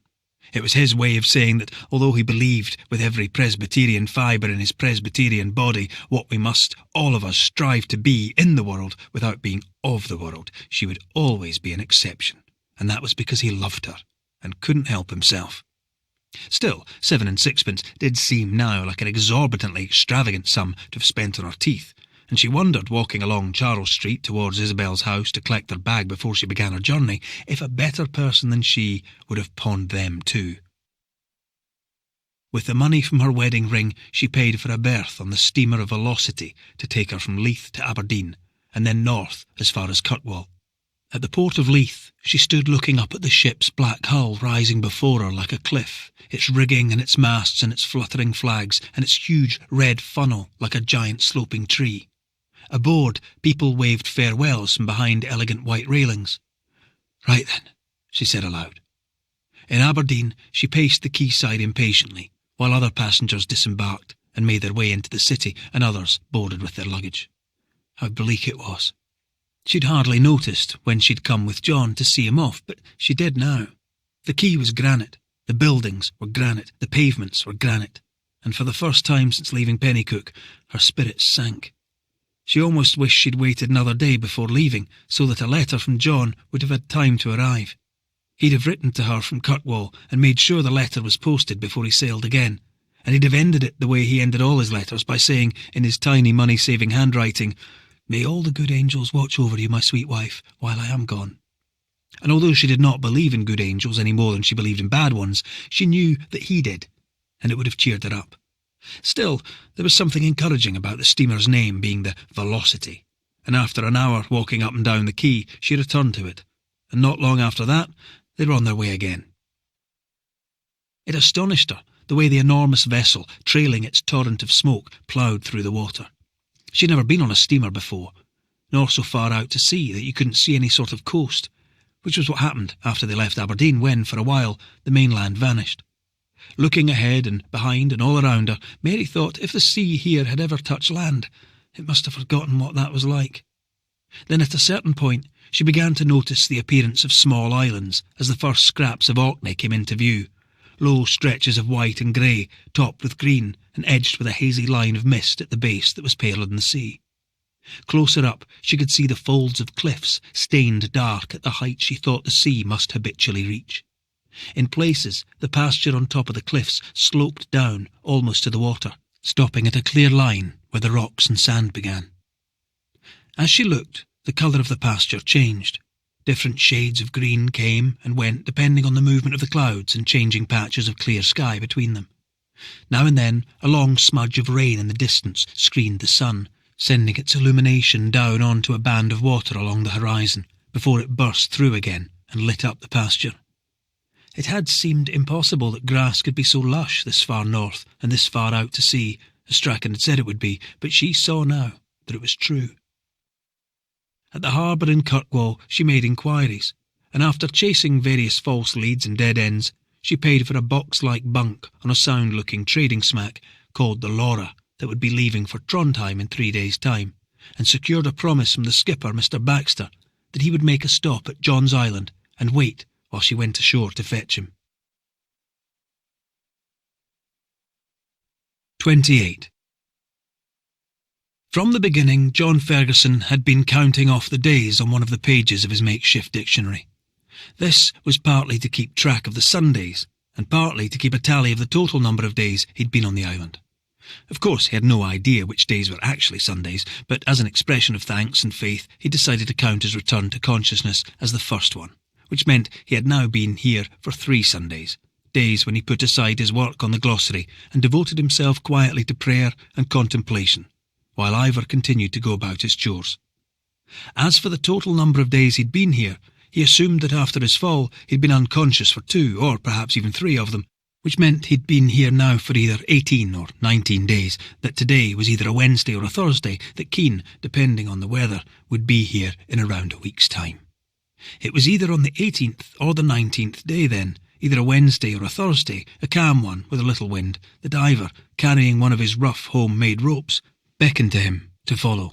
It was his way of saying that, although he believed with every Presbyterian fibre in his Presbyterian body what we must all of us strive to be in the world without being of the world, she would always be an exception, and that was because he loved her, and couldn't help himself. Still, 7 and 6pence did seem now like an exorbitantly extravagant sum to have spent on her teeth, and she wondered, walking along Charles Street towards Isabel's house to collect her bag before she began her journey, if a better person than she would have pawned them too. With the money from her wedding ring, she paid for a berth on the steamer Velocity to take her from Leith to Aberdeen, and then north as far as Kirkwall. At the port of Leith, she stood looking up at the ship's black hull rising before her like a cliff, its rigging and its masts and its fluttering flags and its huge red funnel like a giant sloping tree. Aboard, people waved farewells from behind elegant white railings. Right then, she said aloud. In Aberdeen, she paced the quayside impatiently, while other passengers disembarked and made their way into the city, and others boarded with their luggage. How bleak it was. She'd hardly noticed when she'd come with John to see him off, but she did now. The quay was granite, the buildings were granite, the pavements were granite, and for the first time since leaving Pennycook, her spirits sank. She almost wished she'd waited another day before leaving, so that a letter from John would have had time to arrive. He'd have written to her from Kirkwall and made sure the letter was posted before he sailed again, and he'd have ended it the way he ended all his letters, by saying, in his tiny money-saving handwriting, "May all the good angels watch over you, my sweet wife, while I am gone." And although she did not believe in good angels any more than she believed in bad ones, she knew that he did, and it would have cheered her up. Still, there was something encouraging about the steamer's name being the Velocity, and after an hour walking up and down the quay, she returned to it, and not long after that, they were on their way again. It astonished her, the way the enormous vessel, trailing its torrent of smoke, ploughed through the water. She had never been on a steamer before, nor so far out to sea that you couldn't see any sort of coast, which was what happened after they left Aberdeen when, for a while, the mainland vanished. Looking ahead and behind and all around her, Mary thought if the sea here had ever touched land, it must have forgotten what that was like. Then at a certain point, she began to notice the appearance of small islands as the first scraps of Orkney came into view, low stretches of white and grey, topped with green and edged with a hazy line of mist at the base that was paler than the sea. Closer up, she could see the folds of cliffs, stained dark at the height she thought the sea must habitually reach. In places, the pasture on top of the cliffs sloped down almost to the water, stopping at a clear line where the rocks and sand began. As she looked, the colour of the pasture changed. Different shades of green came and went depending on the movement of the clouds and changing patches of clear sky between them. Now and then, a long smudge of rain in the distance screened the sun, sending its illumination down onto a band of water along the horizon, before it burst through again and lit up the pasture. It had seemed impossible that grass could be so lush this far north and this far out to sea, as Strachan had said it would be, but she saw now that it was true. At the harbour in Kirkwall she made inquiries, and after chasing various false leads and dead ends, she paid for a box-like bunk on a sound-looking trading smack called the Laura that would be leaving for Trondheim in 3 days' time, and secured a promise from the skipper, Mr. Baxter, that he would make a stop at John's Island and wait while she went ashore to fetch him. 28. From the beginning, John Ferguson had been counting off the days on one of the pages of his makeshift dictionary. This was partly to keep track of the Sundays, and partly to keep a tally of the total number of days he'd been on the island. Of course, he had no idea which days were actually Sundays, but as an expression of thanks and faith, he decided to count his return to consciousness as the first one, which meant he had now been here for 3 Sundays, days when he put aside his work on the glossary and devoted himself quietly to prayer and contemplation, while Ivar continued to go about his chores. As for the total number of days he'd been here, he assumed that after his fall he'd been unconscious for 2 or perhaps even 3 of them, which meant he'd been here now for either 18 or 19 days, that today was either a Wednesday or a Thursday, that Keane, depending on the weather, would be here in around a week's time. It was either on the 18th or the 19th day then, either a Wednesday or a Thursday, a calm one with a little wind, that Ivar, carrying one of his rough home-made ropes, beckoned to him to follow.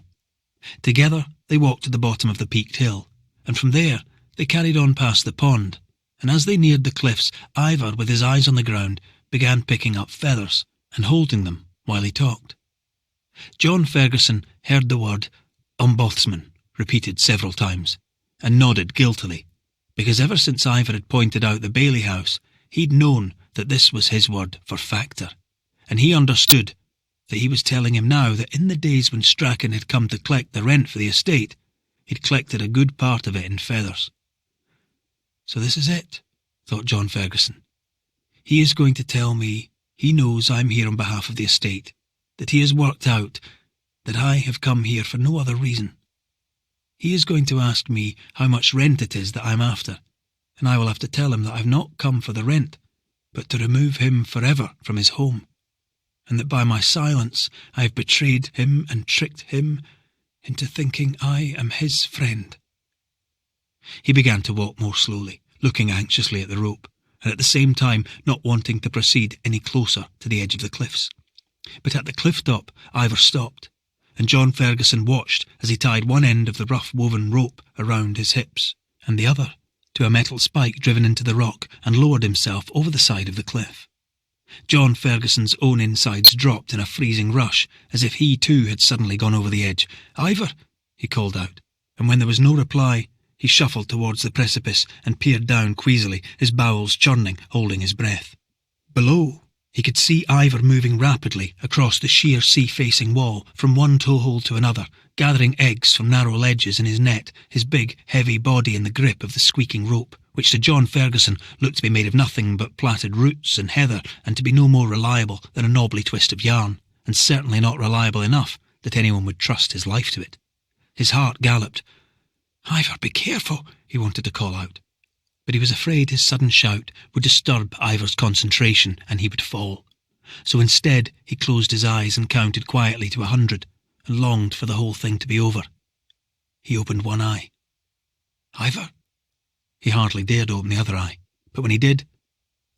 Together they walked to the bottom of the peaked hill, and from there they carried on past the pond, and as they neared the cliffs, Ivar, with his eyes on the ground, began picking up feathers and holding them while he talked. John Ferguson heard the word ombudsman repeated several times, and nodded guiltily, because ever since Ivar had pointed out the Bailey house, he'd known that this was his word for factor, and he understood that he was telling him now that in the days when Strachan had come to collect the rent for the estate, he'd collected a good part of it in feathers. So this is it, thought John Ferguson. He is going to tell me he knows I'm here on behalf of the estate, that he has worked out that I have come here for no other reason. He is going to ask me how much rent it is that I'm after, and I will have to tell him that I've not come for the rent, but to remove him forever from his home, and that by my silence I have betrayed him and tricked him into thinking I am his friend. He began to walk more slowly, looking anxiously at the rope, and at the same time not wanting to proceed any closer to the edge of the cliffs. But at the cliff top, Ivar stopped, and John Ferguson watched as he tied one end of the rough-woven rope around his hips, and the other to a metal spike driven into the rock, and lowered himself over the side of the cliff. John Ferguson's own insides dropped in a freezing rush, as if he too had suddenly gone over the edge. "Ivar!" he called out, and when there was no reply, he shuffled towards the precipice and peered down queasily, his bowels churning, holding his breath. Below, he could see Ivar moving rapidly across the sheer sea-facing wall, from one toehold to another, gathering eggs from narrow ledges in his net, his big, heavy body in the grip of the squeaking rope, which to John Ferguson looked to be made of nothing but plaited roots and heather, and to be no more reliable than a knobbly twist of yarn, and certainly not reliable enough that anyone would trust his life to it. His heart galloped. "Ivar, be careful," he wanted to call out. But he was afraid his sudden shout would disturb Ivar's concentration and he would fall. So instead he closed his eyes and counted quietly to 100 and longed for the whole thing to be over. He opened one eye. "Ivar?" He hardly dared open the other eye, but when he did,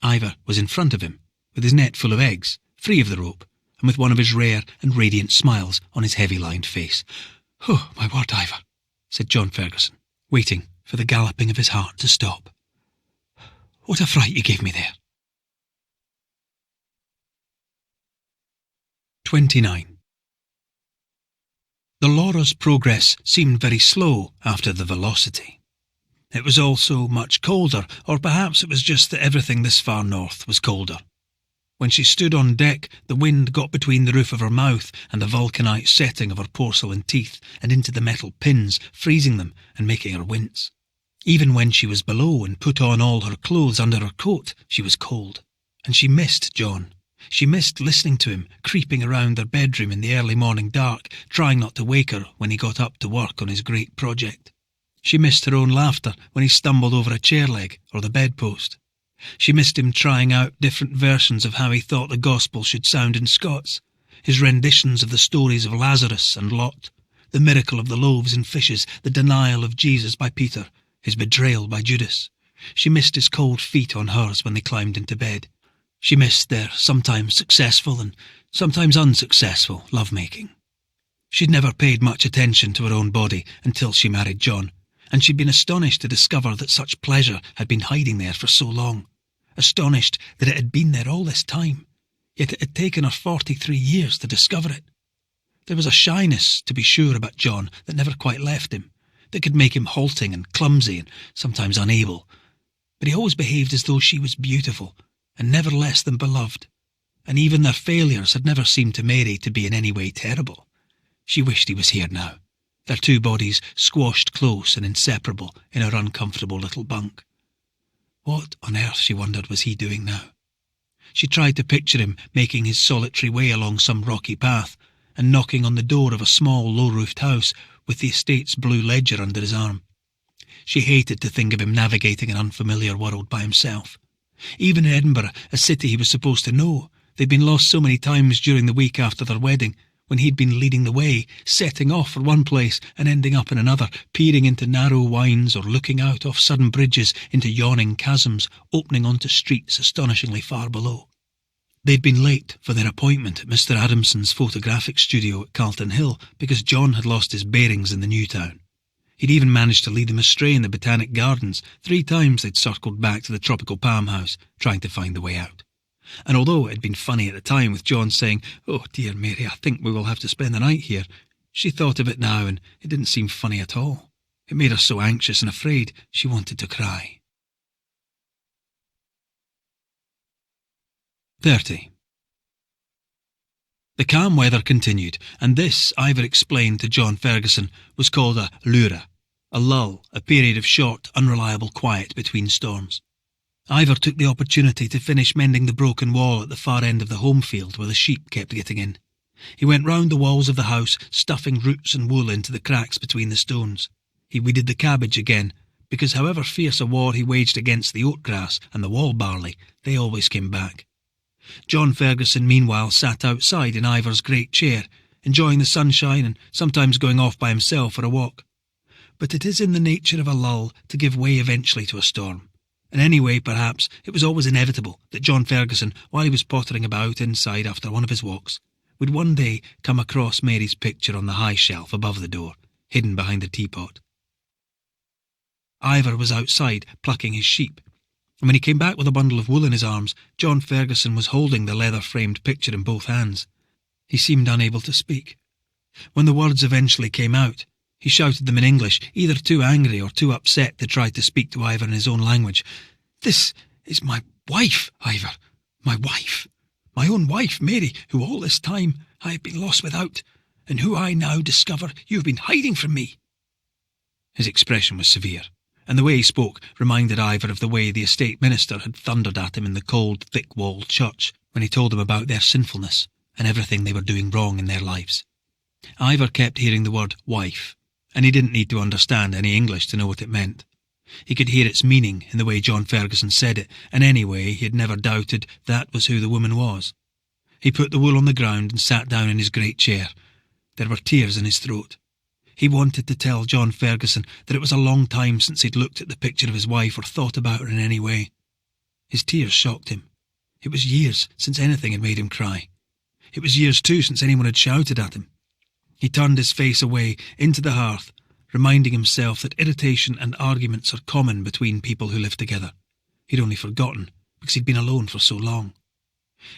Ivar was in front of him, with his net full of eggs, free of the rope, and with one of his rare and radiant smiles on his heavy-lined face. "Oh, my word, Ivar," said John Ferguson, waiting for the galloping of his heart to stop. "What a fright you gave me there." 29. The Laura's progress seemed very slow after the velocity. It was also much colder, or perhaps it was just that everything this far north was colder. When she stood on deck, the wind got between the roof of her mouth and the vulcanite setting of her porcelain teeth and into the metal pins, freezing them and making her wince. Even when she was below and put on all her clothes under her coat, she was cold. And she missed John. She missed listening to him, creeping around their bedroom in the early morning dark, trying not to wake her when he got up to work on his great project. She missed her own laughter when he stumbled over a chair leg or the bedpost. She missed him trying out different versions of how he thought the gospel should sound in Scots, his renditions of the stories of Lazarus and Lot, the miracle of the loaves and fishes, the denial of Jesus by Peter, his betrayal by Judas. She missed his cold feet on hers when they climbed into bed. She missed their sometimes successful and sometimes unsuccessful lovemaking. She'd never paid much attention to her own body until she married John, and she'd been astonished to discover that such pleasure had been hiding there for so long, astonished that it had been there all this time, yet it had taken her 43 years to discover it. There was a shyness, to be sure, about John that never quite left him, that could make him halting and clumsy and sometimes unable, but he always behaved as though she was beautiful and never less than beloved, and even their failures had never seemed to Mary to be in any way terrible. She wished he was here now, their two bodies squashed close and inseparable in her uncomfortable little bunk. What on earth, she wondered, was he doing now? She tried to picture him making his solitary way along some rocky path and knocking on the door of a small low-roofed house with the estate's blue ledger under his arm. She hated to think of him navigating an unfamiliar world by himself. Even in Edinburgh, a city he was supposed to know, they'd been lost so many times during the week after their wedding, when he'd been leading the way, setting off for one place and ending up in another, peering into narrow wynds or looking out off sudden bridges into yawning chasms opening onto streets astonishingly far below. They'd been late for their appointment at Mr. Adamson's photographic studio at Carlton Hill because John had lost his bearings in the new town. He'd even managed to lead them astray in the Botanic Gardens. 3 times they'd circled back to the tropical palm house, trying to find the way out. And although it had been funny at the time with John saying, "Oh dear Mary, I think we will have to spend the night here," she thought of it now and it didn't seem funny at all. It made her so anxious and afraid she wanted to cry. 30. The calm weather continued, and this, Ivar explained to John Ferguson, was called a lura, a lull, a period of short, unreliable quiet between storms. Ivar took the opportunity to finish mending the broken wall at the far end of the home field where the sheep kept getting in. He went round the walls of the house, stuffing roots and wool into the cracks between the stones. He weeded the cabbage again, because however fierce a war he waged against the oatgrass and the wall barley, they always came back. John Ferguson meanwhile sat outside in Ivar's great chair, enjoying the sunshine and sometimes going off by himself for a walk. But it is in the nature of a lull to give way eventually to a storm. And anyway, perhaps, it was always inevitable that John Ferguson, while he was pottering about inside after one of his walks, would one day come across Mary's picture on the high shelf above the door, hidden behind the teapot. Ivar was outside plucking his sheep, and when he came back with a bundle of wool in his arms, John Ferguson was holding the leather-framed picture in both hands. He seemed unable to speak. When the words eventually came out, he shouted them in English, either too angry or too upset to try to speak to Ivar in his own language. "This is my wife, Ivar. My wife. My own wife, Mary, who all this time I have been lost without, and who I now discover you have been hiding from me." His expression was severe, and the way he spoke reminded Ivar of the way the estate minister had thundered at him in the cold, thick-walled church when he told them about their sinfulness and everything they were doing wrong in their lives. Ivar kept hearing the word wife, and he didn't need to understand any English to know what it meant. He could hear its meaning in the way John Ferguson said it, and anyway he had never doubted that was who the woman was. He put the wool on the ground and sat down in his great chair. There were tears in his throat. He wanted to tell John Ferguson that it was a long time since he'd looked at the picture of his wife or thought about her in any way. His tears shocked him. It was years since anything had made him cry. It was years too since anyone had shouted at him. He turned his face away into the hearth, reminding himself that irritation and arguments are common between people who live together. He'd only forgotten because he'd been alone for so long.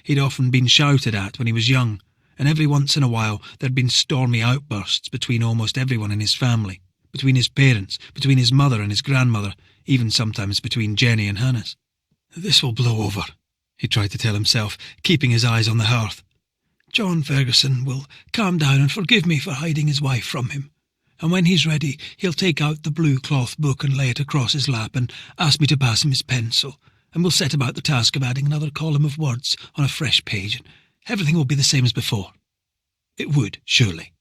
He'd often been shouted at when he was young, and every once in a while there'd been stormy outbursts between almost everyone in his family, between his parents, between his mother and his grandmother, even sometimes between Jenny and Hannes. "This will blow over," he tried to tell himself, keeping his eyes on the hearth. "John Ferguson will calm down and forgive me for hiding his wife from him. And when he's ready, he'll take out the blue cloth book and lay it across his lap and ask me to pass him his pencil, and we'll set about the task of adding another column of words on a fresh page, and everything will be the same as before." It would, surely.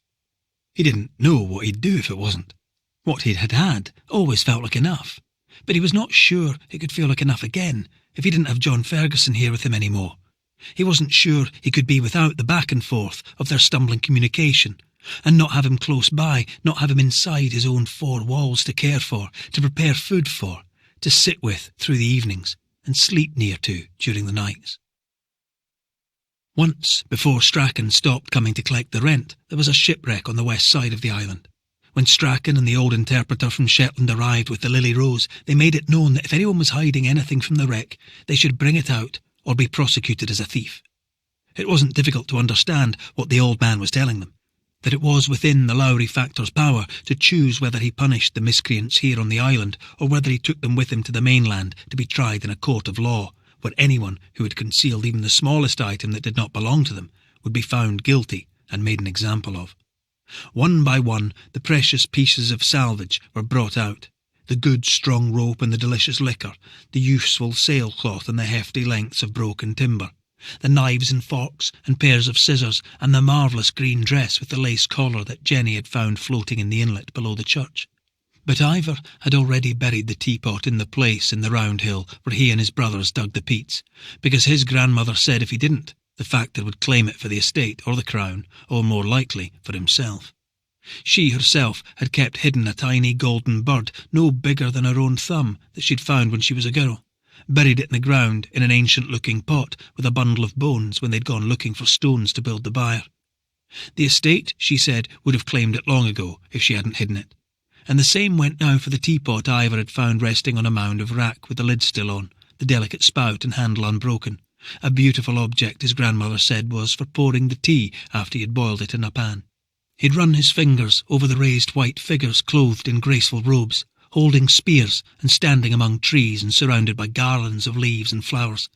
He didn't know what he'd do if it wasn't. What he had always felt like enough, but he was not sure it could feel like enough again if he didn't have John Ferguson here with him any more. He wasn't sure he could be without the back and forth of their stumbling communication, and not have him close by, not have him inside his own four walls to care for, to prepare food for, to sit with through the evenings, and sleep near to during the nights. Once, before Strachan stopped coming to collect the rent, there was a shipwreck on the west side of the island. When Strachan and the old interpreter from Shetland arrived with the Lily Rose, they made it known that if anyone was hiding anything from the wreck, they should bring it out or be prosecuted as a thief. It wasn't difficult to understand what the old man was telling them, that it was within the Lowry factor's power to choose whether he punished the miscreants here on the island or whether he took them with him to the mainland to be tried in a court of law, where anyone who had concealed even the smallest item that did not belong to them would be found guilty and made an example of. One by one, the precious pieces of salvage were brought out, the good strong rope and the delicious liquor, the useful sailcloth and the hefty lengths of broken timber, the knives and forks and pairs of scissors, and the marvellous green dress with the lace collar that Jenny had found floating in the inlet below the church. But Ivar had already buried the teapot in the place in the round hill where he and his brothers dug the peats, because his grandmother said if he didn't, the factor would claim it for the estate or the crown, or more likely for himself. She herself had kept hidden a tiny golden bird no bigger than her own thumb that she'd found when she was a girl, buried it in the ground in an ancient-looking pot with a bundle of bones when they'd gone looking for stones to build the byre. The estate, she said, would have claimed it long ago if she hadn't hidden it. And the same went now for the teapot Ivar had found resting on a mound of wrack with the lid still on, the delicate spout and handle unbroken, a beautiful object his grandmother said was for pouring the tea after he had boiled it in a pan. He'd run his fingers over the raised white figures clothed in graceful robes, holding spears and standing among trees and surrounded by garlands of leaves and flowers,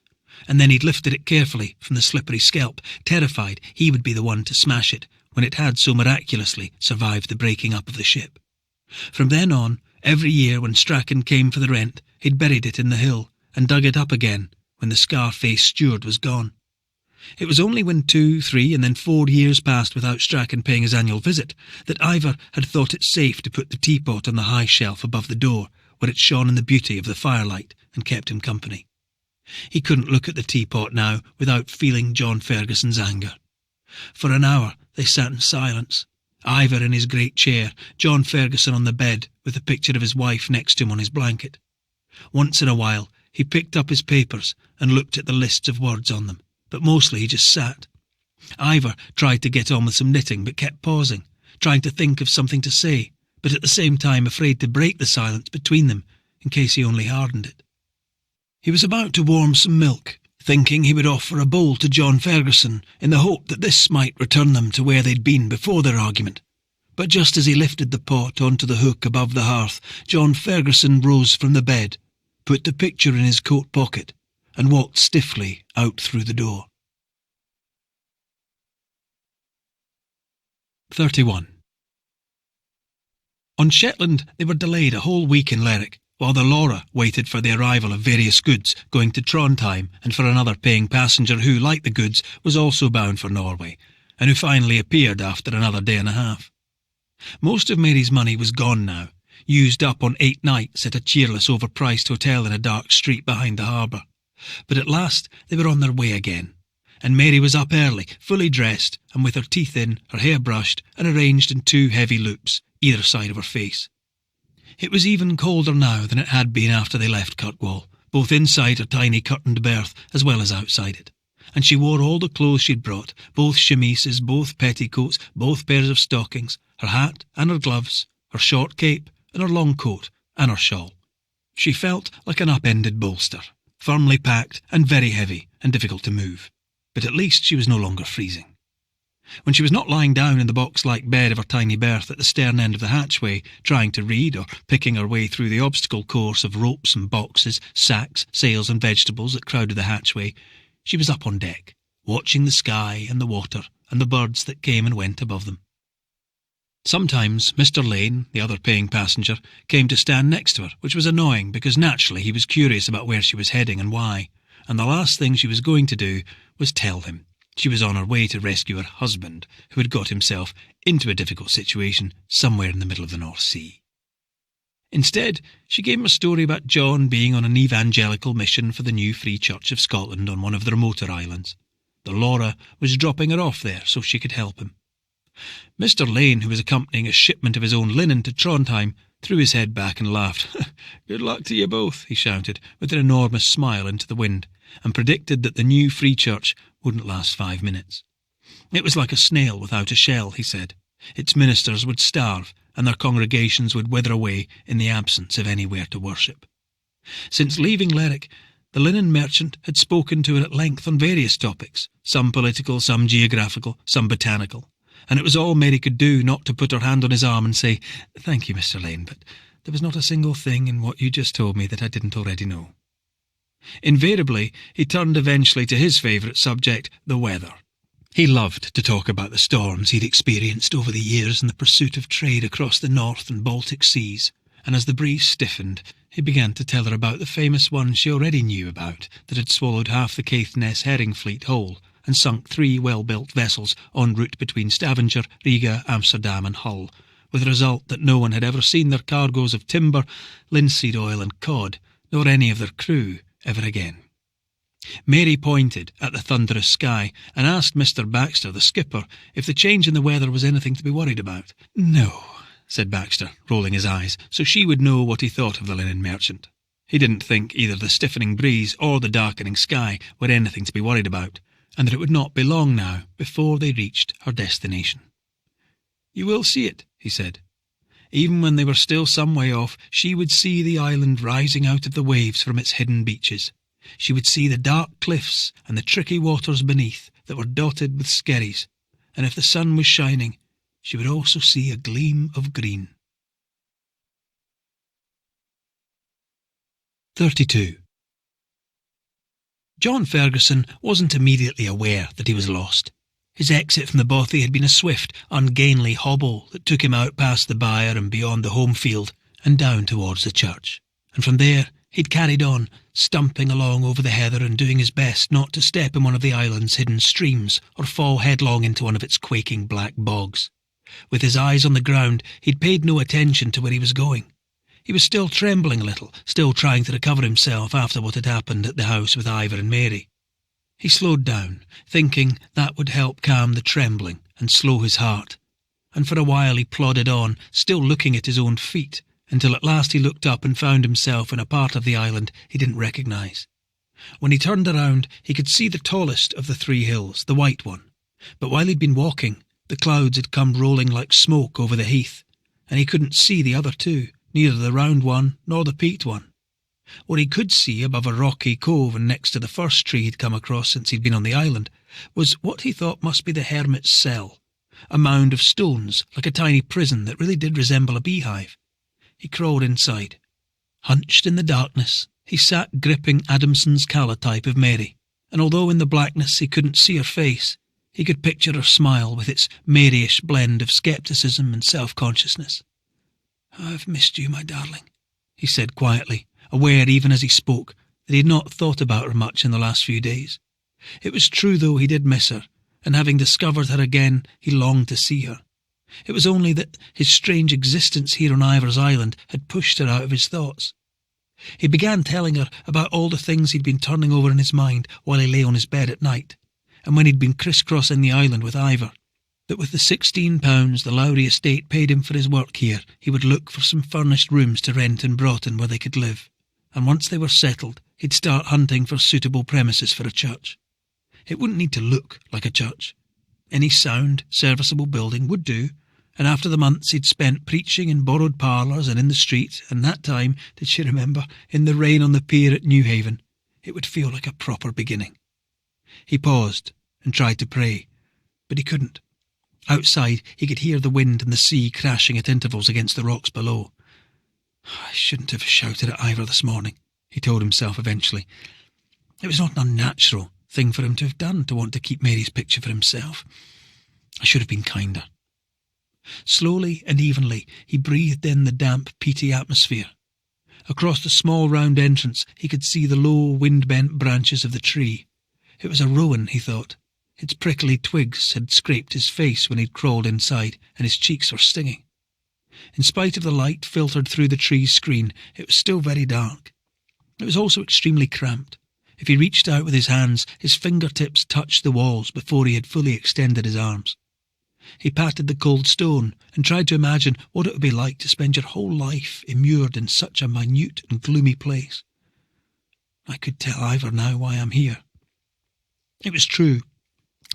and then he'd lifted it carefully from the slippery scalp, terrified he would be the one to smash it when it had so miraculously survived the breaking up of the ship. From then on, every year when Strachan came for the rent, he'd buried it in the hill and dug it up again when the scar-faced steward was gone. It was only when 2, 3 and then 4 years passed without Strachan paying his annual visit that Ivar had thought it safe to put the teapot on the high shelf above the door, where it shone in the beauty of the firelight and kept him company. He couldn't look at the teapot now without feeling John Ferguson's anger. For an hour they sat in silence, Ivar in his great chair, John Ferguson on the bed with the picture of his wife next to him on his blanket. Once in a while he picked up his papers and looked at the lists of words on them, but mostly he just sat. Ivar tried to get on with some knitting but kept pausing, trying to think of something to say, but at the same time afraid to break the silence between them in case he only hardened it. He was about to warm some milk, thinking he would offer a bowl to John Ferguson in the hope that this might return them to where they'd been before their argument. But just as he lifted the pot onto the hook above the hearth, John Ferguson rose from the bed, put the picture in his coat pocket, and walked stiffly out through the door. 31. On Shetland they were delayed a whole week in Lerwick, while the Laura waited for the arrival of various goods going to Trondheim and for another paying passenger who, like the goods, was also bound for Norway, and who finally appeared after another day and a half. Most of Mary's money was gone now, used up on 8 nights at a cheerless, overpriced hotel in a dark street behind the harbour. But at last they were on their way again, and Mary was up early, fully dressed, and with her teeth in, her hair brushed, and arranged in 2 heavy loops, either side of her face. It was even colder now than it had been after they left Kirkwall, both inside her tiny curtained berth as well as outside it. And she wore all the clothes she'd brought, both chemises, both petticoats, both pairs of stockings, her hat and her gloves, her short cape and her long coat and her shawl. She felt like an upended bolster, firmly packed and very heavy and difficult to move. But at least she was no longer freezing. When she was not lying down in the box-like bed of her tiny berth at the stern end of the hatchway, trying to read or picking her way through the obstacle course of ropes and boxes, sacks, sails and vegetables that crowded the hatchway, she was up on deck, watching the sky and the water and the birds that came and went above them. Sometimes Mr. Lane, the other paying passenger, came to stand next to her, which was annoying because naturally he was curious about where she was heading and why, and the last thing she was going to do was tell him. She was on her way to rescue her husband, who had got himself into a difficult situation somewhere in the middle of the North Sea. Instead, she gave him a story about John being on an evangelical mission for the new Free Church of Scotland on one of the remoter islands. The Laura was dropping her off there so she could help him. Mr. Lane, who was accompanying a shipment of his own linen to Trondheim, threw his head back and laughed. "Good luck to you both," he shouted, with an enormous smile into the wind, and predicted that the new Free Church wouldn't last 5 minutes. It was like a snail without a shell, he said. Its ministers would starve, and their congregations would wither away in the absence of anywhere to worship. Since leaving Lerwick, the linen merchant had spoken to her at length on various topics, some political, some geographical, some botanical, and it was all Mary could do not to put her hand on his arm and say, "Thank you, Mr. Lane, but there was not a single thing in what you just told me that I didn't already know." Invariably, he turned eventually to his favourite subject, the weather. He loved to talk about the storms he'd experienced over the years in the pursuit of trade across the North and Baltic seas, and as the breeze stiffened, he began to tell her about the famous one she already knew about, that had swallowed half the Caithness herring fleet whole, and sunk 3 well-built vessels en route between Stavanger, Riga, Amsterdam and Hull, with the result that no one had ever seen their cargoes of timber, linseed oil and cod, nor any of their crew, ever again. Mary pointed at the thunderous sky and asked Mr. Baxter, the skipper, if the change in the weather was anything to be worried about. "No," said Baxter, rolling his eyes, so she would know what he thought of the linen merchant. He didn't think either the stiffening breeze or the darkening sky were anything to be worried about, and that it would not be long now before they reached her destination. "You will see it," he said. Even when they were still some way off, she would see the island rising out of the waves from its hidden beaches. She would see the dark cliffs and the tricky waters beneath that were dotted with skerries, and if the sun was shining, she would also see a gleam of green. 32. John Ferguson wasn't immediately aware that he was lost. His exit from the bothy had been a swift, ungainly hobble that took him out past the byre and beyond the home field and down towards the church. And from there he'd carried on, stumping along over the heather and doing his best not to step in one of the island's hidden streams or fall headlong into one of its quaking black bogs. With his eyes on the ground, he'd paid no attention to where he was going. He was still trembling a little, still trying to recover himself after what had happened at the house with Ivar and Mary. He slowed down, thinking that would help calm the trembling and slow his heart, and for a while he plodded on, still looking at his own feet, until at last he looked up and found himself in a part of the island he didn't recognise. When he turned around, he could see the tallest of the 3 hills, the white one, but while he'd been walking, the clouds had come rolling like smoke over the heath, and he couldn't see the other 2, neither the round one nor the peaked one. What he could see above a rocky cove and next to the first tree he'd come across since he'd been on the island was what he thought must be the hermit's cell, a mound of stones like a tiny prison that really did resemble a beehive. He crawled inside. Hunched in the darkness, he sat gripping Adamson's calotype of Mary, and although in the blackness he couldn't see her face, he could picture her smile with its Maryish blend of scepticism and self-consciousness. "I've missed you, my darling," he said quietly, aware even as he spoke that he had not thought about her much in the last few days. It was true, though, he did miss her, and having discovered her again, he longed to see her. It was only that his strange existence here on Ivar's island had pushed her out of his thoughts. He began telling her about all the things he'd been turning over in his mind while he lay on his bed at night, and when he'd been crisscrossing the island with Ivar, that with the £16 the Lowry estate paid him for his work here, he would look for some furnished rooms to rent in Broughton where they could live, and once they were settled, he'd start hunting for suitable premises for a church. It wouldn't need to look like a church. Any sound, serviceable building would do, and after the months he'd spent preaching in borrowed parlours and in the street, and that time, did she remember, in the rain on the pier at Newhaven, it would feel like a proper beginning. He paused and tried to pray, but he couldn't. Outside, he could hear the wind and the sea crashing at intervals against the rocks below. I shouldn't have shouted at Ivar this morning, he told himself eventually. It was not an unnatural thing for him to have done, to want to keep Mary's picture for himself. I should have been kinder. Slowly and evenly, he breathed in the damp, peaty atmosphere. Across the small round entrance, he could see the low, wind-bent branches of the tree. It was a rowan, he thought. Its prickly twigs had scraped his face when he'd crawled inside, and his cheeks were stinging. In spite of the light filtered through the tree's screen, it was still very dark. It was also extremely cramped. If he reached out with his hands, his fingertips touched the walls before he had fully extended his arms. He patted the cold stone and tried to imagine what it would be like to spend your whole life immured in such a minute and gloomy place. I could tell Ivar now why I'm here. It was true.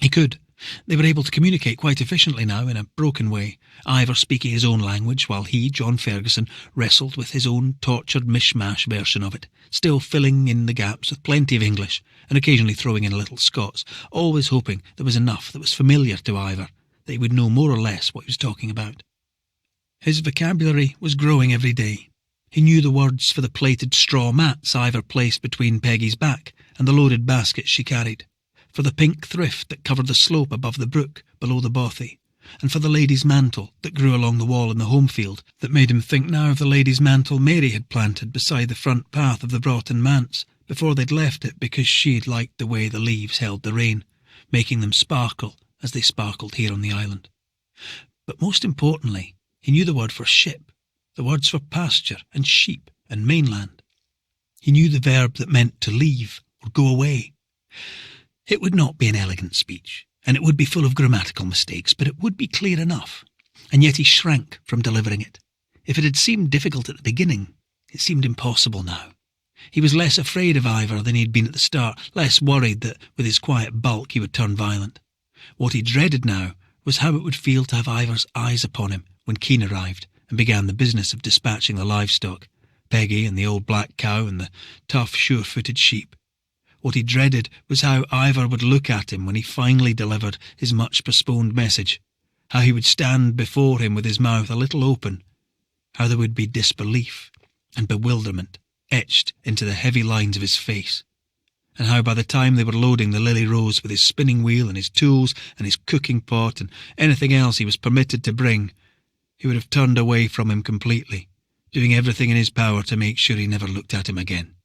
He could. They were able to communicate quite efficiently now in a broken way, Ivar speaking his own language while he, John Ferguson, wrestled with his own tortured mishmash version of it, still filling in the gaps with plenty of English and occasionally throwing in a little Scots, always hoping there was enough that was familiar to Ivar, that he would know more or less what he was talking about. His vocabulary was growing every day. He knew the words for the plaited straw mats Ivar placed between Peggy's back and the loaded baskets she carried, for the pink thrift that covered the slope above the brook below the bothy, and for the lady's mantle that grew along the wall in the home field that made him think now of the lady's mantle Mary had planted beside the front path of the Broughton manse before they'd left it because she'd liked the way the leaves held the rain, making them sparkle as they sparkled here on the island. But most importantly, he knew the word for ship, the words for pasture and sheep and mainland. He knew the verb that meant to leave or go away. It would not be an elegant speech, and it would be full of grammatical mistakes, but it would be clear enough, and yet he shrank from delivering it. If it had seemed difficult at the beginning, it seemed impossible now. He was less afraid of Ivar than he'd been at the start, less worried that with his quiet bulk he would turn violent. What he dreaded now was how it would feel to have Ivar's eyes upon him when Keane arrived and began the business of dispatching the livestock, Peggy and the old black cow and the tough, sure-footed sheep. What he dreaded was how Ivar would look at him when he finally delivered his much-postponed message, how he would stand before him with his mouth a little open, how there would be disbelief and bewilderment etched into the heavy lines of his face, and how by the time they were loading the Lily Rose with his spinning wheel and his tools and his cooking pot and anything else he was permitted to bring, he would have turned away from him completely, doing everything in his power to make sure he never looked at him again.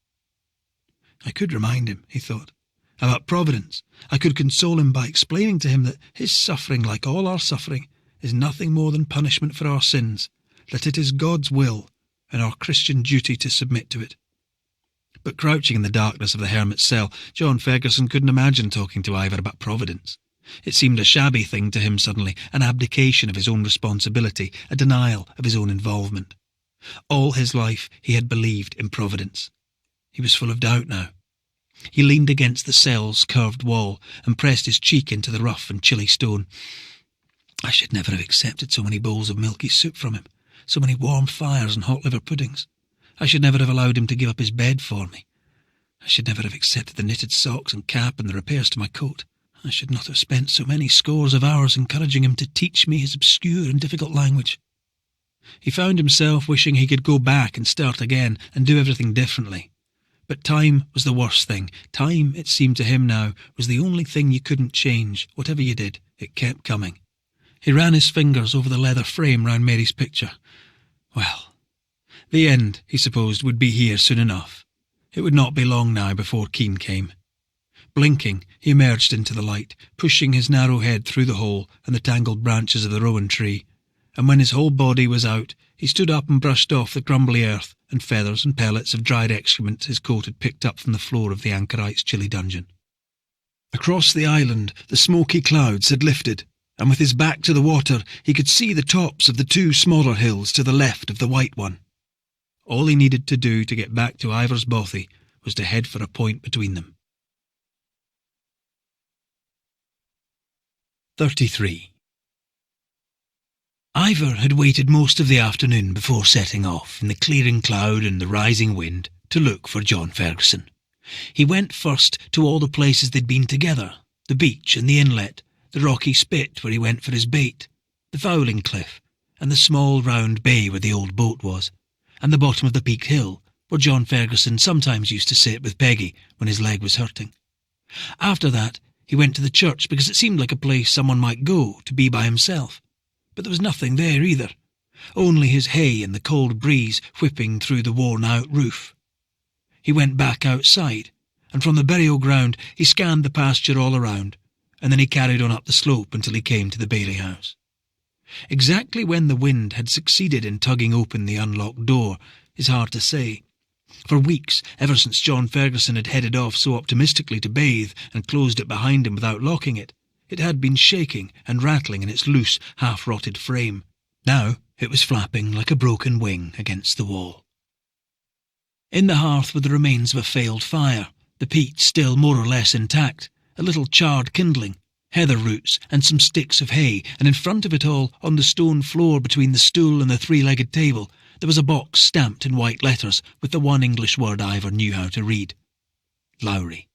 I could remind him, he thought, about Providence. I could console him by explaining to him that his suffering, like all our suffering, is nothing more than punishment for our sins, that it is God's will and our Christian duty to submit to it. But crouching in the darkness of the hermit's cell, John Ferguson couldn't imagine talking to Ivar about Providence. It seemed a shabby thing to him suddenly, an abdication of his own responsibility, a denial of his own involvement. All his life he had believed in Providence. He was full of doubt now. He leaned against the cell's curved wall and pressed his cheek into the rough and chilly stone. I should never have accepted so many bowls of milky soup from him, so many warm fires and hot liver puddings. I should never have allowed him to give up his bed for me. I should never have accepted the knitted socks and cap and the repairs to my coat. I should not have spent so many scores of hours encouraging him to teach me his obscure and difficult language. He found himself wishing he could go back and start again and do everything differently. But time was the worst thing. Time, it seemed to him now, was the only thing you couldn't change. Whatever you did, it kept coming. He ran his fingers over the leather frame round Mary's picture. Well, the end, he supposed, would be here soon enough. It would not be long now before Keane came. Blinking, he emerged into the light, pushing his narrow head through the hole and the tangled branches of the rowan tree, and when his whole body was out, he stood up and brushed off the crumbly earth and feathers and pellets of dried excrement his coat had picked up from the floor of the anchorite's chilly dungeon. Across the island, the smoky clouds had lifted, and with his back to the water, he could see the tops of the two smaller hills to the left of the white one. All he needed to do to get back to Ivar's bothy was to head for a point between them. 33. Ivar had waited most of the afternoon before setting off in the clearing cloud and the rising wind to look for John Ferguson. He went first to all the places they'd been together, the beach and the inlet, the rocky spit where he went for his bait, the fowling cliff, and the small round bay where the old boat was, and the bottom of the peaked hill where John Ferguson sometimes used to sit with Peggy when his leg was hurting. After that, he went to the church because it seemed like a place someone might go to be by himself. But there was nothing there either, only his hay and the cold breeze whipping through the worn-out roof. He went back outside, and from the burial ground he scanned the pasture all around, and then he carried on up the slope until he came to the Bailey house. Exactly when the wind had succeeded in tugging open the unlocked door is hard to say. For weeks, ever since John Ferguson had headed off so optimistically to bathe and closed it behind him without locking it, it had been shaking and rattling in its loose, half-rotted frame. Now it was flapping like a broken wing against the wall. In the hearth were the remains of a failed fire, the peat still more or less intact, a little charred kindling, heather roots and some sticks of hay, and in front of it all, on the stone floor between the stool and the three-legged table, there was a box stamped in white letters with the one English word Ivar knew how to read: Lowry.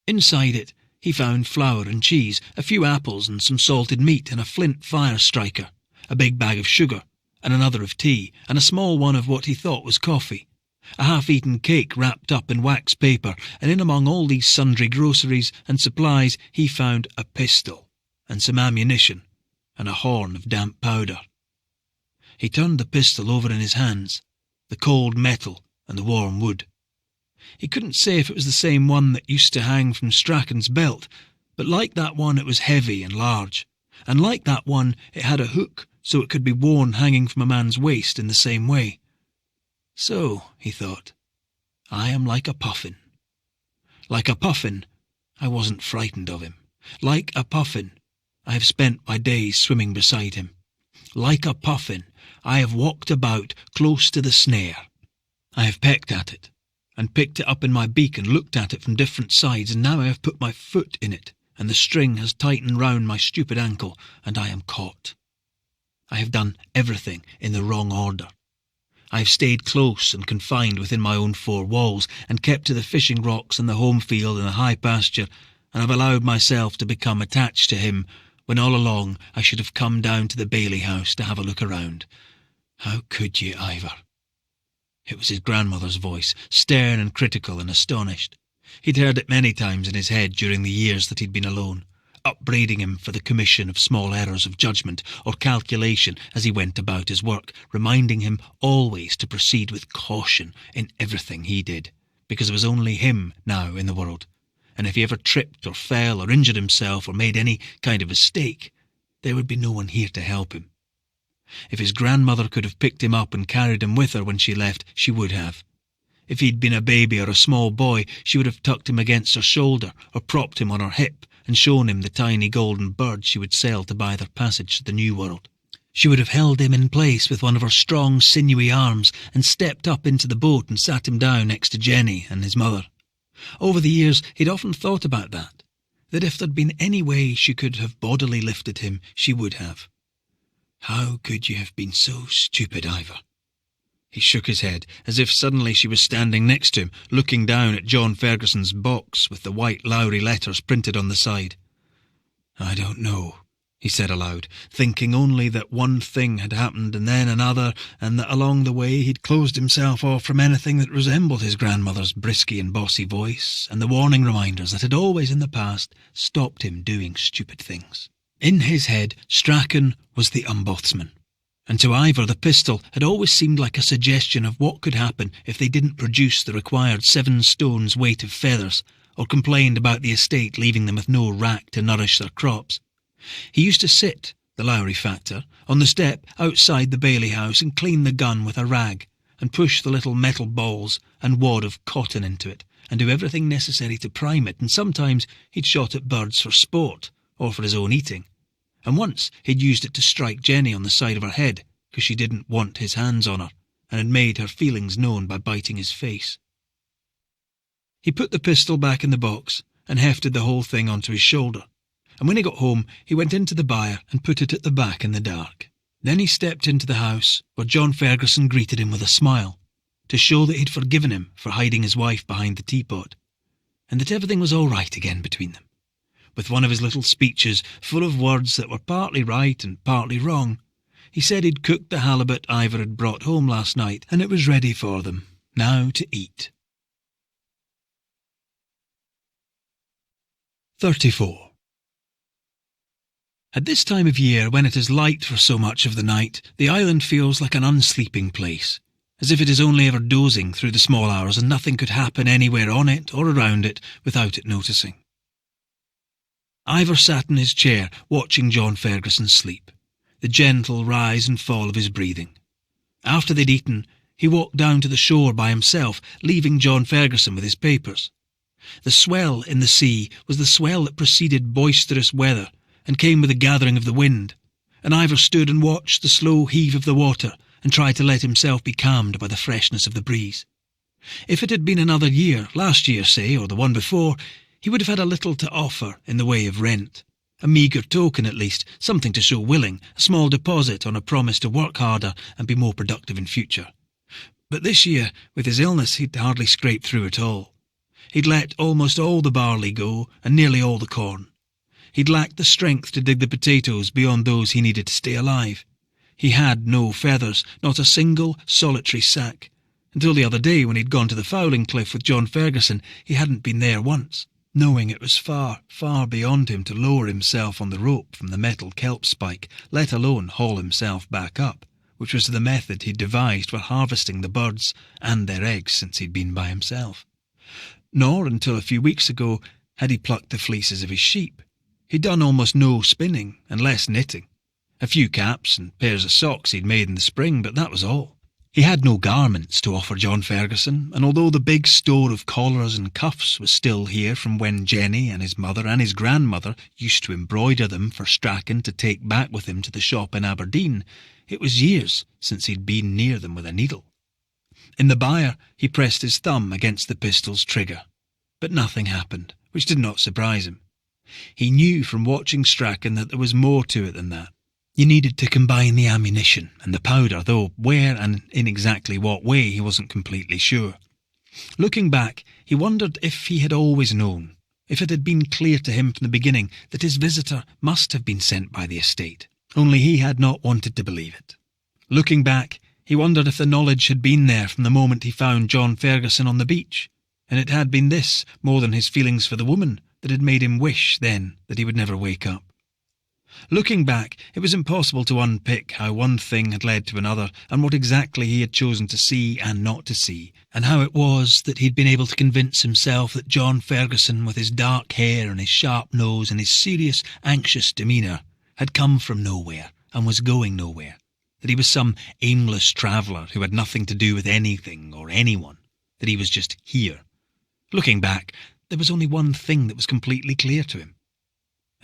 Inside it, he found flour and cheese, a few apples and some salted meat and a flint fire striker, a big bag of sugar, and another of tea, and a small one of what he thought was coffee, a half-eaten cake wrapped up in wax paper, and in among all these sundry groceries and supplies he found a pistol, and some ammunition, and a horn of damp powder. He turned the pistol over in his hands, the cold metal and the warm wood. He couldn't say if it was the same one that used to hang from Strachan's belt, but like that one it was heavy and large, and like that one it had a hook so it could be worn hanging from a man's waist in the same way. So, he thought, I am like a puffin. Like a puffin, I wasn't frightened of him. Like a puffin, I have spent my days swimming beside him. Like a puffin, I have walked about close to the snare. I have pecked at it, and picked it up in my beak and looked at it from different sides, and now I have put my foot in it, and the string has tightened round my stupid ankle, and I am caught. I have done everything in the wrong order. I have stayed close and confined within my own four walls, and kept to the fishing rocks and the home field and the high pasture, and have allowed myself to become attached to him, when all along I should have come down to the Bailey house to have a look around. How could you, Ivar? It was his grandmother's voice, stern and critical and astonished. He'd heard it many times in his head during the years that he'd been alone, upbraiding him for the commission of small errors of judgment or calculation as he went about his work, reminding him always to proceed with caution in everything he did, because it was only him now in the world, and if he ever tripped or fell or injured himself or made any kind of mistake, there would be no one here to help him. If his grandmother could have picked him up and carried him with her when she left, she would have. If he'd been a baby or a small boy, she would have tucked him against her shoulder or propped him on her hip and shown him the tiny golden bird she would sell to buy their passage to the new world. She would have held him in place with one of her strong, sinewy arms and stepped up into the boat and sat him down next to Jenny and his mother. Over the years, he'd often thought about that if there'd been any way she could have bodily lifted him, she would have. How could you have been so stupid, Ivar? He shook his head, as if suddenly she was standing next to him, looking down at John Ferguson's box with the white Lowry letters printed on the side. I don't know, he said aloud, thinking only that one thing had happened and then another, and that along the way he'd closed himself off from anything that resembled his grandmother's brisky and bossy voice, and the warning reminders that had always in the past stopped him doing stupid things. In his head, Strachan was the ombudsman, and to Ivar the pistol had always seemed like a suggestion of what could happen if they didn't produce the required 7 stones weight of feathers, or complained about the estate leaving them with no rack to nourish their crops. He used to sit the Lowry factor, on the step outside the Bailey house and clean the gun with a rag, and push the little metal balls and wad of cotton into it, and do everything necessary to prime it, and sometimes he'd shot at birds for sport, or for his own eating, and once he'd used it to strike Jenny on the side of her head, because she didn't want his hands on her, and had made her feelings known by biting his face. He put the pistol back in the box, and hefted the whole thing onto his shoulder, and when he got home he went into the byre and put it at the back in the dark. Then he stepped into the house, where John Ferguson greeted him with a smile, to show that he'd forgiven him for hiding his wife behind the teapot, and that everything was all right again between them. With one of his little speeches, full of words that were partly right and partly wrong, he said he'd cooked the halibut Ivar had brought home last night, and it was ready for them, now to eat. 34. At this time of year, when it is light for so much of the night, the island feels like an unsleeping place, as if it is only ever dozing through the small hours and nothing could happen anywhere on it or around it without it noticing. Ivar sat in his chair watching John Ferguson sleep, the gentle rise and fall of his breathing. After they'd eaten, he walked down to the shore by himself, leaving John Ferguson with his papers. The swell in the sea was the swell that preceded boisterous weather and came with the gathering of the wind, and Ivar stood and watched the slow heave of the water and tried to let himself be calmed by the freshness of the breeze. If it had been another year, last year, say, or the one before, he would have had a little to offer in the way of rent. A meagre token at least, something to show willing, a small deposit on a promise to work harder and be more productive in future. But this year, with his illness, he'd hardly scraped through at all. He'd let almost all the barley go, and nearly all the corn. He'd lacked the strength to dig the potatoes beyond those he needed to stay alive. He had no feathers, not a single solitary sack. Until the other day, when he'd gone to the fowling cliff with John Ferguson, he hadn't been there once, knowing it was far, far beyond him to lower himself on the rope from the metal kelp spike, let alone haul himself back up, which was the method he'd devised for harvesting the birds and their eggs since he'd been by himself. Nor, until a few weeks ago, had he plucked the fleeces of his sheep. He'd done almost no spinning and less knitting. A few caps and pairs of socks he'd made in the spring, but that was all. He had no garments to offer John Ferguson, and although the big store of collars and cuffs was still here from when Jenny and his mother and his grandmother used to embroider them for Strachan to take back with him to the shop in Aberdeen, it was years since he'd been near them with a needle. In the byre, he pressed his thumb against the pistol's trigger, but nothing happened, which did not surprise him. He knew from watching Strachan that there was more to it than that. You needed to combine the ammunition and the powder, though where and in exactly what way he wasn't completely sure. Looking back, he wondered if he had always known, if it had been clear to him from the beginning that his visitor must have been sent by the estate, only he had not wanted to believe it. Looking back, he wondered if the knowledge had been there from the moment he found John Ferguson on the beach, and it had been this, more than his feelings for the woman, that had made him wish then that he would never wake up. Looking back, it was impossible to unpick how one thing had led to another, and what exactly he had chosen to see and not to see, and how it was that he'd been able to convince himself that John Ferguson, with his dark hair and his sharp nose and his serious, anxious demeanour, had come from nowhere and was going nowhere, that he was some aimless traveller who had nothing to do with anything or anyone, that he was just here. Looking back, there was only one thing that was completely clear to him,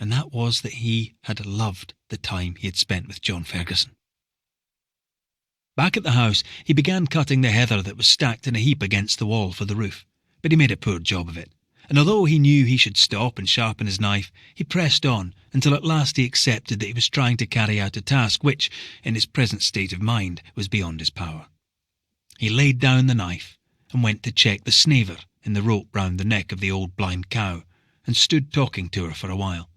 and that was that he had loved the time he had spent with John Ferguson. Back at the house, he began cutting the heather that was stacked in a heap against the wall for the roof, but he made a poor job of it, and although he knew he should stop and sharpen his knife, he pressed on until at last he accepted that he was trying to carry out a task which, in his present state of mind, was beyond his power. He laid down the knife and went to check the snaver in the rope round the neck of the old blind cow, and stood talking to her for a while.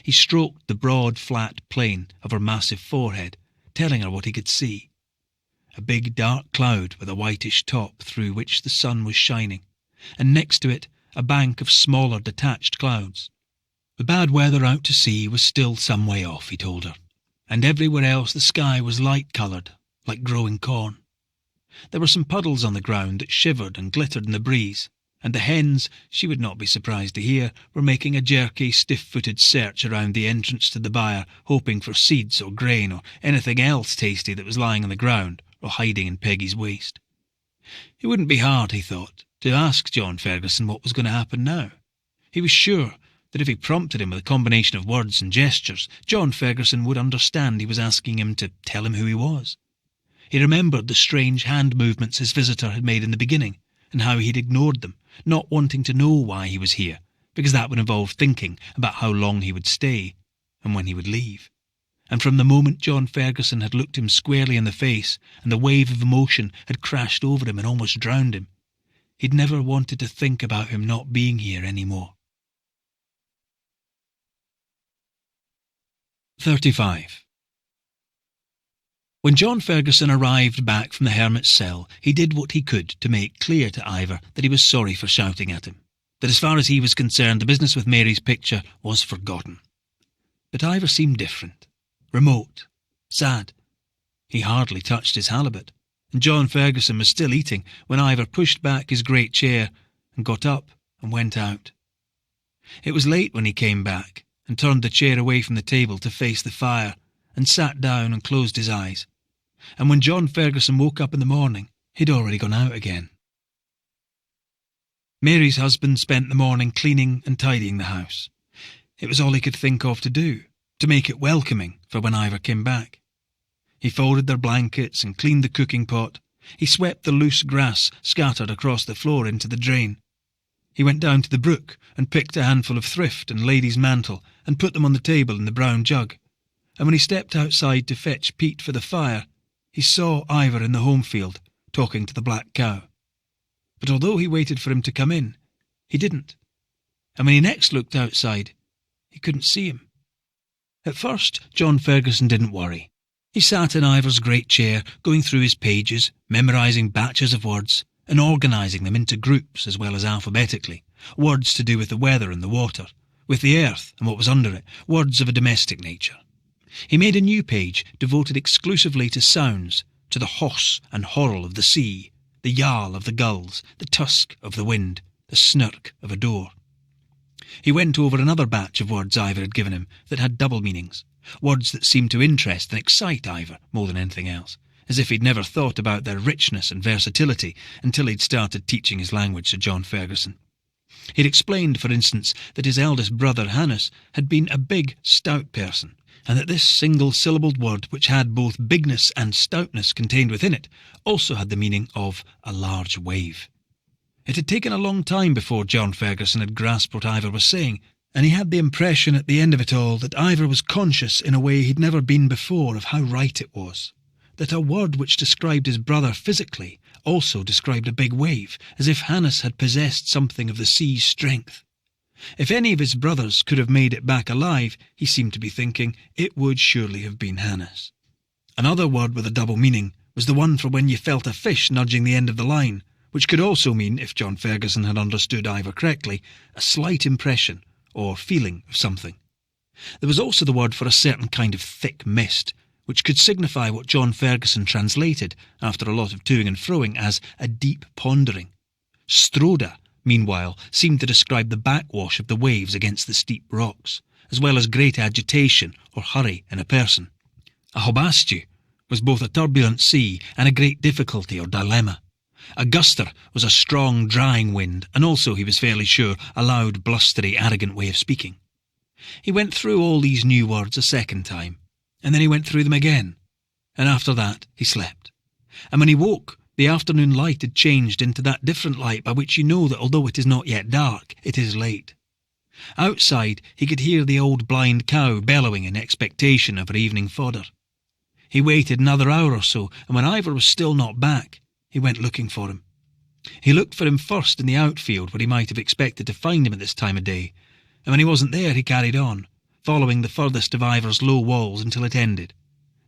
He stroked the broad, flat plane of her massive forehead, telling her what he could see. A big dark cloud with a whitish top through which the sun was shining, and next to it a bank of smaller detached clouds. The bad weather out to sea was still some way off, he told her, and everywhere else the sky was light-coloured, like growing corn. There were some puddles on the ground that shivered and glittered in the breeze, and the hens, she would not be surprised to hear, were making a jerky, stiff-footed search around the entrance to the byre, hoping for seeds or grain or anything else tasty that was lying on the ground or hiding in Peggy's waist. It wouldn't be hard, he thought, to ask John Ferguson what was going to happen now. He was sure that if he prompted him with a combination of words and gestures, John Ferguson would understand he was asking him to tell him who he was. He remembered the strange hand movements his visitor had made in the beginning, and how he'd ignored them, not wanting to know why he was here, because that would involve thinking about how long he would stay and when he would leave. And from the moment John Ferguson had looked him squarely in the face and the wave of emotion had crashed over him and almost drowned him, he'd never wanted to think about him not being here anymore. 35. When John Ferguson arrived back from the hermit's cell, he did what he could to make clear to Ivar that he was sorry for shouting at him, that as far as he was concerned the business with Mary's picture was forgotten. But Ivar seemed different, remote, sad. He hardly touched his halibut, and John Ferguson was still eating when Ivar pushed back his great chair and got up and went out. It was late when he came back and turned the chair away from the table to face the fire and sat down and closed his eyes. And when John Ferguson woke up in the morning, he'd already gone out again. Mary's husband spent the morning cleaning and tidying the house. It was all he could think of to do, to make it welcoming for when Ivar came back. He folded their blankets and cleaned the cooking pot. He swept the loose grass scattered across the floor into the drain. He went down to the brook and picked a handful of thrift and lady's mantle and put them on the table in the brown jug. And when he stepped outside to fetch peat for the fire, he saw Ivar in the home field talking to the black cow. But although he waited for him to come in, he didn't. And when he next looked outside, he couldn't see him. At first, John Ferguson didn't worry. He sat in Ivar's great chair, going through his pages, memorising batches of words, and organising them into groups as well as alphabetically, words to do with the weather and the water, with the earth and what was under it, words of a domestic nature. He made a new page devoted exclusively to sounds, to the hoss and horror of the sea, the yarl of the gulls, the tusk of the wind, the snirk of a door. He went over another batch of words Ivar had given him that had double meanings, words that seemed to interest and excite Ivar more than anything else, as if he'd never thought about their richness and versatility until he'd started teaching his language to John Ferguson. He'd explained, for instance, that his eldest brother Hannes had been a big, stout person, and that this single-syllabled word, which had both bigness and stoutness contained within it, also had the meaning of a large wave. It had taken a long time before John Ferguson had grasped what Ivar was saying, and he had the impression at the end of it all that Ivar was conscious in a way he'd never been before of how right it was, that a word which described his brother physically also described a big wave, as if Hannes had possessed something of the sea's strength. If any of his brothers could have made it back alive, he seemed to be thinking, it would surely have been Hannes. Another word with a double meaning was the one for when you felt a fish nudging the end of the line, which could also mean, if John Ferguson had understood Ivar correctly, a slight impression or feeling of something. There was also the word for a certain kind of thick mist, which could signify what John Ferguson translated, after a lot of toing and froing, as a deep pondering. Stroda, meanwhile, seemed to describe the backwash of the waves against the steep rocks, as well as great agitation or hurry in a person. A hobastu was both a turbulent sea and a great difficulty or dilemma. A guster was a strong, drying wind, and also, he was fairly sure, a loud, blustery, arrogant way of speaking. He went through all these new words a second time, and then he went through them again, and after that he slept. And when he woke, the afternoon light had changed into that different light by which you know that although it is not yet dark, it is late. Outside he could hear the old blind cow bellowing in expectation of her evening fodder. He waited another hour or so, and when Ivar was still not back, he went looking for him. He looked for him first in the outfield, where he might have expected to find him at this time of day, and when he wasn't there he carried on, following the furthest of Ivar's low walls until it ended,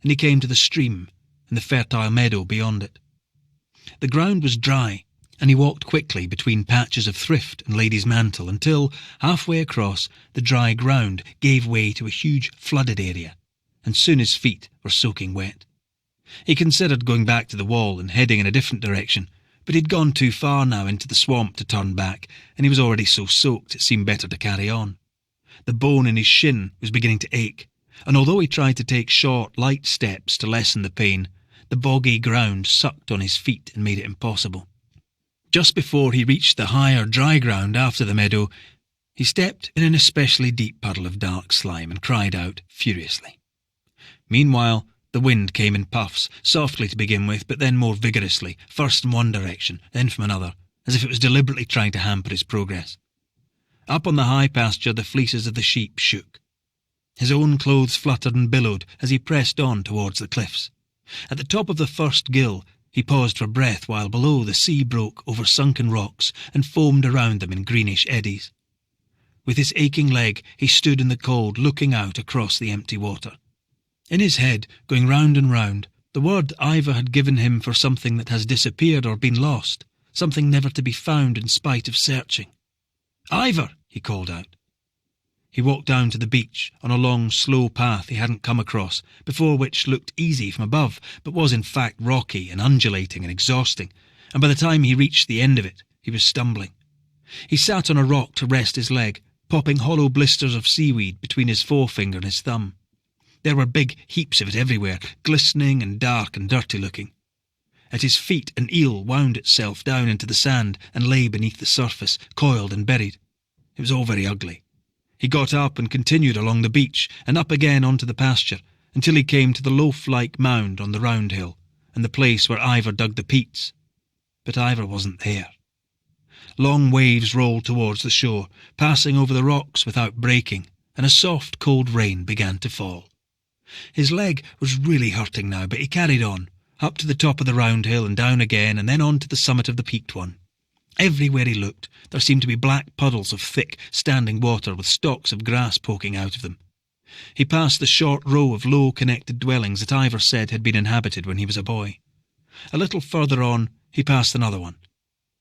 and he came to the stream and the fertile meadow beyond it. The ground was dry, and he walked quickly between patches of thrift and lady's mantle until, halfway across, the dry ground gave way to a huge flooded area, and soon his feet were soaking wet. He considered going back to the wall and heading in a different direction, but he'd gone too far now into the swamp to turn back, and he was already so soaked it seemed better to carry on. The bone in his shin was beginning to ache, and although he tried to take short, light steps to lessen the pain, the boggy ground sucked on his feet and made it impossible. Just before he reached the higher, dry ground after the meadow, he stepped in an especially deep puddle of dark slime and cried out furiously. Meanwhile, the wind came in puffs, softly to begin with, but then more vigorously, first from one direction, then from another, as if it was deliberately trying to hamper his progress. Up on the high pasture, the fleeces of the sheep shook. His own clothes fluttered and billowed as he pressed on towards the cliffs. At the top of the first gill, he paused for breath, while below the sea broke over sunken rocks and foamed around them in greenish eddies. With his aching leg, he stood in the cold, looking out across the empty water. In his head, going round and round, the word Ivar had given him for something that has disappeared or been lost, something never to be found in spite of searching. "Ivar!" he called out. He walked down to the beach, on a long, slow path he hadn't come across, before, which looked easy from above, but was in fact rocky and undulating and exhausting, and by the time he reached the end of it, he was stumbling. He sat on a rock to rest his leg, popping hollow blisters of seaweed between his forefinger and his thumb. There were big heaps of it everywhere, glistening and dark and dirty-looking. At his feet an eel wound itself down into the sand and lay beneath the surface, coiled and buried. It was all very ugly. He got up and continued along the beach and up again onto the pasture, until he came to the loaf-like mound on the round hill, and the place where Ivar dug the peats. But Ivar wasn't there. Long waves rolled towards the shore, passing over the rocks without breaking, and a soft, cold rain began to fall. His leg was really hurting now, but he carried on, up to the top of the round hill and down again, and then on to the summit of the peaked one. Everywhere he looked, there seemed to be black puddles of thick, standing water with stalks of grass poking out of them. He passed the short row of low, connected dwellings that Ivar said had been inhabited when he was a boy. A little further on, he passed another one.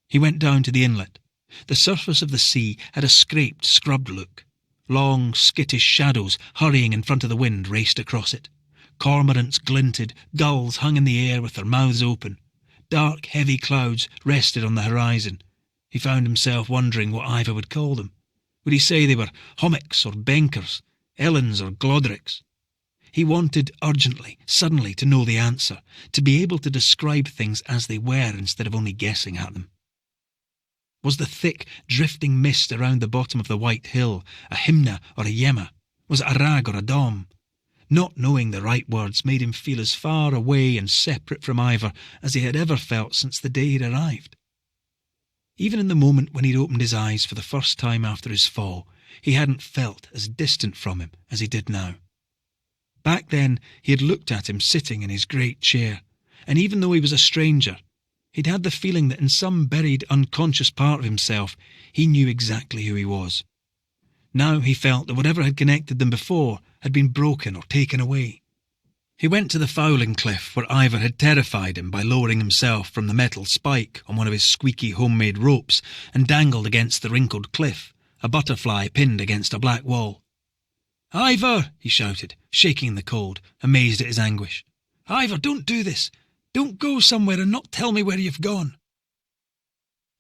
He went down to the inlet. The surface of the sea had a scraped, scrubbed look. Long, skittish shadows, hurrying in front of the wind, raced across it. Cormorants glinted, gulls hung in the air with their mouths open. Dark, heavy clouds rested on the horizon. He found himself wondering what Ivar would call them. Would he say they were hummocks or benkers, ellens or glodricks? He wanted urgently, suddenly, to know the answer, to be able to describe things as they were instead of only guessing at them. Was the thick, drifting mist around the bottom of the white hill a himna or a yema? Was it a rag or a dom? Not knowing the right words made him feel as far away and separate from Ivar as he had ever felt since the day he'd arrived. Even in the moment when he'd opened his eyes for the first time after his fall, he hadn't felt as distant from him as he did now. Back then, he had looked at him sitting in his great chair, and even though he was a stranger, he'd had the feeling that in some buried, unconscious part of himself, he knew exactly who he was. Now he felt that whatever had connected them before had been broken or taken away. He went to the fowling cliff where Ivar had terrified him by lowering himself from the metal spike on one of his squeaky homemade ropes and dangled against the wrinkled cliff, a butterfly pinned against a black wall. "Ivar!" he shouted, shaking in the cold, amazed at his anguish. "Ivar, don't do this! Don't go somewhere and not tell me where you've gone."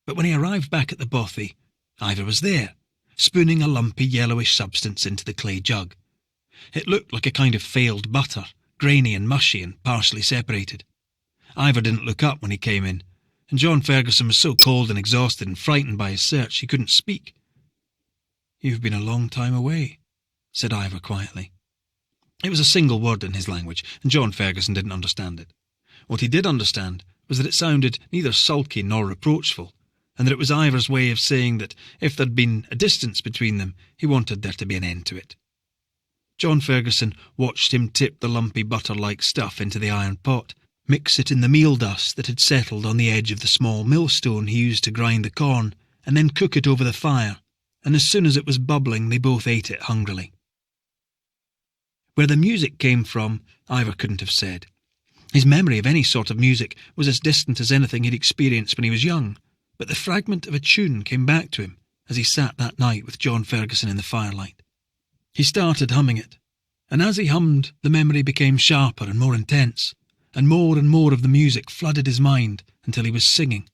But when he arrived back at the bothy, Ivar was there, spooning a lumpy yellowish substance into the clay jug. It looked like a kind of failed butter, grainy and mushy and partially separated. Ivar didn't look up when he came in, and John Ferguson was so cold and exhausted and frightened by his search he couldn't speak. "You've been a long time away," said Ivar quietly. It was a single word in his language, and John Ferguson didn't understand it. What he did understand was that it sounded neither sulky nor reproachful, and that it was Ivar's way of saying that if there'd been a distance between them, he wanted there to be an end to it. John Ferguson watched him tip the lumpy butter-like stuff into the iron pot, mix it in the meal dust that had settled on the edge of the small millstone he used to grind the corn, and then cook it over the fire, and as soon as it was bubbling they both ate it hungrily. Where the music came from, Ivar couldn't have said. His memory of any sort of music was as distant as anything he'd experienced when he was young, but the fragment of a tune came back to him as he sat that night with John Ferguson in the firelight. He started humming it, and as he hummed, the memory became sharper and more intense, and more of the music flooded his mind until he was singing,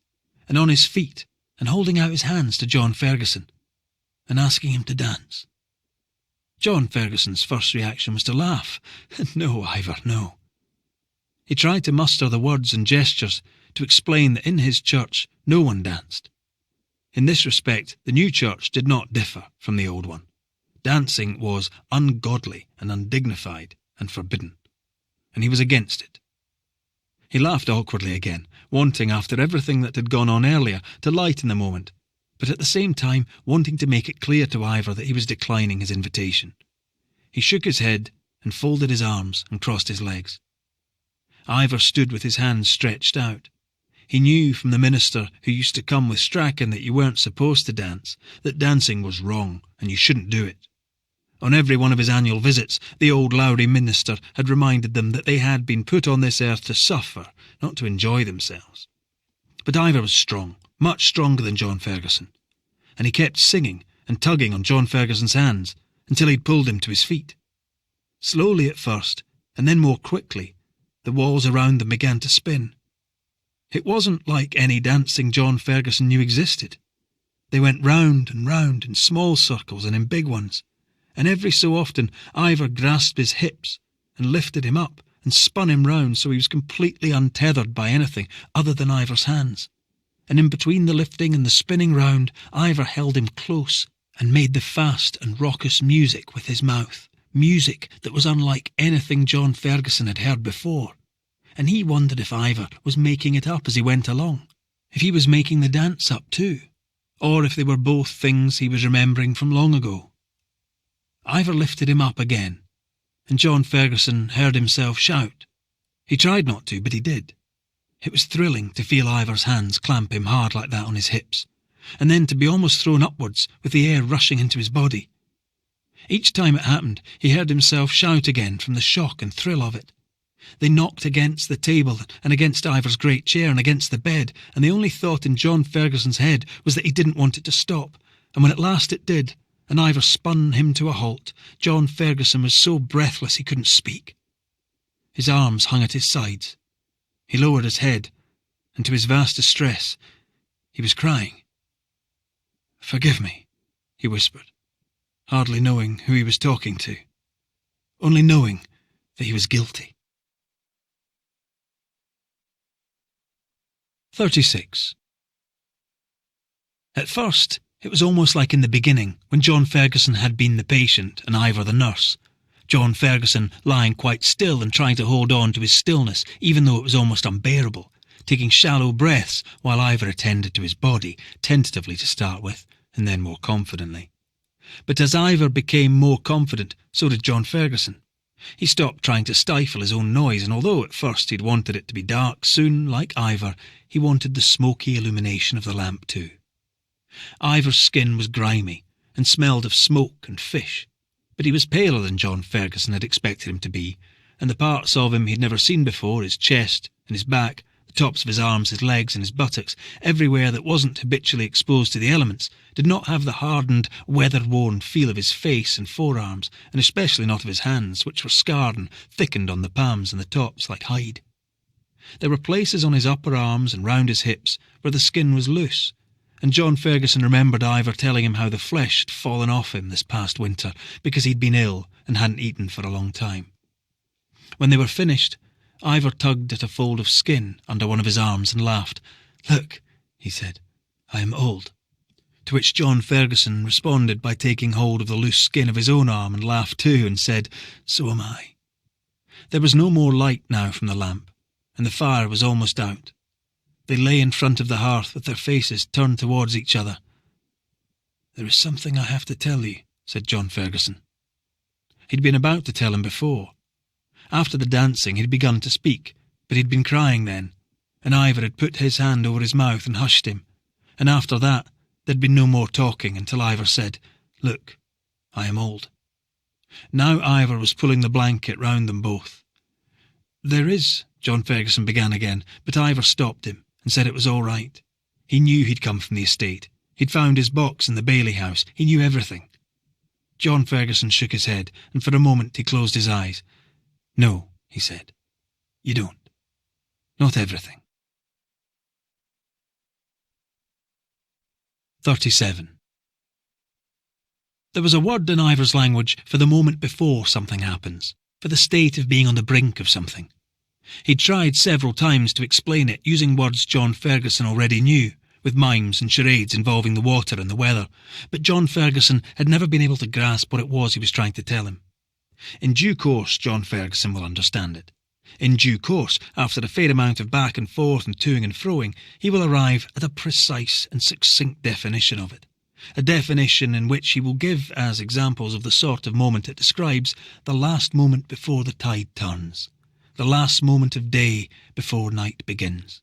and on his feet, and holding out his hands to John Ferguson, and asking him to dance. John Ferguson's first reaction was to laugh. No, Ivar, no. He tried to muster the words and gestures to explain that in his church no one danced. In this respect, the new church did not differ from the old one. Dancing was ungodly and undignified and forbidden, and he was against it. He laughed awkwardly again, wanting, after everything that had gone on earlier, to lighten the moment, but at the same time wanting to make it clear to Ivar that he was declining his invitation. He shook his head and folded his arms and crossed his legs. Ivar stood with his hands stretched out. He knew from the minister who used to come with Strachan that you weren't supposed to dance, that dancing was wrong and you shouldn't do it. On every one of his annual visits, the old Lowry minister had reminded them that they had been put on this earth to suffer, not to enjoy themselves. But Ivar was strong, much stronger than John Ferguson, and he kept singing and tugging on John Ferguson's hands until he'd pulled him to his feet. Slowly at first, and then more quickly, the walls around them began to spin. It wasn't like any dancing John Ferguson knew existed. They went round and round in small circles and in big ones, and every so often Ivar grasped his hips and lifted him up and spun him round so he was completely untethered by anything other than Ivar's hands. And in between the lifting and the spinning round, Ivar held him close and made the fast and raucous music with his mouth, music that was unlike anything John Ferguson had heard before. And he wondered if Ivar was making it up as he went along, if he was making the dance up too, or if they were both things he was remembering from long ago. Ivar lifted him up again, and John Ferguson heard himself shout. He tried not to, but he did. It was thrilling to feel Ivar's hands clamp him hard like that on his hips, and then to be almost thrown upwards with the air rushing into his body. Each time it happened, he heard himself shout again from the shock and thrill of it. They knocked against the table and against Ivar's great chair and against the bed, and the only thought in John Ferguson's head was that he didn't want it to stop, and when at last it did, and Ivar spun him to a halt, John Ferguson was so breathless he couldn't speak. His arms hung at his sides. He lowered his head, and to his vast distress, he was crying. "Forgive me," he whispered, hardly knowing who he was talking to, only knowing that he was guilty. 36. At first, it was almost like in the beginning, when John Ferguson had been the patient and Ivar the nurse. John Ferguson lying quite still and trying to hold on to his stillness, even though it was almost unbearable, taking shallow breaths while Ivar attended to his body, tentatively to start with, and then more confidently. But as Ivar became more confident, so did John Ferguson. He stopped trying to stifle his own noise, and although at first he'd wanted it to be dark, soon, like Ivar, he wanted the smoky illumination of the lamp too. Ivar's skin was grimy and smelled of smoke and fish, but he was paler than John Ferguson had expected him to be, and the parts of him he'd never seen before, his chest and his back, the tops of his arms, his legs and his buttocks, everywhere that wasn't habitually exposed to the elements, did not have the hardened, weather-worn feel of his face and forearms, and especially not of his hands, which were scarred and thickened on the palms and the tops like hide. There were places on his upper arms and round his hips where the skin was loose, and John Ferguson remembered Ivar telling him how the flesh had fallen off him this past winter because he'd been ill and hadn't eaten for a long time. When they were finished, Ivar tugged at a fold of skin under one of his arms and laughed. "Look," he said, "I am old." To which John Ferguson responded by taking hold of the loose skin of his own arm and laughed too and said, "So am I." There was no more light now from the lamp, and the fire was almost out. They lay in front of the hearth with their faces turned towards each other. "There is something I have to tell you," said John Ferguson. He'd been about to tell him before. After the dancing he'd begun to speak, but he'd been crying then, and Ivar had put his hand over his mouth and hushed him, and after that there'd been no more talking until Ivar said, "Look, I am old." Now Ivar was pulling the blanket round them both. "There is," John Ferguson began again, but Ivar stopped him and said it was all right. He knew he'd come from the estate. He'd found his box in the Bailey house. He knew everything. John Ferguson shook his head, and for a moment he closed his eyes. "No," he said, "you don't. Not everything." 37. There was a word in Ivar's language for the moment before something happens, for the state of being on the brink of something. He'd tried several times to explain it using words John Ferguson already knew, with mimes and charades involving the water and the weather, but John Ferguson had never been able to grasp what it was he was trying to tell him. In due course, John Ferguson will understand it. In due course, after a fair amount of back and forth and toing and froing, he will arrive at a precise and succinct definition of it. A definition in which he will give, as examples of the sort of moment it describes, the last moment before the tide turns, the last moment of day before night begins.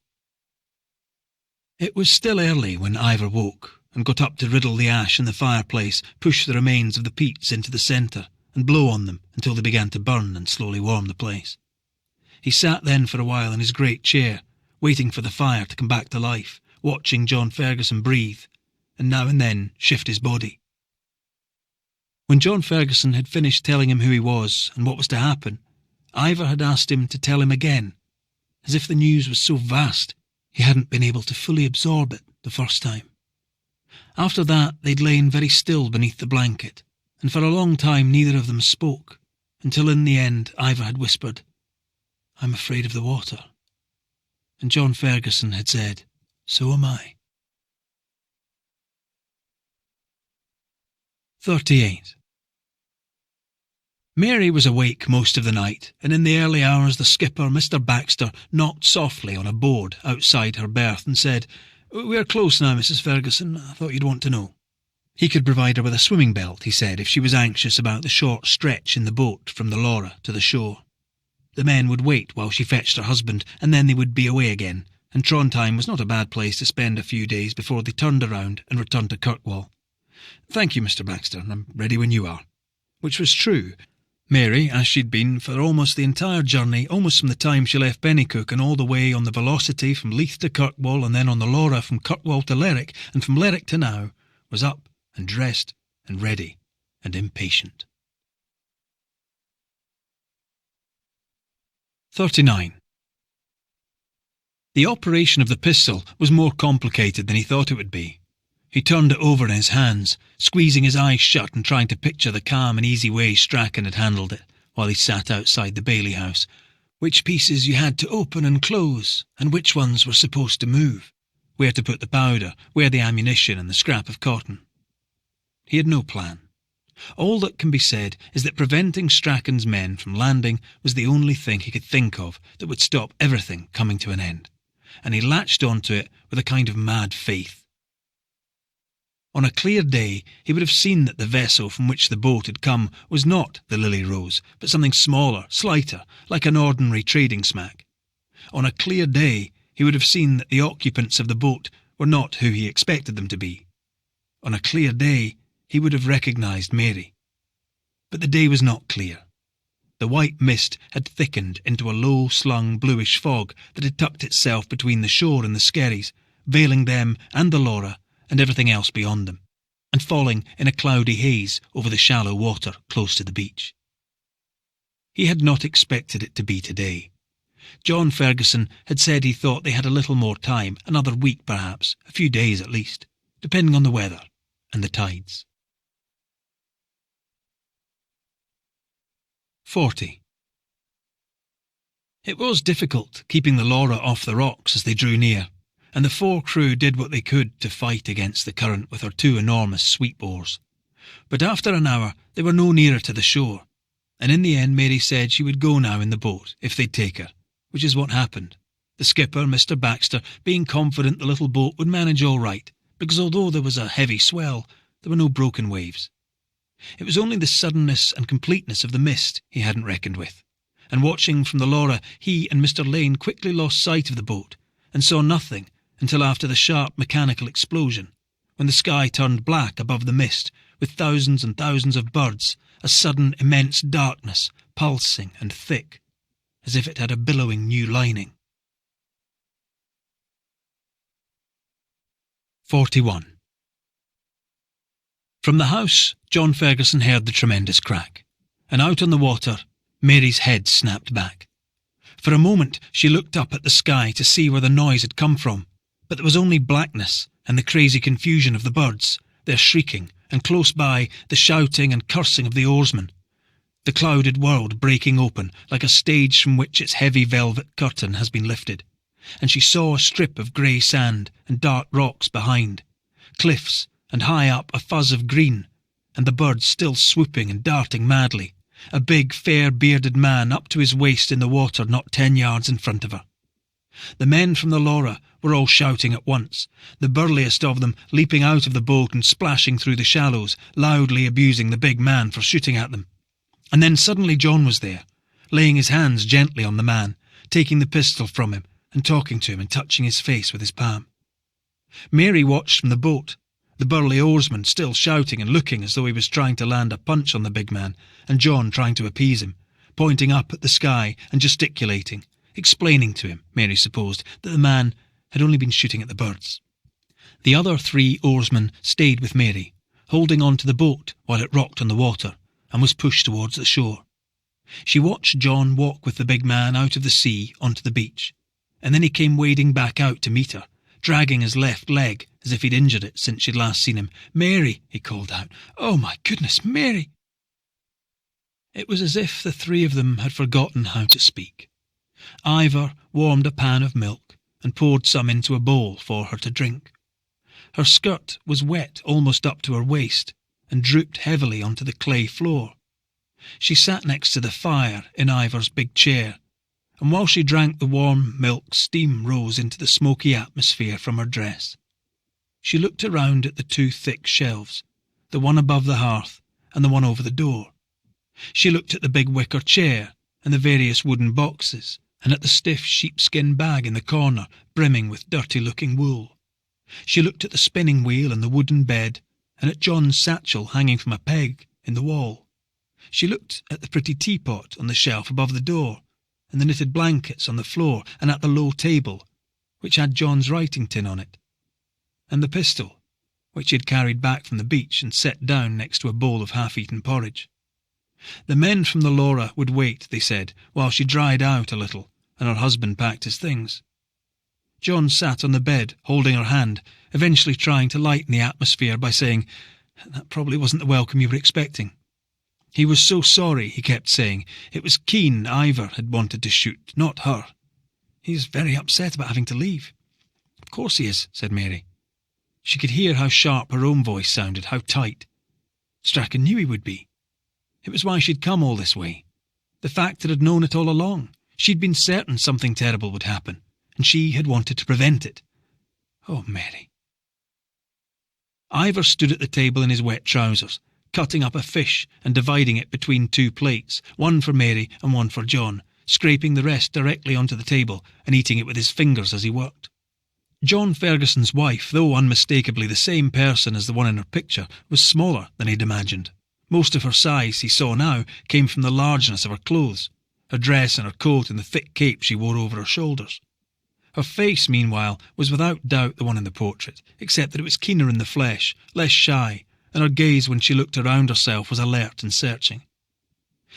It was still early when Ivar woke, and got up to riddle the ash in the fireplace, push the remains of the peats into the centre, and blow on them until they began to burn and slowly warm the place. He sat then for a while in his great chair, waiting for the fire to come back to life, watching John Ferguson breathe, and now and then shift his body. When John Ferguson had finished telling him who he was and what was to happen, Ivar had asked him to tell him again, as if the news was so vast he hadn't been able to fully absorb it the first time. After that they'd lain very still beneath the blanket, and for a long time neither of them spoke, until in the end Ivar had whispered, "I'm afraid of the water." And John Ferguson had said, "So am I." 38. Mary was awake most of the night, and in the early hours the skipper, Mr. Baxter, knocked softly on a board outside her berth and said, "We're close now, Mrs. Ferguson. I thought you'd want to know." He could provide her with a swimming belt, he said, if she was anxious about the short stretch in the boat from the Laura to the shore. The men would wait while she fetched her husband, and then they would be away again, and Trondheim was not a bad place to spend a few days before they turned around and returned to Kirkwall. "Thank you, Mr. Baxter, I'm ready when you are." Which was true. Mary, as she'd been for almost the entire journey, almost from the time she left Bennycook and all the way on the Velocity from Leith to Kirkwall and then on the Laura from Kirkwall to Lerwick and from Lerwick to now, was up and dressed and ready and impatient. 39. The operation of the pistol was more complicated than he thought it would be. He turned it over in his hands, squeezing his eyes shut and trying to picture the calm and easy way Strachan had handled it while he sat outside the Bailey house, which pieces you had to open and close, and which ones were supposed to move, where to put the powder, where the ammunition and the scrap of cotton. He had no plan. All that can be said is that preventing Strachan's men from landing was the only thing he could think of that would stop everything coming to an end, and he latched onto it with a kind of mad faith. On a clear day, he would have seen that the vessel from which the boat had come was not the Lily Rose, but something smaller, slighter, like an ordinary trading smack. On a clear day, he would have seen that the occupants of the boat were not who he expected them to be. On a clear day, he would have recognised Mary. But the day was not clear. The white mist had thickened into a low-slung bluish fog that had tucked itself between the shore and the skerries, veiling them and the Laura and everything else beyond them, and falling in a cloudy haze over the shallow water close to the beach. He had not expected it to be today. John Ferguson had said he thought they had a little more time, another week perhaps, a few days at least, depending on the weather and the tides. 40. It was difficult keeping the Laura off the rocks as they drew near, and the four crew did what they could to fight against the current with her two enormous sweep oars. But after an hour they were no nearer to the shore, and in the end Mary said she would go now in the boat if they'd take her, which is what happened, the skipper, Mr. Baxter, being confident the little boat would manage all right, because although there was a heavy swell, there were no broken waves. It was only the suddenness and completeness of the mist he hadn't reckoned with, and watching from the Laura, he and Mr. Lane quickly lost sight of the boat, and saw nothing until after the sharp mechanical explosion, when the sky turned black above the mist, with thousands and thousands of birds, a sudden immense darkness, pulsing and thick, as if it had a billowing new lining. 41. From the house, John Ferguson heard the tremendous crack, and out on the water, Mary's head snapped back. For a moment she looked up at the sky to see where the noise had come from, but there was only blackness, and the crazy confusion of the birds, their shrieking, and close by the shouting and cursing of the oarsmen. The clouded world breaking open like a stage from which its heavy velvet curtain has been lifted, and she saw a strip of grey sand and dark rocks behind, cliffs, and high up a fuzz of green, and the birds still swooping and darting madly, a big, fair-bearded man up to his waist in the water not 10 yards in front of her. The men from the Laura were all shouting at once, the burliest of them leaping out of the boat and splashing through the shallows, loudly abusing the big man for shooting at them. And then suddenly John was there, laying his hands gently on the man, taking the pistol from him and talking to him and touching his face with his palm. Mary watched from the boat, the burly oarsman still shouting and looking as though he was trying to land a punch on the big man, and John trying to appease him, pointing up at the sky and gesticulating, explaining to him, Mary supposed, that the man had only been shooting at the birds. The other 3 oarsmen stayed with Mary, holding on to the boat while it rocked on the water and was pushed towards the shore. She watched John walk with the big man out of the sea onto the beach, and then he came wading back out to meet her, dragging his left leg as if he'd injured it since she'd last seen him. "Mary," he called out. "Oh, my goodness, Mary!" It was as if the 3 of them had forgotten how to speak. Ivar warmed a pan of milk and poured some into a bowl for her to drink. Her skirt was wet almost up to her waist and drooped heavily onto the clay floor. She sat next to the fire in Ivar's big chair, and while she drank the warm milk, steam rose into the smoky atmosphere from her dress. She looked around at the 2 thick shelves, the one above the hearth and the one over the door. She looked at the big wicker chair and the various wooden boxes, and at the stiff sheepskin bag in the corner, brimming with dirty-looking wool. She looked at the spinning wheel and the wooden bed, and at John's satchel hanging from a peg in the wall. She looked at the pretty teapot on the shelf above the door, and the knitted blankets on the floor, and at the low table, which had John's writing tin on it, and the pistol, which he had carried back from the beach and set down next to a bowl of half-eaten porridge. The men from the Laura would wait, they said, while she dried out a little and her husband packed his things. John sat on the bed, holding her hand, eventually trying to lighten the atmosphere by saying, "That probably wasn't the welcome you were expecting." He was so sorry, he kept saying. It was Keane Ivar had wanted to shoot, not her. He's very upset about having to leave. "Of course he is," said Mary. She could hear how sharp her own voice sounded, how tight. Strachan knew he would be. It was why she'd come all this way. The fact that had known it all along. She'd been certain something terrible would happen, and she had wanted to prevent it. Oh, Mary. Ivar stood at the table in his wet trousers, cutting up a fish and dividing it between 2 plates, one for Mary and one for John, scraping the rest directly onto the table and eating it with his fingers as he worked. John Ferguson's wife, though unmistakably the same person as the one in her picture, was smaller than he'd imagined. Most of her size, he saw now, came from the largeness of her clothes, her dress and her coat and the thick cape she wore over her shoulders. Her face, meanwhile, was without doubt the one in the portrait, except that it was keener in the flesh, less shy, and her gaze when she looked around herself was alert and searching.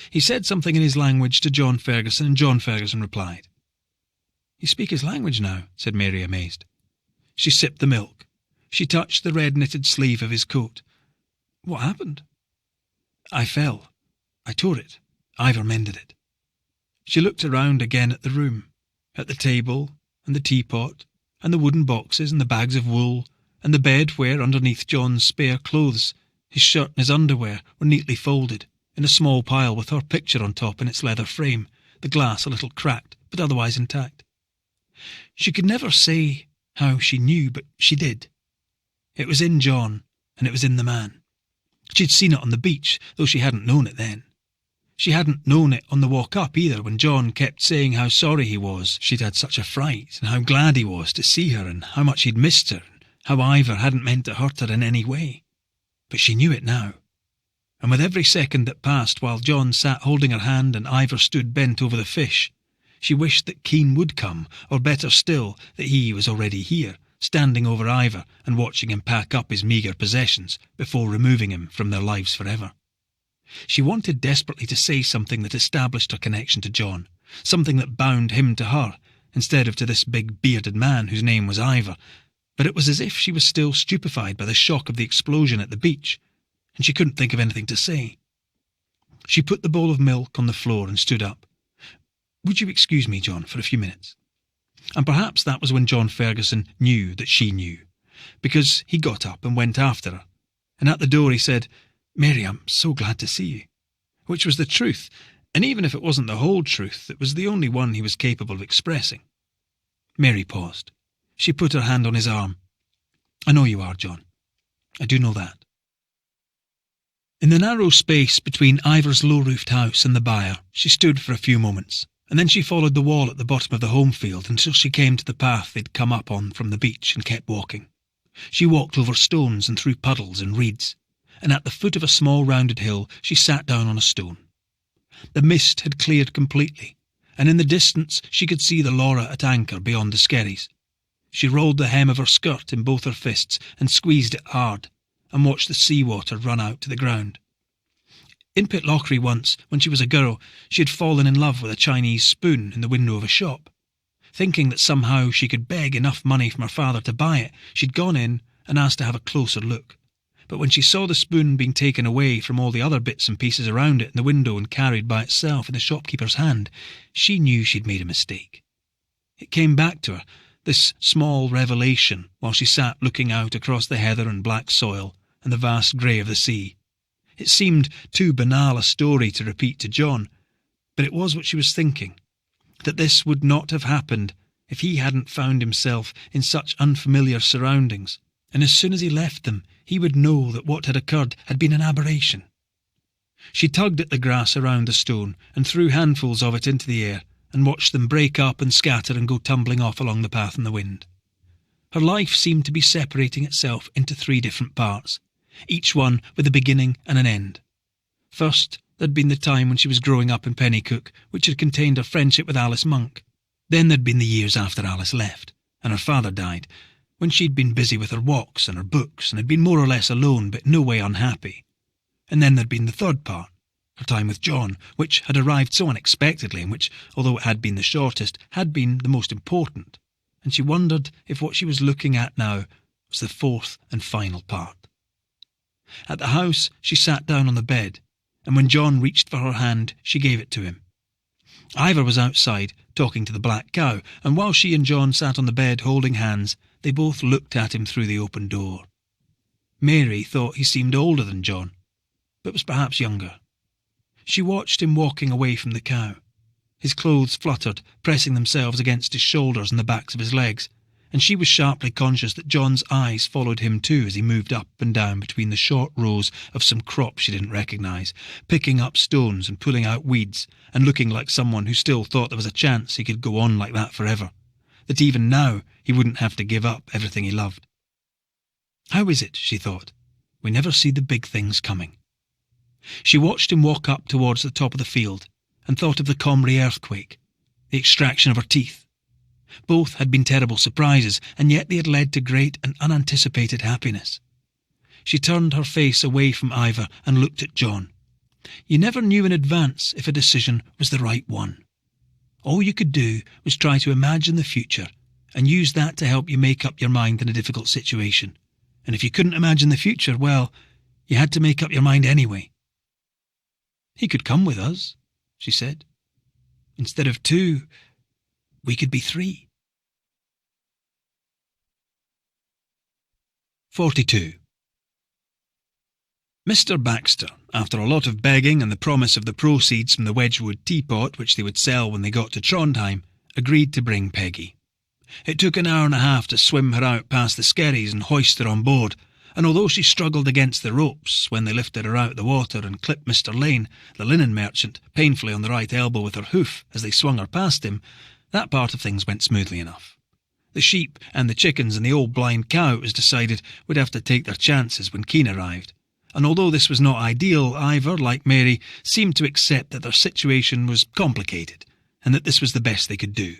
He said something in his language to John Ferguson, and John Ferguson replied. "You speak his language now," said Mary, amazed. She sipped the milk. She touched the red knitted sleeve of his coat. "What happened?" "I fell. I tore it. Ivar mended it." She looked around again at the room, at the table, and the teapot, and the wooden boxes, and the bags of wool, and the bed where, underneath John's spare clothes, his shirt and his underwear were neatly folded, in a small pile with her picture on top in its leather frame, the glass a little cracked, but otherwise intact. She could never say how she knew, but she did. It was in John, and it was in the man. She'd seen it on the beach, though she hadn't known it then. She hadn't known it on the walk up either, when John kept saying how sorry he was she'd had such a fright, and how glad he was to see her, and how much he'd missed her, and how Ivar hadn't meant to hurt her in any way. But she knew it now. And with every second that passed while John sat holding her hand and Ivar stood bent over the fish, she wished that Keane would come, or better still, that he was already here, standing over Ivar and watching him pack up his meagre possessions before removing him from their lives forever. She wanted desperately to say something that established her connection to John, something that bound him to her, instead of to this big bearded man whose name was Ivar, but it was as if she was still stupefied by the shock of the explosion at the beach, and she couldn't think of anything to say. She put the bowl of milk on the floor and stood up. "Would you excuse me, John, for a few minutes?" And perhaps that was when John Ferguson knew that she knew, because he got up and went after her, and at the door he said, "Mary, I'm so glad to see you," which was the truth, and even if it wasn't the whole truth, it was the only one he was capable of expressing. Mary paused. She put her hand on his arm. "I know you are, John. I do know that." In the narrow space between Ivar's low-roofed house and the byre, she stood for a few moments, and then she followed the wall at the bottom of the home field until she came to the path they'd come up on from the beach and kept walking. She walked over stones and through puddles and reeds, and at the foot of a small rounded hill she sat down on a stone. The mist had cleared completely, and in the distance she could see the Laura at anchor beyond the skerries. She rolled the hem of her skirt in both her fists and squeezed it hard, and watched the sea-water run out to the ground. In Pitlochry once, when she was a girl, she had fallen in love with a Chinese spoon in the window of a shop. Thinking that somehow she could beg enough money from her father to buy it, she'd gone in and asked to have a closer look. But when she saw the spoon being taken away from all the other bits and pieces around it in the window and carried by itself in the shopkeeper's hand, she knew she'd made a mistake. It came back to her, this small revelation, while she sat looking out across the heather and black soil and the vast grey of the sea. It seemed too banal a story to repeat to John, but it was what she was thinking, that this would not have happened if he hadn't found himself in such unfamiliar surroundings, and as soon as he left them, he would know that what had occurred had been an aberration. She tugged at the grass around the stone and threw handfuls of it into the air, and watched them break up and scatter and go tumbling off along the path in the wind. Her life seemed to be separating itself into 3 different parts, each one with a beginning and an end. First, there'd been the time when she was growing up in Pennycook, which had contained her friendship with Alice Monk. Then there'd been the years after Alice left, and her father died, when she'd been busy with her walks and her books, and had been more or less alone, but no way unhappy. And then there'd been the third part, her time with John, which had arrived so unexpectedly, and which, although it had been the shortest, had been the most important, and she wondered if what she was looking at now was the 4th and final part. At the house she sat down on the bed, and when John reached for her hand, she gave it to him. Ivar was outside, talking to the black cow, and while she and John sat on the bed holding hands, they both looked at him through the open door. Mary thought he seemed older than John, but was perhaps younger. She watched him walking away from the cow. His clothes fluttered, pressing themselves against his shoulders and the backs of his legs, and she was sharply conscious that John's eyes followed him too as he moved up and down between the short rows of some crop she didn't recognise, picking up stones and pulling out weeds, and looking like someone who still thought there was a chance he could go on like that forever, that even now he wouldn't have to give up everything he loved. How is it, she thought, we never see the big things coming? She watched him walk up towards the top of the field, and thought of the Comrie earthquake, the extraction of her teeth. Both had been terrible surprises, and yet they had led to great and unanticipated happiness. She turned her face away from Ivar and looked at John. You never knew in advance if a decision was the right one. All you could do was try to imagine the future, and use that to help you make up your mind in a difficult situation. And if you couldn't imagine the future, well, you had to make up your mind anyway. He could come with us, she said. Instead of 2, we could be 3. 42. Mr. Baxter, after a lot of begging and the promise of the proceeds from the Wedgwood teapot which they would sell when they got to Trondheim, agreed to bring Peggy. It took an hour and a half to swim her out past the skerries and hoist her on board, and although she struggled against the ropes when they lifted her out the water and clipped Mr. Lane, the linen merchant, painfully on the right elbow with her hoof as they swung her past him, that part of things went smoothly enough. The sheep and the chickens and the old blind cow, it was decided, would have to take their chances when Keane arrived, and although this was not ideal, Ivar, like Mary, seemed to accept that their situation was complicated, and that this was the best they could do.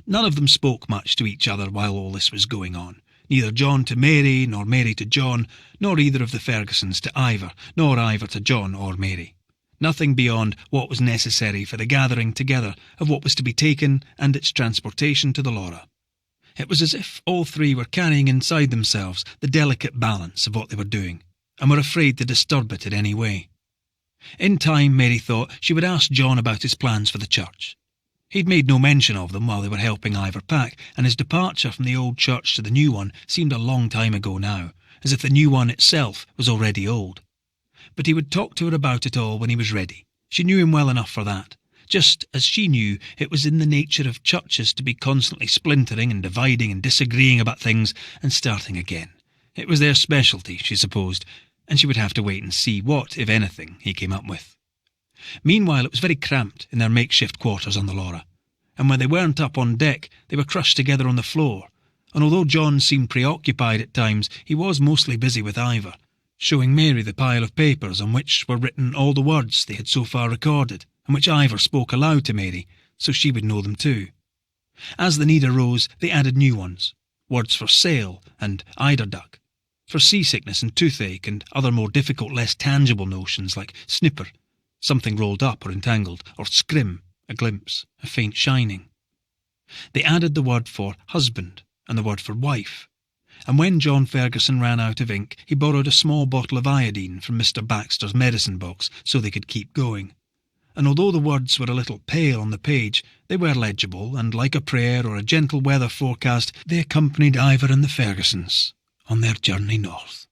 None of them spoke much to each other while all this was going on, neither John to Mary, nor Mary to John, nor either of the Fergusons to Ivar, nor Ivar to John or Mary. Nothing beyond what was necessary for the gathering together of what was to be taken and its transportation to the Laura. It was as if all three were carrying inside themselves the delicate balance of what they were doing, and were afraid to disturb it in any way. In time, Mary thought she would ask John about his plans for the church. He'd made no mention of them while they were helping Ivar pack, and his departure from the old church to the new one seemed a long time ago now, as if the new one itself was already old. But he would talk to her about it all when he was ready. She knew him well enough for that, just as she knew it was in the nature of churches to be constantly splintering and dividing and disagreeing about things and starting again. It was their specialty, she supposed, and she would have to wait and see what, if anything, he came up with. Meanwhile, it was very cramped in their makeshift quarters on the Laura, and when they weren't up on deck, they were crushed together on the floor, and although John seemed preoccupied at times, he was mostly busy with Ivar, showing Mary the pile of papers on which were written all the words they had so far recorded, and which Ivar spoke aloud to Mary, so she would know them too. As the need arose, they added new ones, words for sail and eiderduck, for seasickness and toothache and other more difficult, less tangible notions like snipper, something rolled up or entangled, or scrim, a glimpse, a faint shining. They added the word for husband and the word for wife, and when John Ferguson ran out of ink, he borrowed a small bottle of iodine from Mr. Baxter's medicine box so they could keep going. And although the words were a little pale on the page, they were legible, and like a prayer or a gentle weather forecast, they accompanied Ivar and the Fergusons on their journey north.